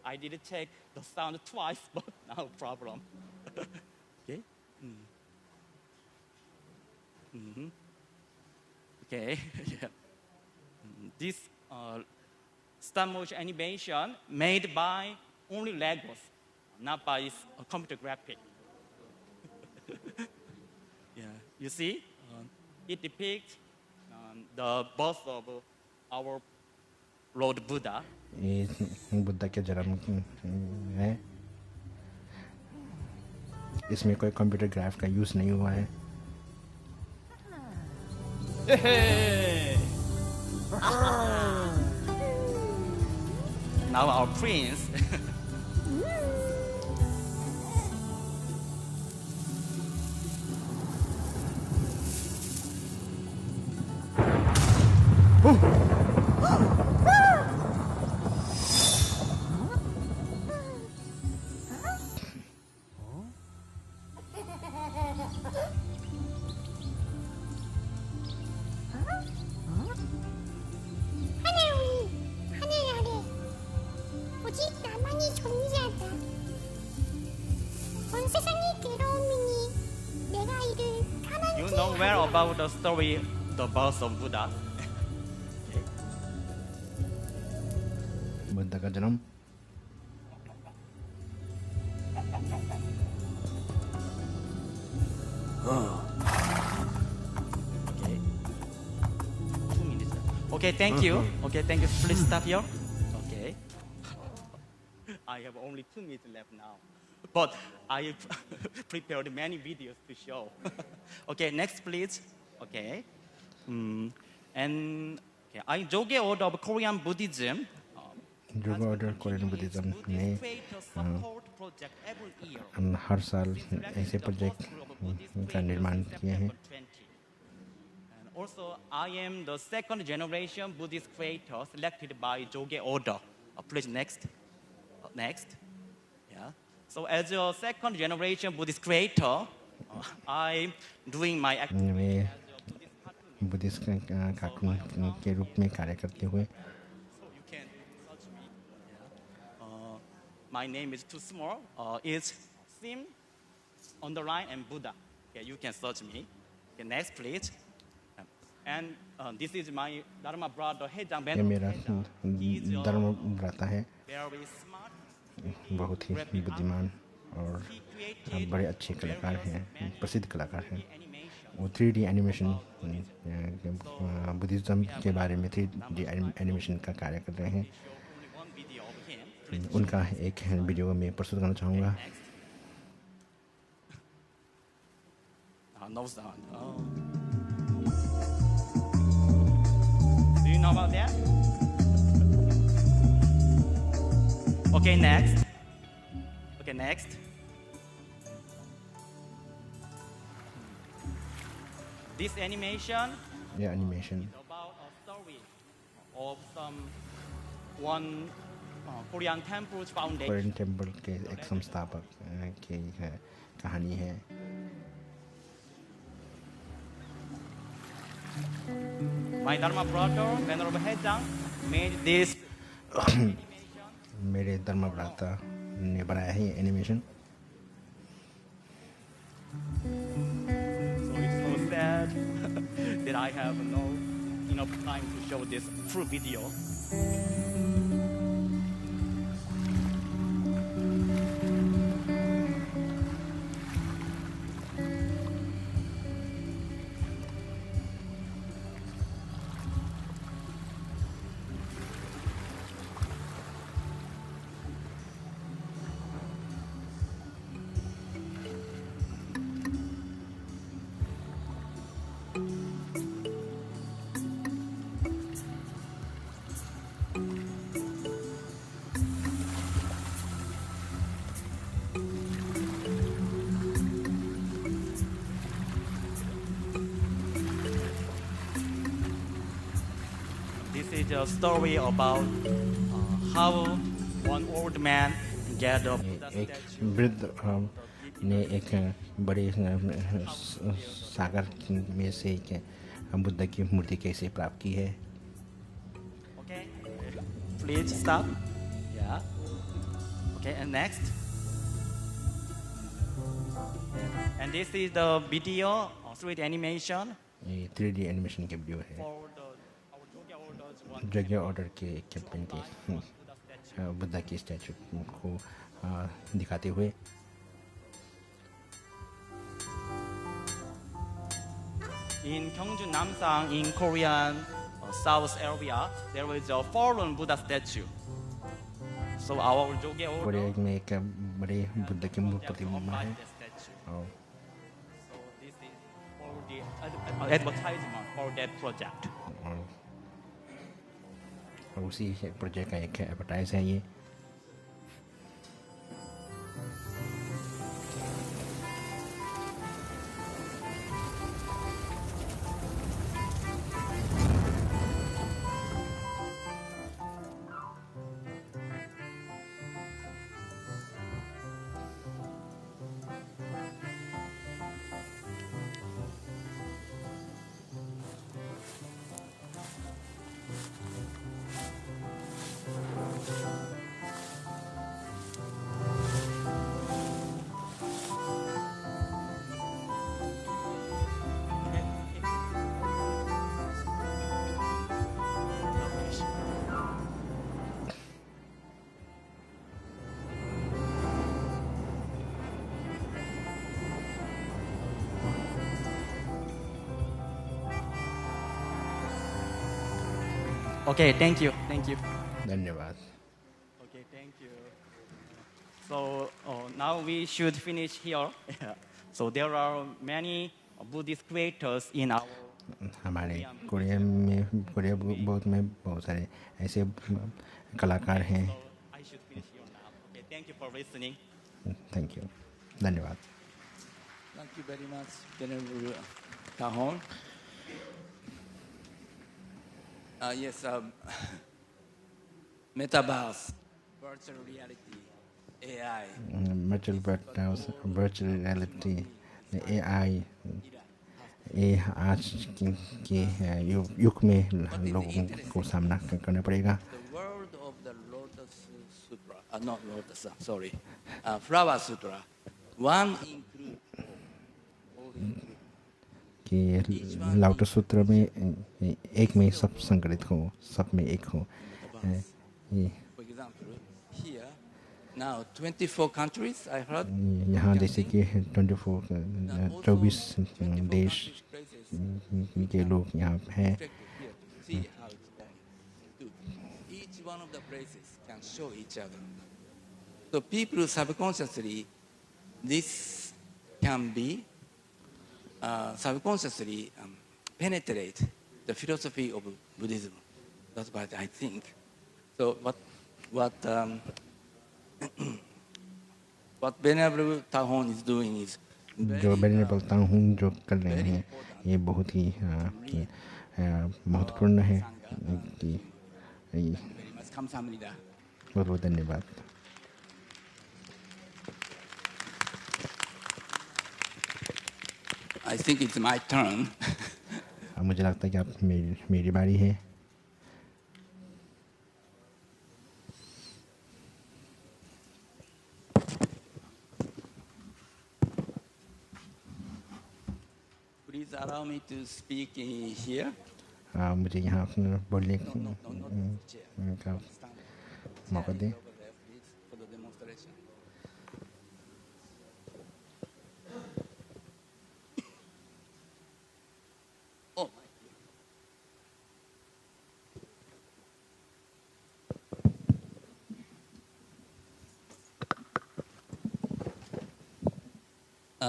I did check the sound twice, but no problem. Okay. Mm-hmm. Okay. Yeah. This stop motion animation made by only Legos, not by computer graphic. Yeah. You see, it depicts the birth of our Lord Buddha. ये बुद्धा के जन्म है इसमें कोई कंप्यूटर ग्राफ का यूज़ नहीं हुआ है Now our prince. You know well about the story, the birth of Buddha. Buddha का जन्म Okay. 2 minutes. Okay, thank you. Okay, thank you. Please stop here. Okay. I have only 2 minutes left now. But I prepared many videos to show. Okay, next please. Okay. And okay, I Jogye order of Korean Buddhism. Yoga order Korean Buddhism में हर साल ऐसे प्रोजेक्ट का निर्माण किए हैं. Also, I am the second generation Buddhist creator selected by Jogye order. Please next. Next. Yeah. So as a second generation Buddhist creator, I'm doing my मैं बुद्धिस्ट कार्टून के रूप में कार्य करते हुए my name is too small. It's Sim underline and Buddha. Okay, you can search me. Okay, next please. And this is my Dharma brother Hejang ये Ben. मेरा धर्म भ्राता है, Very smart. बहुत ही बुद्धिमान और बड़े अच्छे कलाकार हैं, प्रसिद्ध कलाकार हैं. वो 3D एनिमेशन बुद्धिज्म के बारे में 3D एनिमेशन का कार्य कर रहे हैं. उनका एक वीडियो में प्रस्तुत करना चाहूँगा. No sound. Oh. Do you know about that? Okay, next. Okay, next. This animation ये animation is about a story of one Korean temple's foundation. Korean temple के एक संस्थापक की कहानी है. My Dharma brother, Venerable Hejang, made this. मेरे धर्म भ्राता ने बनाया है ये animation. So it's so sad that I have no enough time to show this full video. This is a story about how one old man gathered Buddha एक statue. वृद्ध ने एक बड़े सागर में से एक बुद्ध की मूर्ति कैसे प्राप्त की है. Okay, please stop. Yeah. Okay, and next. And this is the video, 3D animation ये 3D एनिमेशन के वीडियो है. for our Jogye orders one. जगह ऑर्डर के एक कैंपेन के बुद्ध की स्टैचू को दिखाते हुए. In Gyeongju Namsang, in Korean South area, there is a fallen Buddha statue. So our Jogye order Korea में एक बड़े बुद्ध की प्रतिमा है. the statue. और So this is for the advertisement for that project. और उसी प्रोजेक्ट का एक एडवर्टाइज है ये. Okay, thank you. Thank you. धन्यवाद. Okay, thank you. So now we should finish here. So there are many Buddhist creators in our. हमारे कोरिया में बहुत सारे ऐसे कलाकार हैं. I should finish here now. Okay, thank you for listening. Thank you. धन्यवाद. Thank you very much, Venerable Tahon. Yes, metaverse, virtual reality, AI. virtual reality, AI, ये आज के युग में लोगों को सामना करना पड़ेगा. The word of the Lotus Sutra, not Lotus, sorry, Flower Sutra, one include all include. कि लोटस सूत्र में एक में सब संकलित हो, सब में एक हो. For example, here now 24 countries I heard. यहाँ जैसे कि 24 देश के लोग यहाँ हैं. See how it's done. Each one of the places can show each other. So people subconsciously, this can be subconsciously penetrate the philosophy of Buddhism. That's what I think. So what Venerable Tahon is doing is जो Venerable Tahon जो कर रहे हैं ये बहुत ही महत्वपूर्ण है. बहुत बहुत धन्यवाद. I think it's my turn. मुझे लगता है कि अब मेरी बारी है. Please allow me to speak in here. मुझे यहाँ बोलने का मौका दें. For the demonstration. Oh my.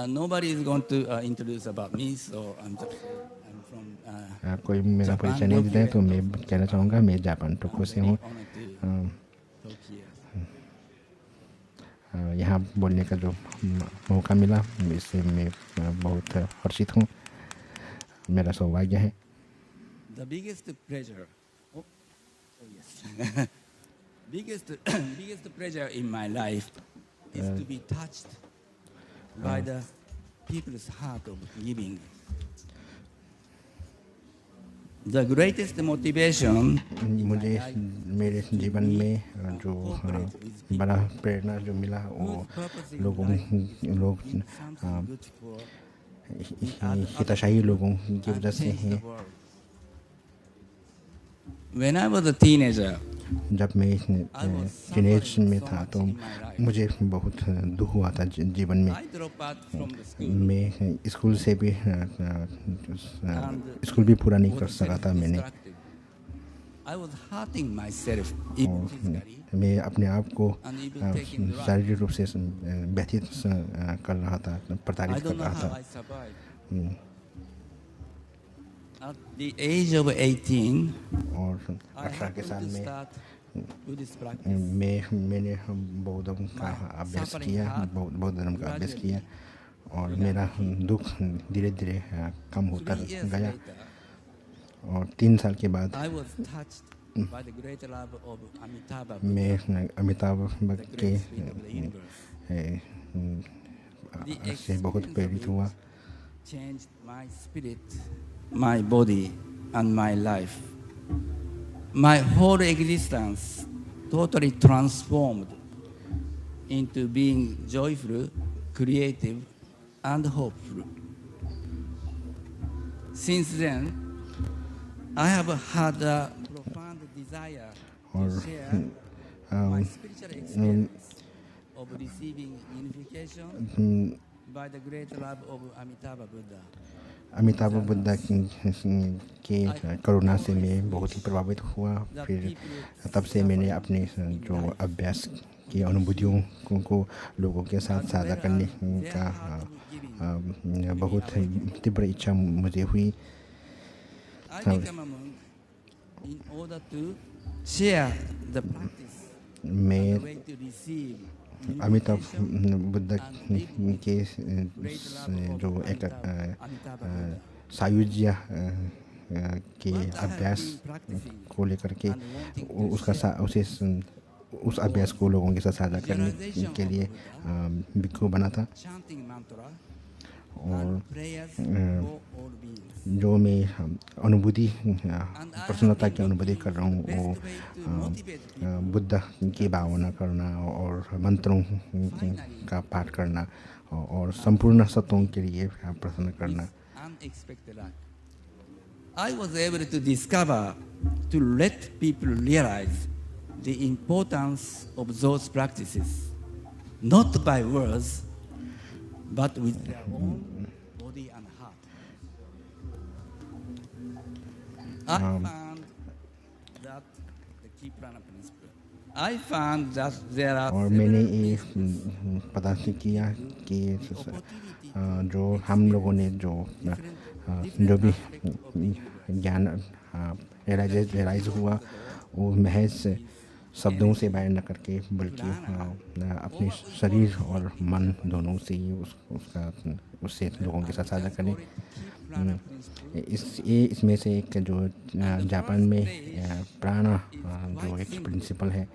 Nobody is going to introduce about me, so I'm from. कोई मेरा परिचय नहीं देता है तो मैं कहना चाहूँगा मैं जापान टोक्यो से हूँ. यहाँ बोलने का जो मौका मिला इससे मैं बहुत हर्षित हूँ. मेरा सौभाग्य है. The biggest pleasure. Oh yes. biggest pleasure in my life is to be touched by the people's heart of giving. The greatest motivation. मुझे मेरे जीवन में जो बड़ा प्रेरणा जो मिला वो लोग हितैषी लोगों की वजह से हैं. When I was a teenager, जब मैं टीनेज में था तो मुझे बहुत दुख हुआ था जीवन में. मैं स्कूल से भी स्कूल भी पूरा नहीं कर सका था मैंने. मैं अपने आप को शारीरिक रूप से व्यथित कर रहा था, प्रताड़ित कर रहा था. At the age of 18, और 18 के साल में मैंने बौद्ध धर्म का अभ्यास किया, बौद्ध धर्म का अभ्यास किया और मेरा दुख धीरे धीरे कम होता गया. और 3 साल के बाद मैं अमिताभ के से बहुत प्रेरित हुआ. changed my spirit, my body, and my life. My whole existence totally transformed into being joyful, creative, and hopeful. Since then, I have had a profound desire to share my spiritual experience of receiving unification by the great love of Amitabha Buddha. Amitabh Buddha के करुणा से मैं बहुत ही प्रभावित हुआ। फिर तब से मैंने अपने जो अभ्यास की अनुभूतियों को लोगों के साथ साझा करने का बहुत तीव्र इच्छा मुझे हुई। मैं अमिताभ बुद्ध के जो एक सायुज्य के अभ्यास को लेकर के उस अभ्यास को लोगों के साथ साझा करने के लिए भिक्षु बना था। और जो मैं अनुभूति प्रसन्नता की अनुभूति कर रहा हूँ वो बुद्ध की भावना करना और मंत्रों का पाठ करना और संपूर्ण सत्यों के लिए प्रार्थना करना। I was able to discover, to let people realize the importance of those practices, not by words, but with their own body and heart. I found that the key prana principle. I found that there are. और मैंने ये पता किया कि जो हम लोगों ने जो भी ज्ञान रियलाइज हुआ वो महज शब्दों से बयान न करके बल्कि अपने शरीर और मन दोनों से ही उससे लोगों के साथ साझा करें। इसमें से एक जो जापान में प्राणा जो एक प्रिंसिपल है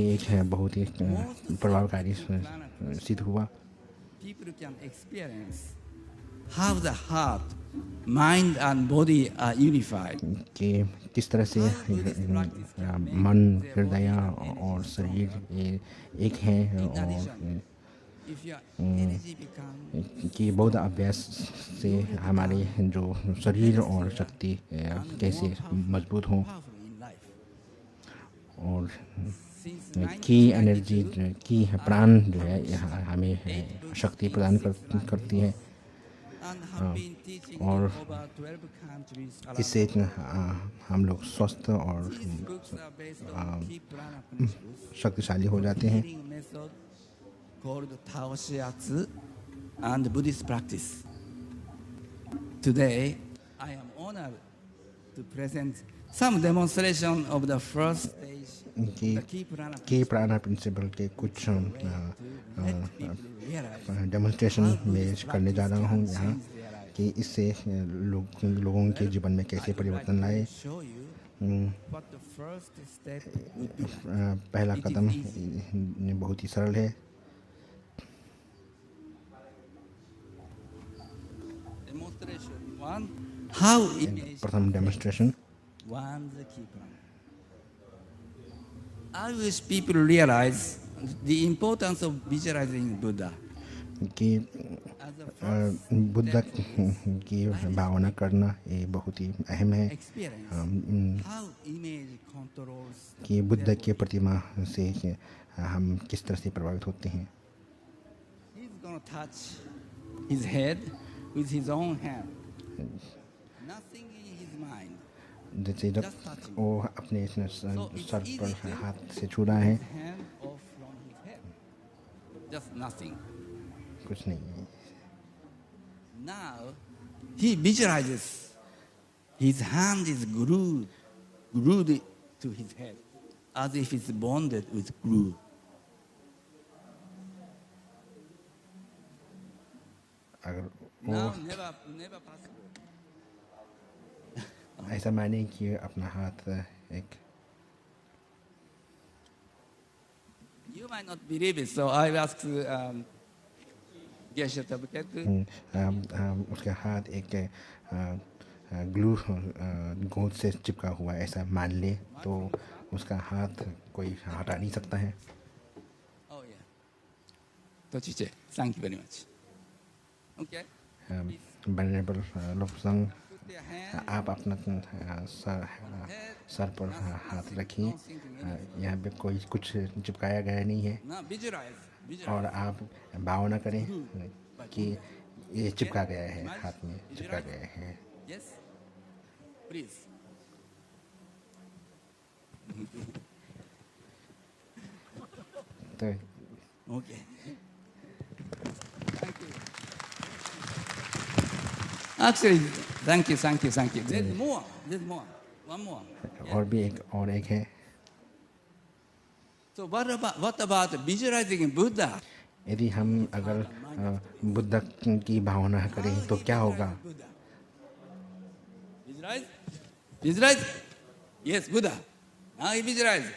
एक है बहुत ही प्रभावकारी सिद्ध हुआ। People can experience how the heart, mind and body are unified. कि किस तरह से मन, हृदय और शरीर एक हैं और कि बौद्ध अभ्यास से हमारे जो शरीर और शक्ति कैसे मजबूत हों और की एनर्जी की प्राण जो है हमें शक्ति प्रदान करती है और इससे हम लोग स्वस्थ और शक्तिशाली हो जाते हैं। Called Tao Shiatsu and Buddhist practice. Today, I am honored to present some demonstration of the first stage. की प्राणा प्रिंसिपल के कुछ डेमोन्स्ट्रेशन में करने जा रहा हूँ यहाँ कि इससे लोगों के जीवन में कैसे परिवर्तन लाए। पहला कदम बहुत ही सरल है। प्रथम demonstration I wish people realize the importance of visualizing Buddha. कि बुद्ध की भावना करना ये बहुत ही अहम है कि बुद्ध की प्रतिमा से हम किस तरह से प्रभावित होते हैं। He's going to touch his head with his own hand. Nothing in his mind. जैसे जब वो अपने सर पर हाथ से छू रहा है Just nothing. कुछ नहीं है। Now he visualizes his hand is glued to his head as if it's bonded with glue. अगर Now never possible. ऐसा माने कि अपना हाथ एक You might not believe it, so I asked Geshe Tabuketu. उसके हाथ एक ग्लू गोंद से चिपका हुआ ऐसा मान ले तो उसका हाथ कोई हटा नहीं सकता है। Oh yeah. Tochiche, thank you very much. Okay. Venerable Lobsang, आप अपना सर पर हाथ रखिए। यहाँ पे कोई कुछ चिपकाया गया नहीं है और आप भावना करें कि ये चिपका गया है, हाथ में चिपका गया है. Yes? Please. तो Okay. Thank you. Actually, thank you. There's more. One more. और एक है. So what about visualizing Buddha? यदि हम अगर बुद्ध की भावना करें तो क्या होगा? Visualize? Yes, Buddha. Now you visualize.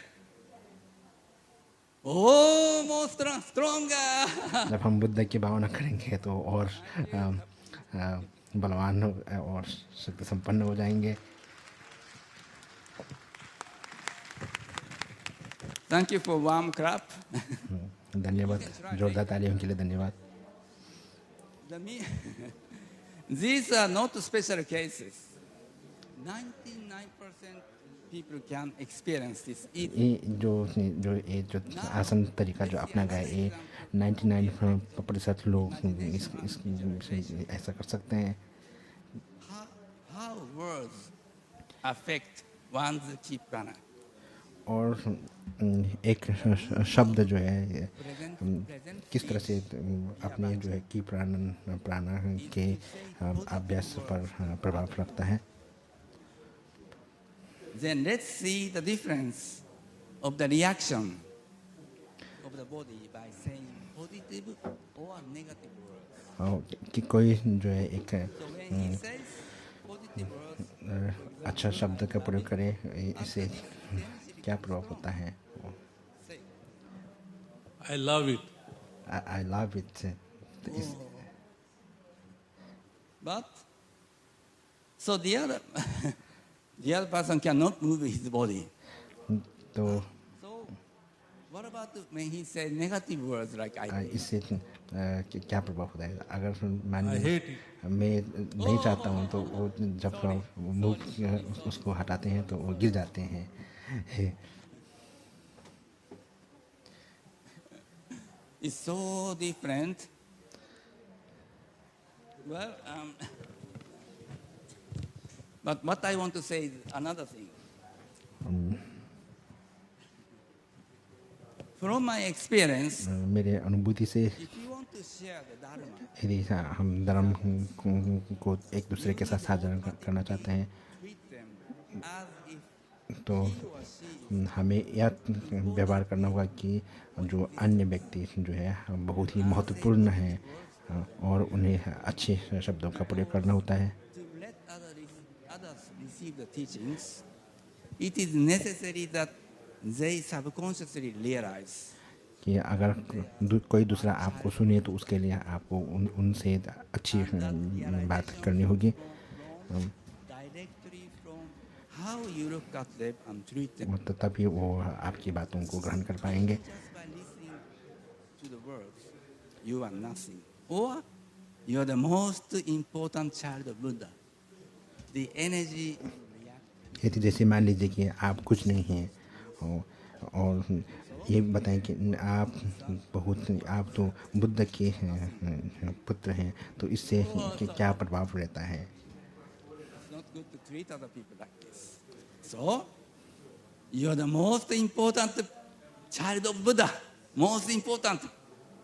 Oh, more stronger. जब हम बुद्ध की भावना करेंगे तो और बलवान और शक्ति संपन्न हो जाएंगे. Thank you for warm clap. धन्यवाद, जोरदार तालियों के लिए धन्यवाद. These are not special cases. 99% people can experience this. ये जो आसन तरीका जो अपना गया ये 99% लोग ऐसा कर सकते हैं. How words affect one's chi prana. और एक शब्द जो है किस तरह से अपने जो है की प्राणा के अभ्यास पर प्रभाव रखता है. Then let's see the difference of the reaction of the body by saying positive or negative words. कि कोई जो है एक So when he says positive words, अच्छा शब्द का प्रयोग करे इससे क्या प्रभाव होता है? I love it. I love it. But so the other person cannot move his body. तो So what about when he says negative words like I? इससे क्या प्रभाव होता है? अगर मान I hate लीजिए मैं नहीं चाहता हूँ तो वो जब मुंह उसको हटाते हैं तो वो गिर जाते हैं. It's so different. Well, but what I want to say is another thing. From my experience, मेरे अनुभूति से if you want to share the dharma, यदि हम धर्म को एक दूसरे के साथ साझा करना चाहते हैं treat them as if तो हमें यह व्यवहार करना होगा कि जो अन्य व्यक्ति जो है बहुत ही महत्वपूर्ण है और उन्हें अच्छे शब्दों का प्रयोग करना होता है. to let others receive the teachings, it is necessary that they subconsciously realize. कि अगर कोई दूसरा आपको सुने तो उसके लिए आपको उनसे अच्छी बात करनी होगी. Directly from how you look at them and treat them. तो तभी वो आपकी बातों को ग्रहण कर पाएंगे. Just by listening to the words, you are nothing. Or you are the most important child of Buddha. The energy. यदि जैसे मान लीजिए कि आप कुछ नहीं हैं और ये बताएं कि आप तो बुद्ध के पुत्र हैं तो इससे क्या प्रभाव रहता है. It's not good to treat other people like this. So, you are the most important child of Buddha. Most important.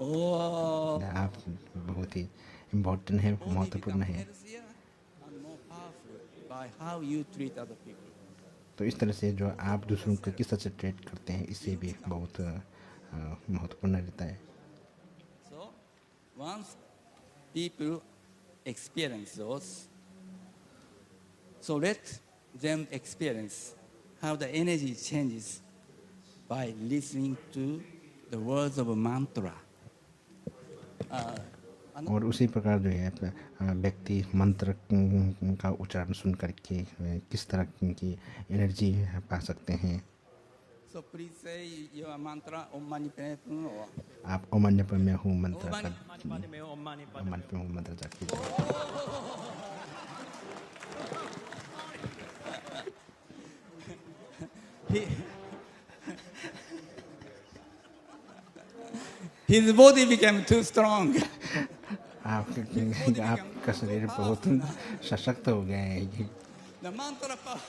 Oh. आप बहुत ही इम्पोर्टेंट है, महत्वपूर्ण है. And more powerful by how you treat other people. तो इस तरह से जो आप दूसरों को किस तरह से ट्रीट करते हैं इससे भी बहुत महत्वपूर्ण रहता है. So, once people experience those, so let them experience how the energy changes by listening to the words of a mantra. और उसी प्रकार जो है व्यक्ति मंत्र का उच्चारण सुन करके किस तरह की एनर्जी पा सकते हैं. So please say your mantra Om Mani Padme Hum or आप ओम मणि padme hum मंत्र मंत्र जाप कीजिए. His body became too strong. आप आपका शरीर बहुत सशक्त हो गया है ये। The mantra power.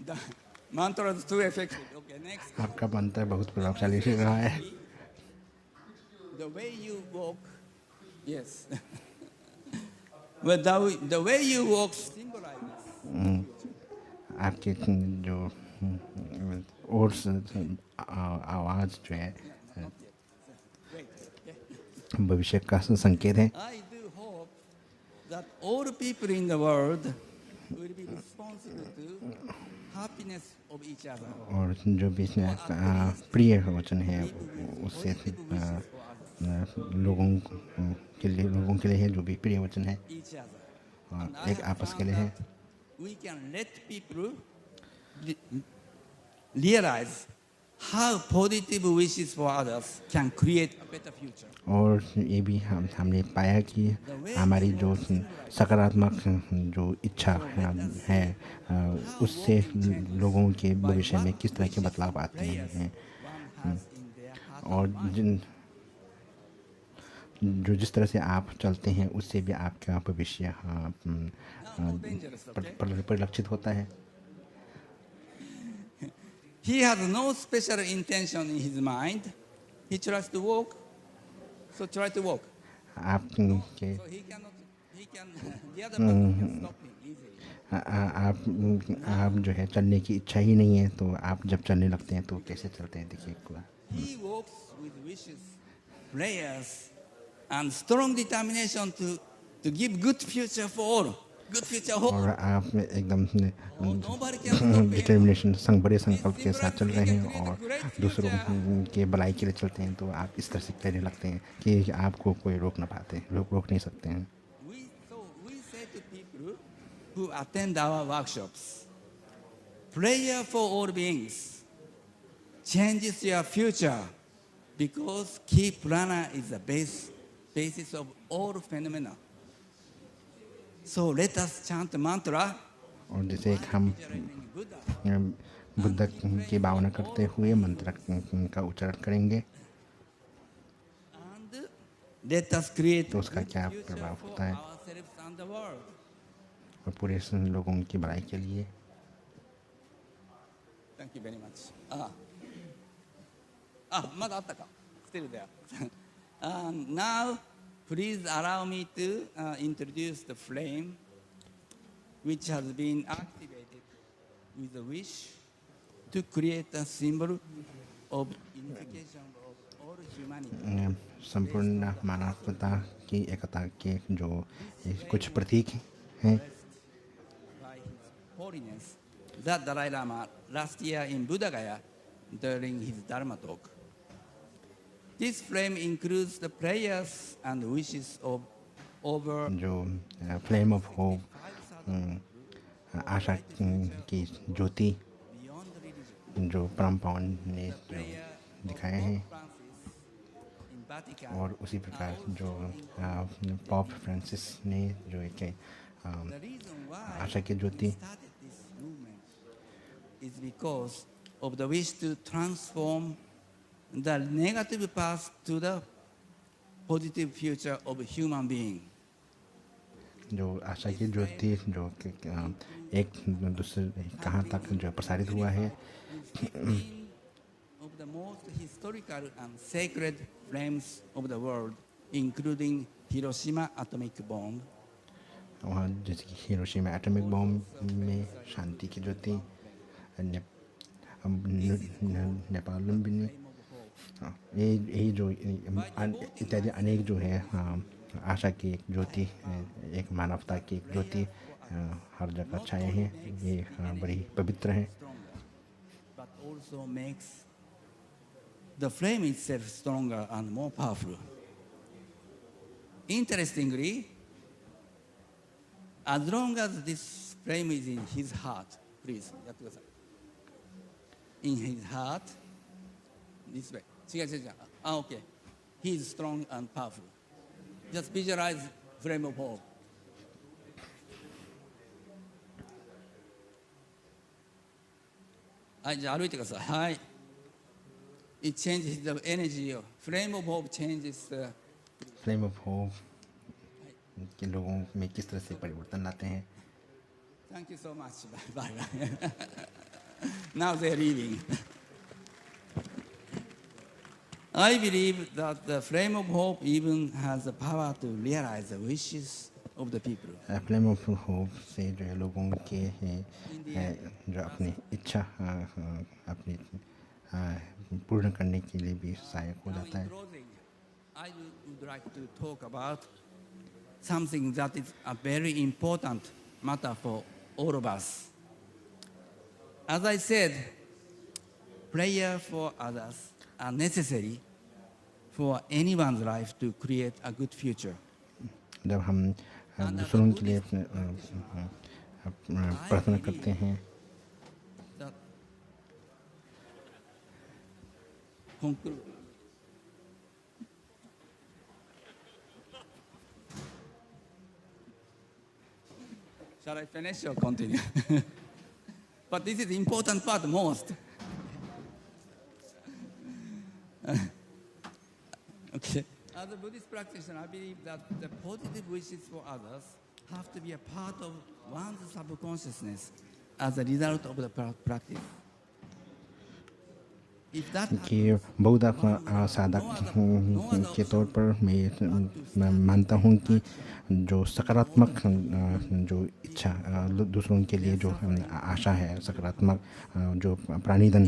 The mantra is too effective. Okay, next. आपका मंत्र बहुत प्रभावशाली रहा है। The way you walk, yes. Well, the way you walk symbolizes. आपके जो और आवाज जो है भविष्य का संकेत है। I do hope that all people in the world will be responsible to happiness of each other. और जो भी इसमें प्रिय वचन है उससे लोगों के लिए है, जो भी प्रिय वचन है एक आपस के लिए है। We can let people realize how positive wishes for others can create a better future. और ये भी हमने पाया कि हमारी जो सकारात्मक जो इच्छा है उससे लोगों के भविष्य में किस तरह के बदलाव आते हैं, और जिस तरह से आप चलते हैं उससे भी आपका भविष्य परिलक्षित होता है। He has no special intention in his mind. He tries to walk, so try to walk. आप So he can, the other person can stop him easily. आप जो है चलने की इच्छा ही नहीं है, तो आप जब चलने लगते हैं तो कैसे चलते हैं देखिए एक बार। He walks with wishes, prayers, and strong determination to give good future for all. Good future hope. और आप एकदम डिटर्मिनेशन बड़े संकल्प के साथ चल रहे हैं और दूसरों के भलाई के लिए चलते हैं, तो आप इस तरह से कहने लगते हैं कि आपको कोई रोक नहीं सकते हैं। We say to people who attend our workshops, prayer for all beings changes your future because key prana is the basis of all phenomena. So let us chant the mantra. और जैसे हम बुद्ध की भावना करते हुए मंत्र का उच्चारण करेंगे Let us create तो उसका क्या प्रभाव होता है ourselves and the world. और पूरे लोगों की भलाई के लिए। Thank you very much.まだあったか? Still there. Now, please allow me to introduce the flame, which has been activated with a wish to create a symbol of unification of all humanity. संपूर्ण मानवता की एकता के जो कुछ प्रतीक हैं। By His Holiness, the Dalai Lama last year in Buddha Gaya during his Dharma talk. This flame includes the prayers and wishes of over जो फ्लेम ऑफ होप आशा की ज्योति जो परम पावन ने जो दिखाए हैं, और उसी प्रकार जो पॉप फ्रांसिस ने जो एक आशा की ज्योति is because of the wish to transform the negative past to the positive future of a human being. जो आशा की ज्योति जो एक दूसरे कहाँ तक जो प्रसारित हुआ है, Of the most historical and sacred flames of the world, including Hiroshima atomic bomb, वहाँ जैसे कि हिरोशिमा एटॉमिक बॉम्ब में शांति की ज्योति, नेपाल में ये जो इत्यादि अनेक जो है आशा की एक ज्योति, एक मानवता की एक ज्योति हर जगह छाए हैं, ये बड़ी पवित्र है। but also makes the flame itself stronger and more powerful. Interestingly, as long as this flame is in his heart, please, in his heart, this way. Okay. He is strong and powerful. Just visualize flame of hope. はい、じゃあ歩いてください。はい。It changes the energy. Flame of hope changes. Flame of hope के लोगों में किस तरह से परिवर्तन लाते हैं. Thank you so much. Bye bye. Now they're leaving. I believe that the flame of hope even has the power to realize the wishes of the people. Flame of hope से जो है लोगों के जो अपनी इच्छा अपनी पूर्ण करने के लिए भी सहायक हो जाता है. I would like to talk about something that is a very important matter for all of us. As I said, prayer for others are necessary for anyone's life to create a good future. जब हम दूसरों के लिए प्रार्थना करते हैं Shall I finish or continue? But this is the important part most. Okay. As a Buddhist practitioner, I believe that the positive wishes for others have to be a part of one's subconsciousness as a result of the practice. कि बौद्ध साधक के तौर पर मैं मानता हूँ कि जो सकारात्मक जो इच्छा दूसरों के लिए जो आशा है सकारात्मक जो प्राणीधन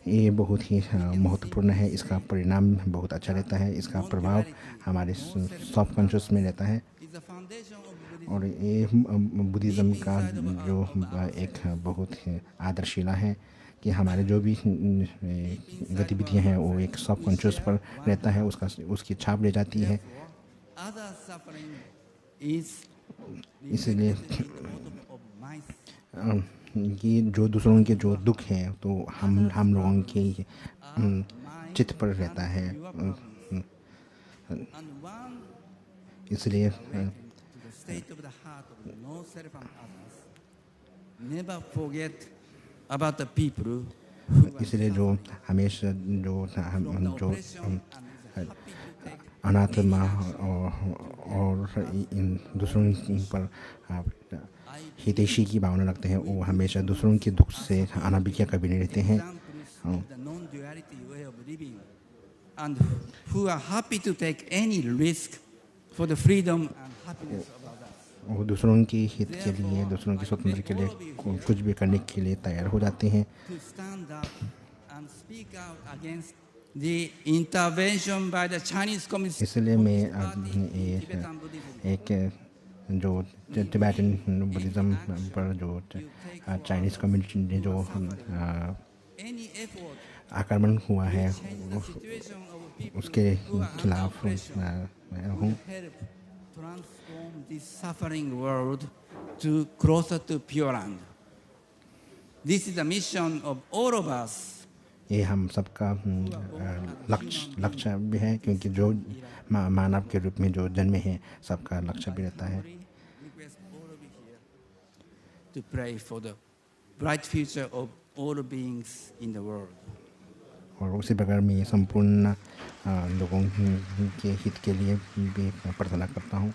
ये बहुत ही महत्वपूर्ण है. इसका परिणाम बहुत अच्छा रहता है. इसका प्रभाव हमारे सबकॉन्शियस में रहता है और ये बुद्धिज़्म का जो एक बहुत आदर्शिला है कि हमारे जो भी गतिविधियां हैं वो एक सबकॉन्शियस पर रहता है. उसकी छाप ले जाती है. इसलिए कि जो दूसरों के जो दुख हैं तो हम लोगों के चित्त पर रहता है. इसलिए about the people इसलिए जो हमेशा जो अनात्मा और इन दूसरों पर हितैषी की भावना रखते हैं वो हमेशा दूसरों के दुख से अनाभिज्ञा कभी नहीं रहते हैं. and who are happy to take any risk for the freedom and happiness of others. वो दूसरों के हित के लिए दूसरों की स्वतंत्रता के लिए कुछ भी करने के लिए तैयार हो जाते हैं. To stand up and speak out against the intervention by the Chinese Communist. इसलिए मैं एक जो टिबेटन बुद्धिज़्म पर जो चाइनीज़ कम्युनिटी ने जो आक्रमण हुआ है उसके खिलाफ हूँ. Transform this suffering world to closer to Pure Land. This is the mission of all of us. ये हम सबका लक्ष्य भी है क्योंकि जो मानव के रूप में जो जन्मे हैं सबका लक्ष्य भी रहता है. To pray for the bright future of all beings in the world. और उसी प्रकार मैं संपूर्ण लोगों के हित के लिए भी प्रार्थना करता हूँ.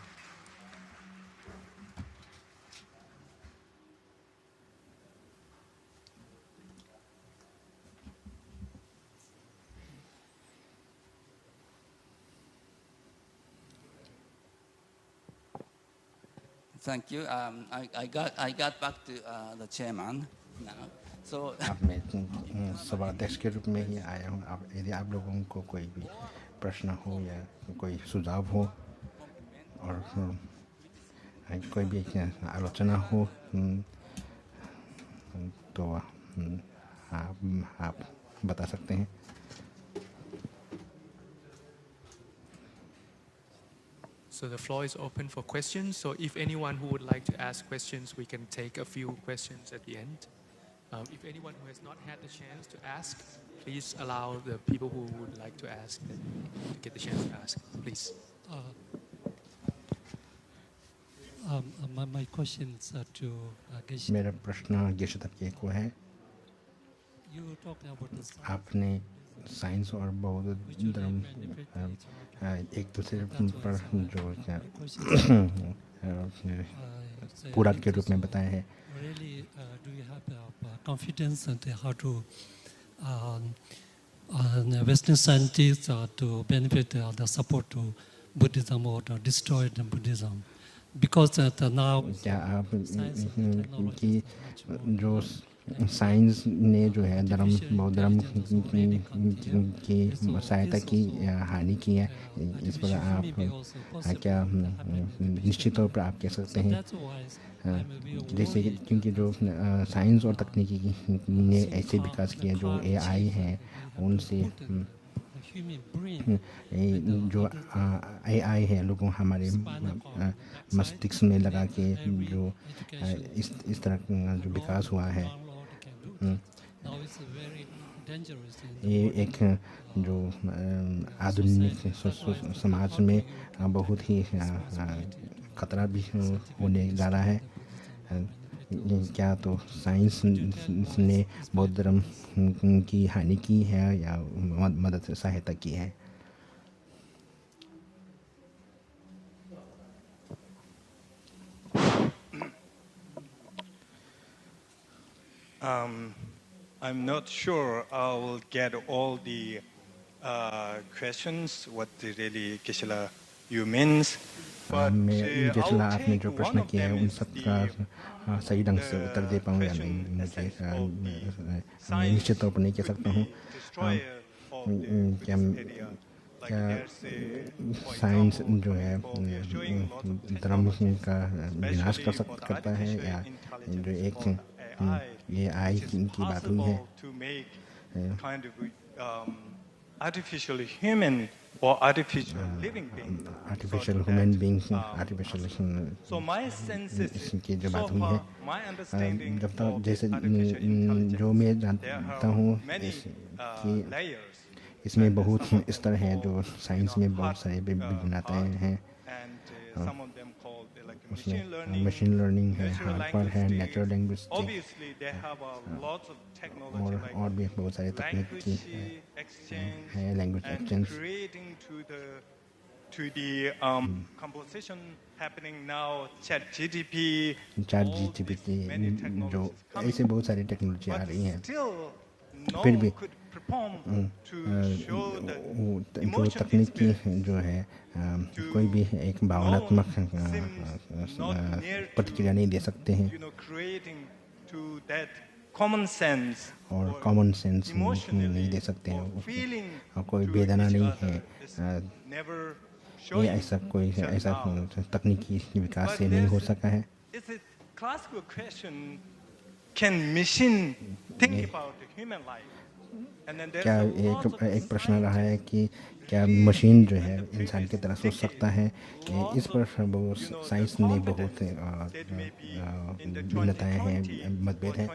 Thank you. I got back to the chairman now. So अब मैं सभाध्यक्ष के रूप में ही आया हूँ. यदि आप लोगों को कोई भी प्रश्न हो या कोई सुझाव हो और कोई भी आलोचना हो तो आप बता सकते हैं. So the floor is open for questions. So if anyone who would like to ask questions, we can take a few questions at the end. If anyone who has not had the chance to ask, please allow the people who would like to ask to get the chance to ask. Please. My questions are to Geshe. मेरा प्रश्न गेशे तबके को है. आपने साइंस और बौद्ध धर्म एक दूसरे पर जो पूरक के रूप में बताया है. Really, do you have confidence on how to Western scientists to benefit the support to Buddhism or to destroy the Buddhism? Because now क्या आप की जो साइंस ने जो है धर्म बौद्ध धर्म की सहायता की या हानि की है, इस पर आप क्या निश्चित तौर पर आप कह सकते हैं? जैसे क्योंकि जो साइंस और तकनीकी ने ऐसे विकास किया जो एआई है उनसे जो एआई है लोगों हमारे मस्तिष्क में लगा के जो इस तरह जो विकास हुआ है, ये एक जो आधुनिक समाज में बहुत ही खतरा भी होने जा रहा है. क्या तो साइंस ने बौद्ध धर्म की हानि की है या मदद सहायता की है? I'm not sure I will get all the questions, what really Geshe-la you means. मैं जैसा आपने जो प्रश्न किया है उन सब का सही ढंग से उत्तर दे पाऊँ या नहीं मुझे मैं निश्चित तौर पर नहीं कह सकता हूँ. क्या साइंस जो है धर्म का विनाश करता है या जो एक ये आई की बात हुई है artificial human or artificial living being. Artificial human being, artificial So my sense is, की जो बात so हुई है, far, my understanding जब तक of जैसे artificial intelligence, जो मैं there जानता are हूँ many कि layers. इसमें बहुत स्तर हैं जो साइंस में बहुत सारे भिन्नताएं हैं. Some of them called like उसमें मशीन लर्निंग है, हार्डवेयर है, natural language Obviously, they have lots of technology like और भी बहुत सारे तकनीकी है, language and exchange. creating to the composition happening now, ChatGPT, chat GPT जो ऐसे बहुत सारी टेक्नोलॉजी आ रही हैं, still no फिर भी one could perform to show the जो emotion तकनीकी जो है कोई भी एक भावनात्मक प्रतिक्रिया नहीं दे सकते हैं creating to that common sense और कॉमन सेंस नहीं दे सकते हैं और कोई वेदना नहीं है. ये ऐसा कोई ऐसा तकनीकी विकास से नहीं हो सका है. It's a classical question, can machine think about the human life? And then क्या एक प्रश्न रहा है कि क्या मशीन जो है इंसान की तरह सोच सकता है? इस पर बहुत साइंस ने बहुत भिन्नताएं हैं, मतभेद हैं.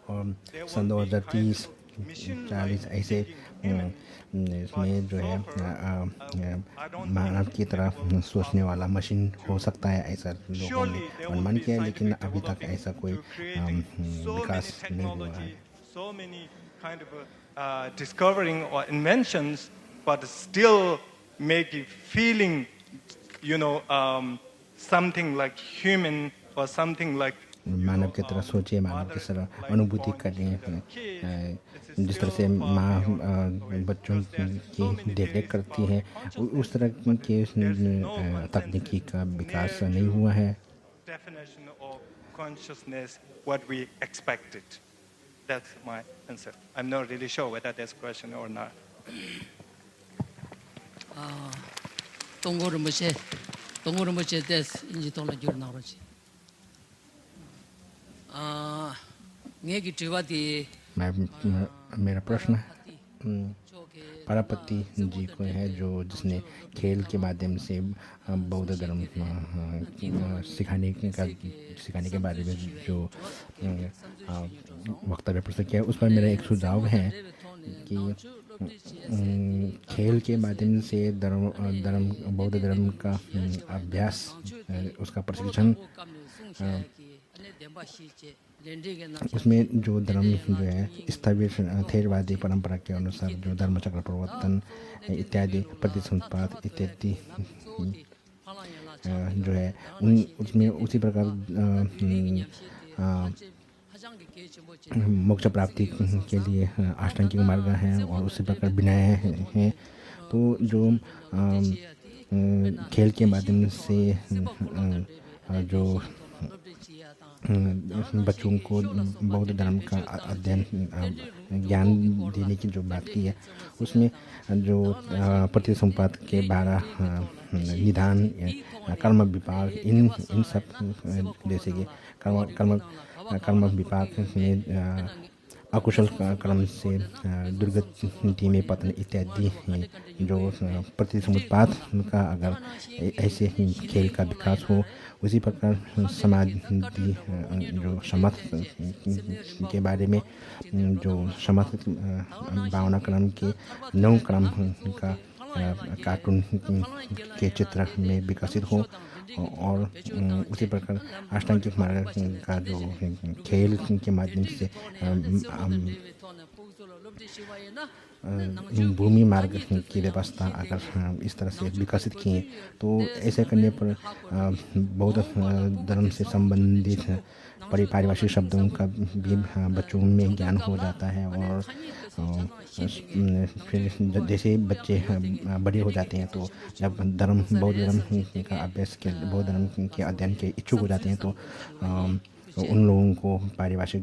और सन 2030-40 ऐसे इसमें जो है मानव की तरह सोचने वाला मशीन हो सकता है, ऐसा लोगों ने अनुमान किया है, लेकिन अभी तक ऐसा कोई विकास नहीं हुआ है. So many kind of discovering or inventions, but still make you feeling, something like human or something like मानव की तरह सोचिए, मानव की तरह अनुभूति करिए. जिस तरह से माँ बच्चों की देखरेख करती है उस तरह के तकनीकी का विकास नहीं हुआ है. definition of consciousness what we expected. That's my answer. I'm not really sure whether that's a question or not. 동고를 뭐지 됐 인지 돈을 줄 나오지. मेरा प्रश्न पारापति जी को है जिसने खेल के माध्यम से बौद्ध धर्म सिखाने के बारे में जो वक्तव्य प्रस्तुत किया, उस पर मेरा एक सुझाव है कि खेल के माध्यम से बौद्ध धर्म का अभ्यास, उसका प्रशिक्षण उसमें जो धर्म जो है स्थविर थेरवादी परंपरा के अनुसार जो धर्म चक्र प्रवर्तन इत्यादि प्रतिसंपात इत्यादि जो है उसमें उसी प्रकार मोक्ष प्राप्ति के लिए अष्टांगिक मार्ग हैं और उसी प्रकार विनय हैं। तो जो खेल के माध्यम से जो बच्चों को बौद्ध धर्म का अध्ययन ज्ञान देने की जो बात की है उसमें जो प्रतिसंपात के 12 निदान कर्म विपाक इन सब जैसे कि कर्म विपाक में अकुशल कर्म से दुर्गति में पतन इत्यादि जो प्रतिसमुत्पात का अगर ऐसे खेल का विकास हो उसी प्रकार समाधि जो समथ के बारे में जो समथ भावना क्रम के 9 क्रम का कार्टून के चित्र में विकसित हो और उसी प्रकार अष्टांगिक मार्ग का जो खेल के माध्यम से भूमि मार्ग की व्यवस्था अगर इस तरह से विकसित किए तो ऐसे करने पर बौद्ध धर्म से संबंधित पारिभाषिक शब्दों का भी बच्चों में ज्ञान हो जाता है और फिर जैसे बच्चे बड़े हो जाते हैं तो जब बौद्ध धर्म का अभ्यास के बौद्ध धर्म के अध्ययन के इच्छुक हो जाते हैं तो उन लोगों को पारिभाषिक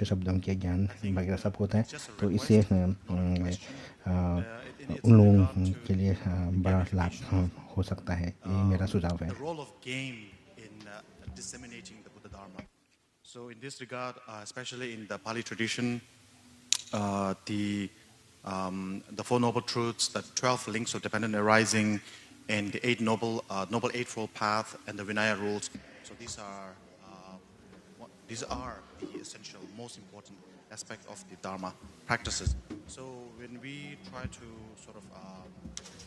शब्दों के ज्ञान वगैरह सब होता है तो इससे उन लोगों के लिए बड़ा लाभ हो सकता है। ये मेरा सुझाव है। So in this regard, especially in the Pali tradition, the 4 noble truths, the 12 links of dependent arising, and the 8 noble eightfold path, and the Vinaya rules. So these are the essential, most important aspect of the Dharma practices. So when we try to sort of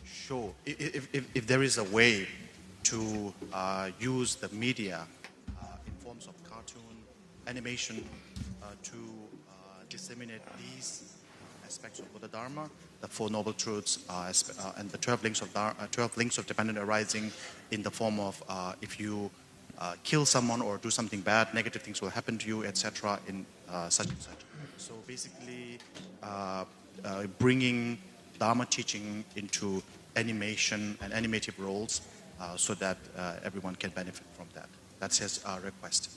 show, if there is a way to use the media in forms of cartoon, animation to disseminate these aspects of Buddha Dharma, the 4 noble truths and the 12 links of dependent arising in the form of if you kill someone or do something bad, negative things will happen to you, etc. in such and such. So basically bringing Dharma teaching into animation and animative roles so that everyone can benefit from that. That's his request.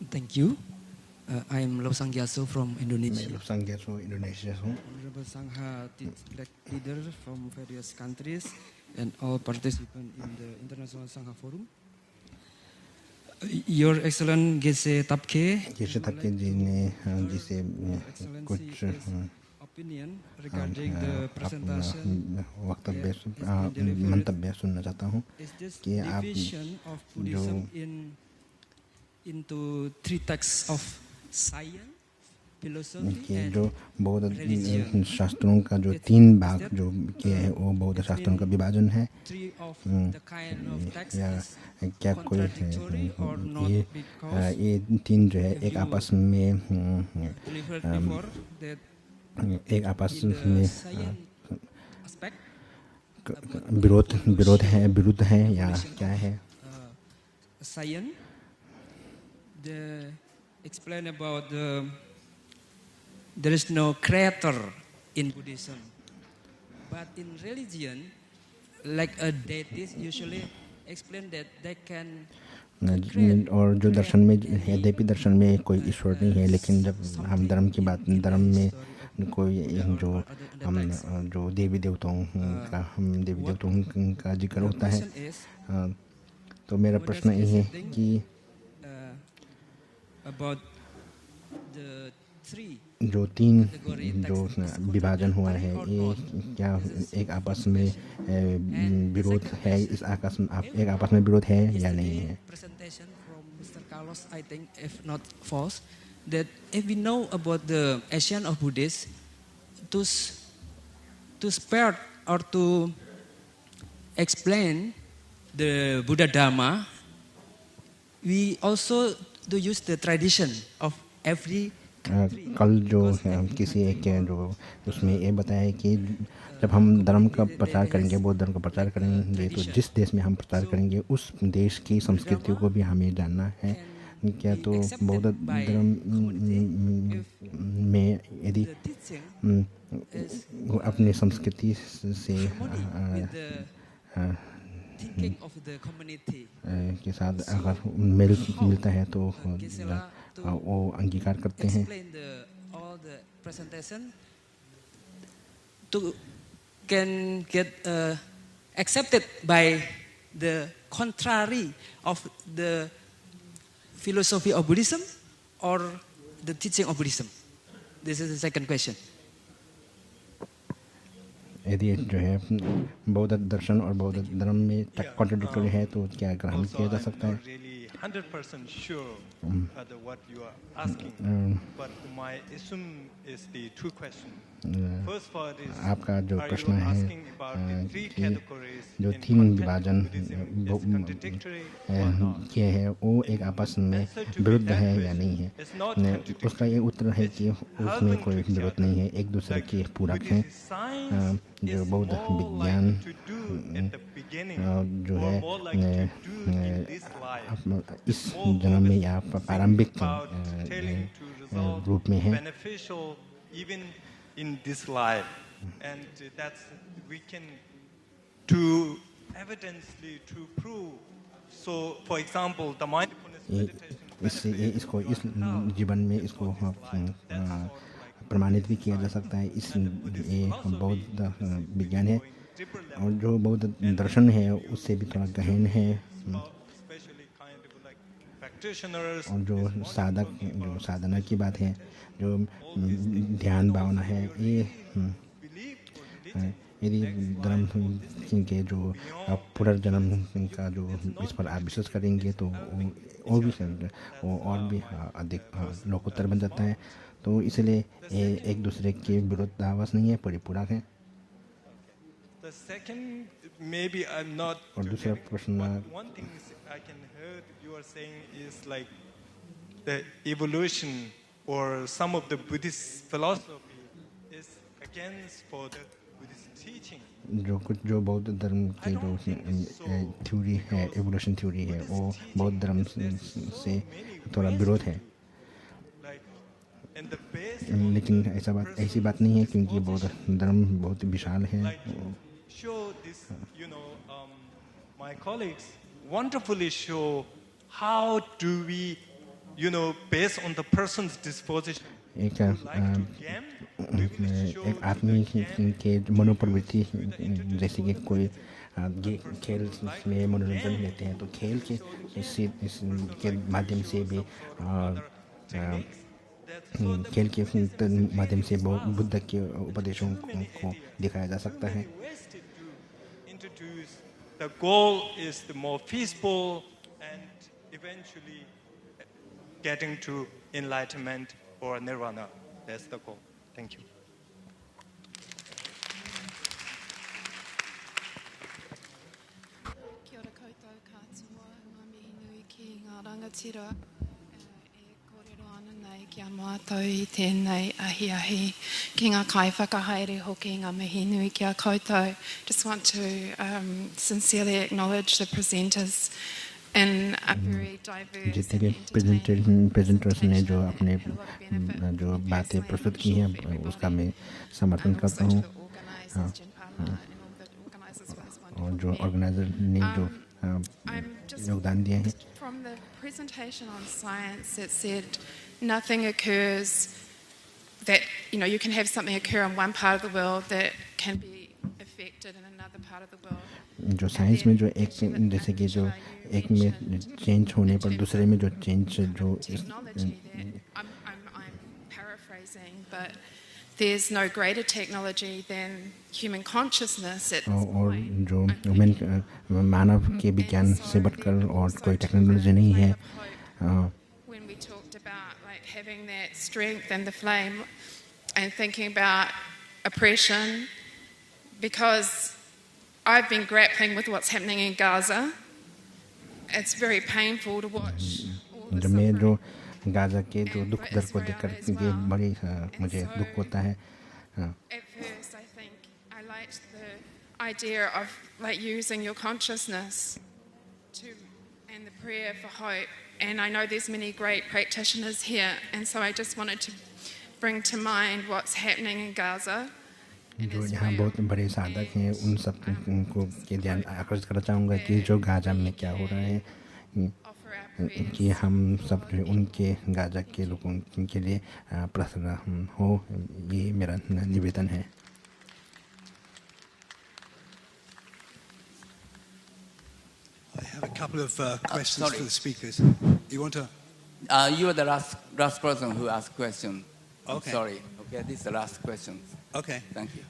Thank you. I am Lobsang Gyatso from Indonesia. Lobsang Gyatso, Indonesia. Honorable Sangha leaders from various countries and all participants in the International Sangha Forum. Your Excellent Geshe Tapke जी ने जिसे कुछ opinion regarding the presentation वक्तव्य मंतव्य सुनना चाहता हूँ कि आप division of Buddhism into 3 texts of science, philosophy कि and जो बौद्ध शास्त्रों का जो 3 भाग जो किए हैं वो बौद्ध शास्त्रों का विभाजन है या क्या कोई ये 3 जो है एक आपस में विरुद्ध है या क्या है? Science, they explain about there is no creator in Buddhism, but in religion, like a deity usually explain that they can. और जो दर्शन में है देवी दर्शन में कोई ईश्वर नहीं है, लेकिन जब हम धर्म की बात धर्म में कोई जो देवी देवताओं का जिक्र होता है तो मेरा प्रश्न ये है कि जो 3 जो विभाजन हुआ है ये क्या एक आपस में विरोध है, इस एक आपस में विरोध है या नहीं है? Presentation from Mr. Carlos, I think, if not false, that if we know about the Asian of Buddhists, those to spread or to explain the Buddha Dharma, we also do use the tradition of every कल जो किसी एक के जो उसमें ये बताया कि जब हम धर्म का प्रचार करेंगे, बौद्ध धर्म का प्रचार करेंगे, तो जिस देश में हम प्रचार करेंगे उस देश की संस्कृति को भी हमें जानना है। क्या तो बौद्ध धर्म में यदि अपनी संस्कृति से के साथ अगर मेल मिलता है तो वो अंगीकार करते हैं। To can get accepted by the contrary of the philosophy of Buddhism or the teaching of Buddhism. This is the second question. यदि जो है बौद्ध दर्शन और बौद्ध धर्म में कॉन्ट्रडिक्टरी है तो क्या ग्रहण किया जा सकता है? 100% sure what you are asking, but my assume is the two questions. First part is, आपका जो are प्रश्न you है asking about the three categories जो in तीन concept विभाजन of Buddhism is contradictory or not? किए हैं वो एक आपस में विरुद्ध है या नहीं है? उसका ये उत्तर है कि उसमें कोई विरोध नहीं है, एक दूसरे के पूरक हैं। जो बौद्ध विज्ञान जो है इस जन्म में या प्रारंभिक रूप में है। Beneficial even in this life, and that's we can to evidently to prove. So, for example, the mindfulness meditation. इसको इस जीवन में इसको प्रमाणित भी किया जा सकता है। इस ये बौद्ध विज्ञान है और जो बौद्ध दर्शन है उससे भी थोड़ा गहन है। और जो साधक जो साधना की बात है, जो ध्यान भावना है, ये यदि धर्म के जो पुनर्जन्म का जो इस पर आप विश्वास करेंगे तो वो और भी अधिक लोकोत्तर बन जाता है। तो इसलिए ये एक दूसरे के विरोधाभास नहीं है, परिपूरक है। The second, maybe I'm not. और दूसरा प्रश्न, one thing I can hear you are saying is like the evolution or some of the Buddhist philosophy is against for the Buddhist teaching. जो बौद्ध धर्म के जो थ्योरी है, एवोल्यूशन थ्योरी है, वो बौद्ध धर्म से थोड़ा विरोध है। लेकिन ऐसी बात नहीं है क्योंकि बौद्ध धर्म बहुत विशाल है। Show this, my colleagues wonderfully show how do we, based on the person's disposition. एक आदमी के मनोप्रवृत्ति, जैसे कि कोई खेल में मनोरंजन लेते हैं तो खेल के माध्यम से भी खेल के माध्यम से बुद्ध के उपदेशों को दिखाया जा सकता है। The goal is the more peaceful and eventually getting to enlightenment or nirvana. That's the goal. Thank you. Kia ora koutou katoa, ngā mihi nui ki ngā rangatira. Kōrero ana nei ki a mātou I tēnei ahi ki ngā kai whakahaere hoki ngā mihi nui ki a koutou. Just want to sincerely acknowledge the presenters in a very diverse जितने भी प्रेजेंटर्स ने जो अपने जो बातें प्रस्तुत की हैं उसका मैं समर्थन करता हूँ। और जो ऑर्गेनाइजर ने जो योगदान दिए हैं। From the presentation on science, it said nothing occurs that, you can have something occur in one part of the world that can be affected in another part of the world. जो साइंस में जो एक जैसे कि जो एक में चेंज होने पर दूसरे में जो चेंज जो I'm paraphrasing, but there's no greater technology than human consciousness at this और point. जो मानव के विज्ञान से बढ़कर और कोई टेक्नोलॉजी नहीं है। When we talked about like having that strength and the flame and thinking about oppression because I've been grappling with what's happening in Gaza. It's very painful to watch. जो मैं जो गाजा के जो दुख दर्द को देखकर ये बड़ी मुझे दुख होता है. At first, I think I liked the idea of like using your consciousness to and the prayer for hope. And I know there's many great practitioners here, and so I just wanted to bring to mind what's happening in Gaza. जो यहाँ बहुत बड़े साधक हैं उन सब को के ध्यान आकर्षित करना चाहूँगा कि जो गाजा में क्या हो रहा है कि हम सब जो उनके गाजा के लोगों के लिए प्रार्थना हो, ये मेरा निवेदन है. I have a couple of questions for the speakers. You want to? You are the last person who asked question. Okay. Sorry. Okay, this is the last question. Okay. Thank you.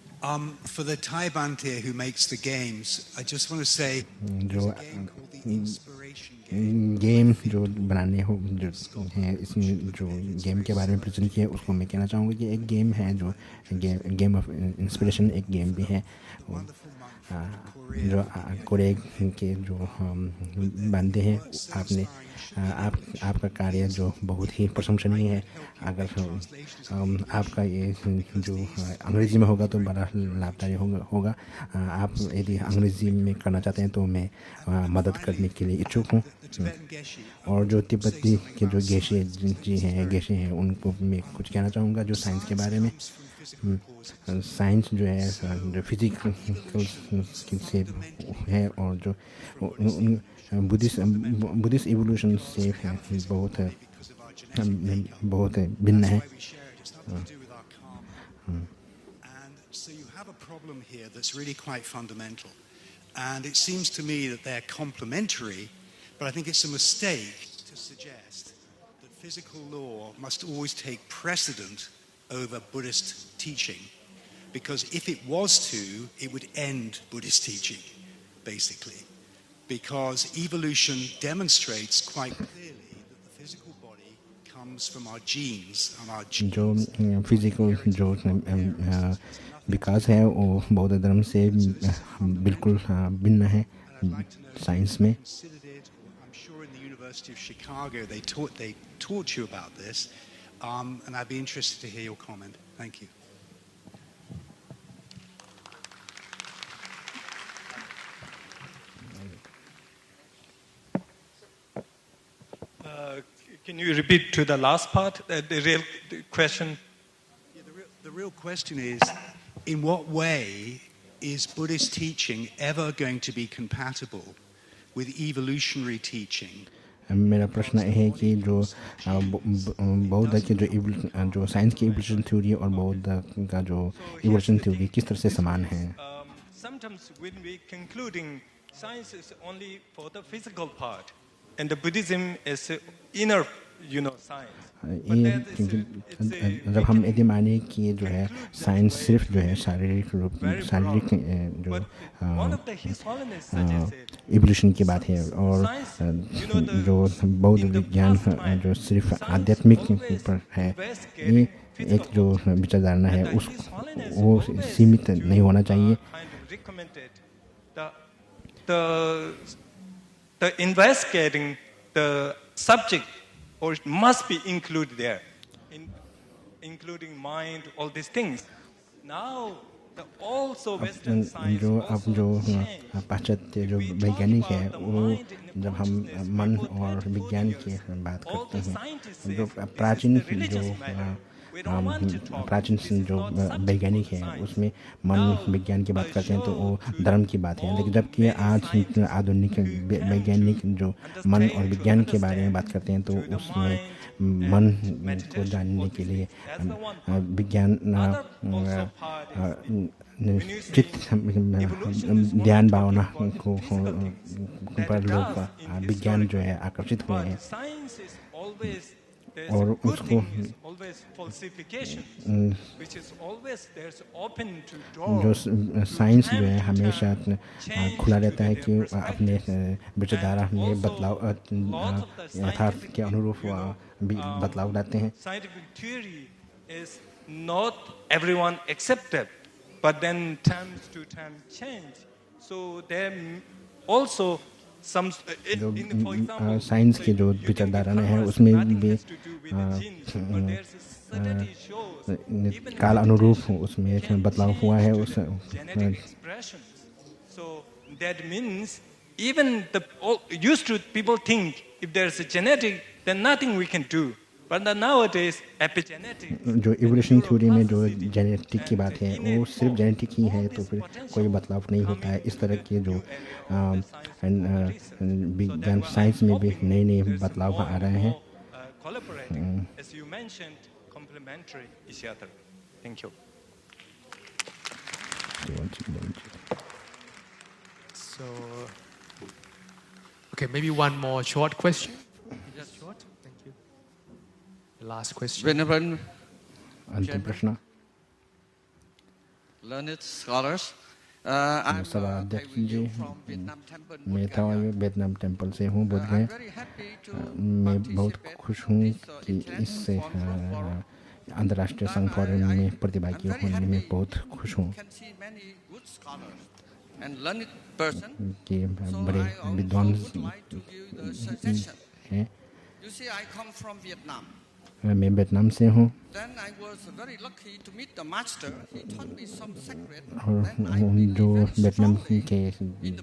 For the Thai Bantir who makes the games, I just want to say जो गेम जो बनाने हो जो है इसमें जो गेम के बारे में प्रेजेंट किया उसको मैं कहना चाहूँगा कि एक गेम है जो गेम ऑफ इंस्पिरेशन एक गेम भी है जो कोरे के जो बंदे हैं आपने आपका कार्य जो बहुत ही प्रशंसनीय है. अगर आपका ये जो अंग्रेज़ी में होगा तो बड़ा लाभदायी होगा. आप यदि अंग्रेज़ी में करना चाहते हैं तो मैं मदद करने के लिए इच्छुक हूँ. और जो तिब्बती के जो गेशे हैं उनको मैं कुछ कहना चाहूँगा जो साइंस के बारे में. साइंस जो है जो फिजिकल से है और जो बुद्धिस्ट इवोल्यूशन से बहुत भिन्न है. So you have a problem here that's really quite fundamental, and it seems to me that they're complementary, but I think it's a mistake to suggest that physical law must always take precedent over Buddhist teaching, because if it was to, it would end Buddhist teaching, basically, because evolution demonstrates quite clearly that the physical body comes from our genes and our genes. जो फिजिकल जो विकास है वो बौद्ध धर्म से बिल्कुल भिन्न है साइंस में. I'm sure in the University of Chicago they taught you about this. And I'd be interested to hear your comment. Thank you. Can you repeat to the last part, the real question? Yeah, the real question is, in what way is Buddhist teaching ever going to be compatible with evolutionary teaching? मेरा प्रश्न है कि जो बौद्ध के जो साइंस की इवोल्यूशन थ्योरी और बौद्ध का जो इवोल्यूशन थ्योरी किस तरह से समान है. Sometimes when we concluding science is only for the physical part, and the Buddhism is inner, science. जब हम यदि माने कि जो है साइंस सिर्फ जो है शारीरिक जो इवोल्यूशन की बात है और जो बौद्ध विज्ञान जो सिर्फ आध्यात्मिक ऊपर है, ये एक जो विचारधारा है वो सीमित नहीं होना चाहिए. The investigating the subject or it must be included there, including mind, all these things. Now, also Western science जो पाश्चात्य जो वैज्ञानिक है वो जब हम मन और विज्ञान की बात करते हैं, जो प्राचीन जो वैज्ञानिक है उसमें मन विज्ञान की बात करते हैं तो वो धर्म की बात है. लेकिन जबकि आज आधुनिक वैज्ञानिक जो मन और विज्ञान के बारे में बात करते हैं तो उसमें मन को जानने के लिए विज्ञान ध्यान भावना को पर लोग विज्ञान जो है आकर्षित हुए हैं और उसको जो साइंस जो है हमेशा खुला रहता है कि अपने विचारधारा में बदलाव यथार्थ के अनुरूप बदलाव लाते हैं. but then time to time change. So there also some, जो for example, साइंस की जो विचारधारा है उसमें भी काल अनुरूप उसमें बदलाव हुआ है उस genetic expressions. So that means even used to people think if there's a genetic, then nothing we can do. But nowadays, epigenetic. जो इवोल्यूशन थ्योरी में जो जेनेटिक की बात है वो सिर्फ जेनेटिक ही है तो फिर कोई बदलाव नहीं होता है। इस तरह के जो विज्ञान साइंस में भी नए नए बदलाव आ रहे हैं। As you mentioned, complementary each other. Thank you. So, okay, maybe one more short question. Just short. Thank you. The last question. Venerable अंतिम प्रश्न। learned scholars, सभा अध्यक्ष जी, मैं था वियतनाम टेम्पल से हूँ बोध गया। मैं बहुत खुश हूँ कि इससे अंतर्राष्ट्रीय संघ फोरम में प्रतिभागी होने में बहुत खुश हूँ कि बड़े विद्वान हैं। मैं वियतनाम से हूँ और जो वियतनाम के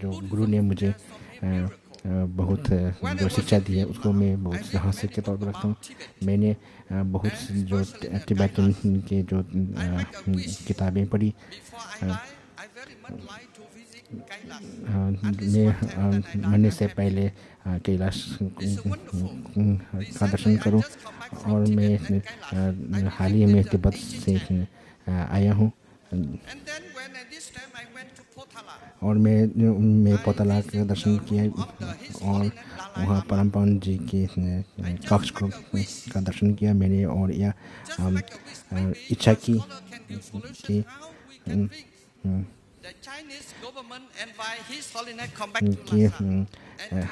जो गुरु ने मुझे बहुत जो शिक्षा दी है उसको मैं बहुत हासिल के तौर पर रखता हूँ। मैंने बहुत जो तिब्बतन के जो किताबें पढ़ी। मैं मरने से पहले कैलाश का दर्शन करूं और मैं हाल ही में तिब्बत से आया हूं और मैं पोताला का दर्शन किया और वहाँ परमपावन जी के कक्ष का दर्शन किया मैंने और यह इच्छा की कि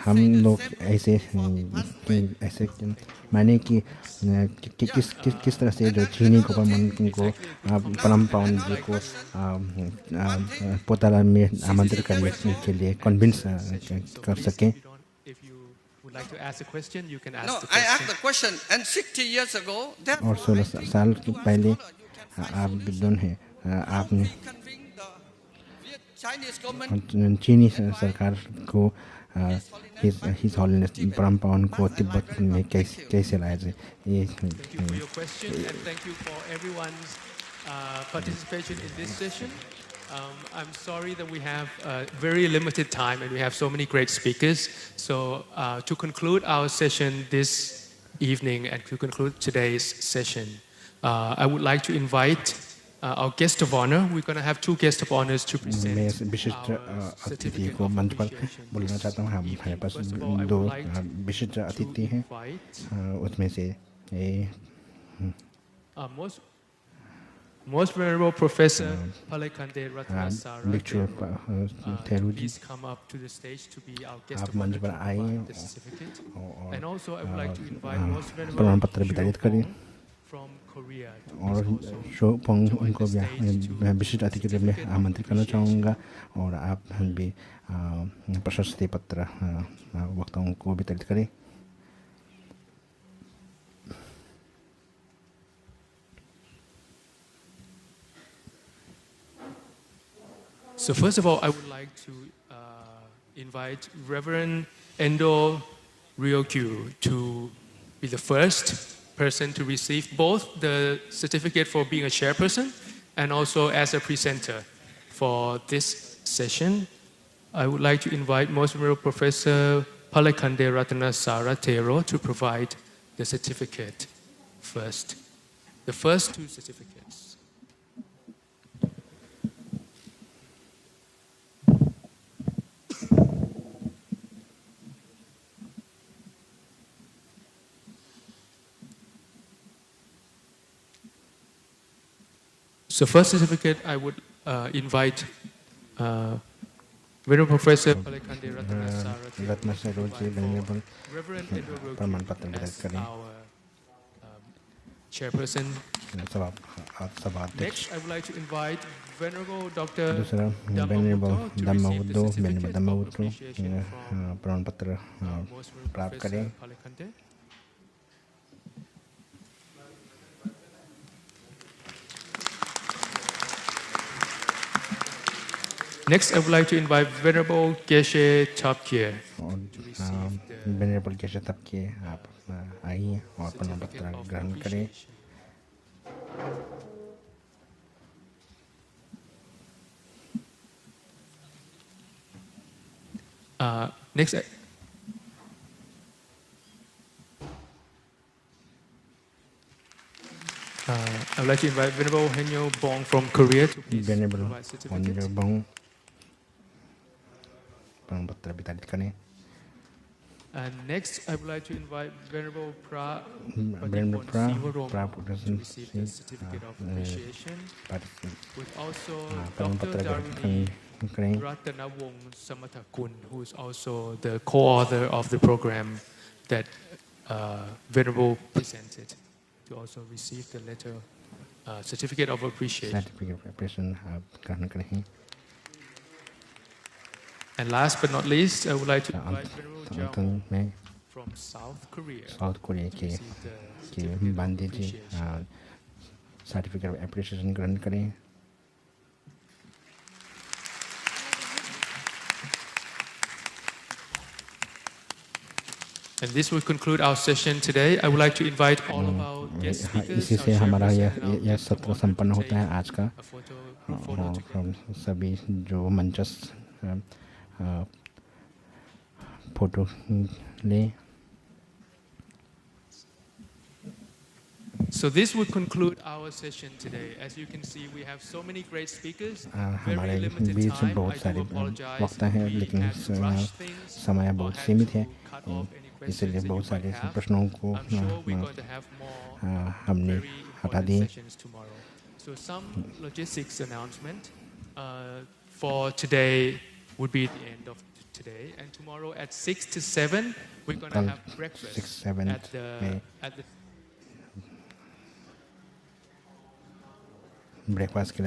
हम लोग ऐसे माने कि किस तरह से जो चीनी गवर्नमेंट को परम पावन जी को पोताला में आमंत्रित करने के लिए कन्विंस कर सकें। और 16 साल पहले आप विद्वान हैं, आपने चीनी सरकार को हिज हॉलीनेस परम पावन को तिब्बत में कैसे लाया जाए ये। Participation in this session. I'm sorry that we have very limited time and we have so many great speakers. So to conclude our session this evening and to conclude today's session, I would like to invite our guest of honor. We're going to have two guests of honors to present मैं विशिष्ट अतिथि को मंच पर बुलाना चाहता हूँ। हमारे पास दो विशिष्ट अतिथि हैं, उसमें से Most Venerable Professor Palekande Ratanasara, please come up to the stage to be our guest of honor to provide the certificate. And also I would like to invite Most Venerable from Korea और शोपोंग उनको भी विशिष्ट अतिथि के रूप में आमंत्रित करना चाहूँगा और आप भी प्रशस्ति पत्र वक्ताओं को वितरित करें। So first of all, I would like to invite Reverend Endo Ryokyu to be the first person to receive both the certificate for being a chairperson and also as a presenter for this session. I would like to invite Most Venerable Professor Palekande Ratanasara Thero to provide the certificate first. The first two certificates. So first certificate, I would invite Venerable Professor Palekande Ratanasara, Reverend Endo Ryokyu, as our chairperson सभाध्यक्ष Next, I would like to invite Venerable Dr. दूसरा वेनरेबल धम्मबुद्धो वेनरेबल धम्मबुद्धो प्रमाण पत्र प्राप्त करें Next, I would like to invite Venerable Geshe Tapkye. Venerable Geshe Tapkye आप आइए और प्रमाण पत्र ग्रहण करें Next, I would like to invite Venerable Henyo Bong from Korea to please provide certificates. And next, I would like to invite Venerable Pra to receive the certificate of appreciation. With also Dr. Daruni Ratanawong Samatakun, who is also the co-author of the program that Venerable presented, to also receive the letter, certificate of appreciation. And last but not least, I would like to invite Venerable Jao from South Korea to receive the certificate of appreciation. ग्रहण करें And this will conclude our session today. I would like to invite all of our guest speakers, इसी से our हमारा chairperson, यह सत्र संपन्न होता है आज का photo और सभी जो मंचस्थ फोटो ले So this would conclude our session today. As you can see, we have so many great speakers. हमारे Very limited बीच time. बहुत I सारे do apologize. वक्ता हैं We लेकिन had to rush things समय or बहुत had सीमित to है cut off any questions इसलिए that बहुत you सारे might have. प्रश्नों को I'm sure we're going to have more हमने very हटा important दिए sessions tomorrow. So some logistics announcement for today would be the end of today, and tomorrow at 6 to 7 we're going to कल have breakfast 6-7 में at the ब्रेकफास्ट के लिए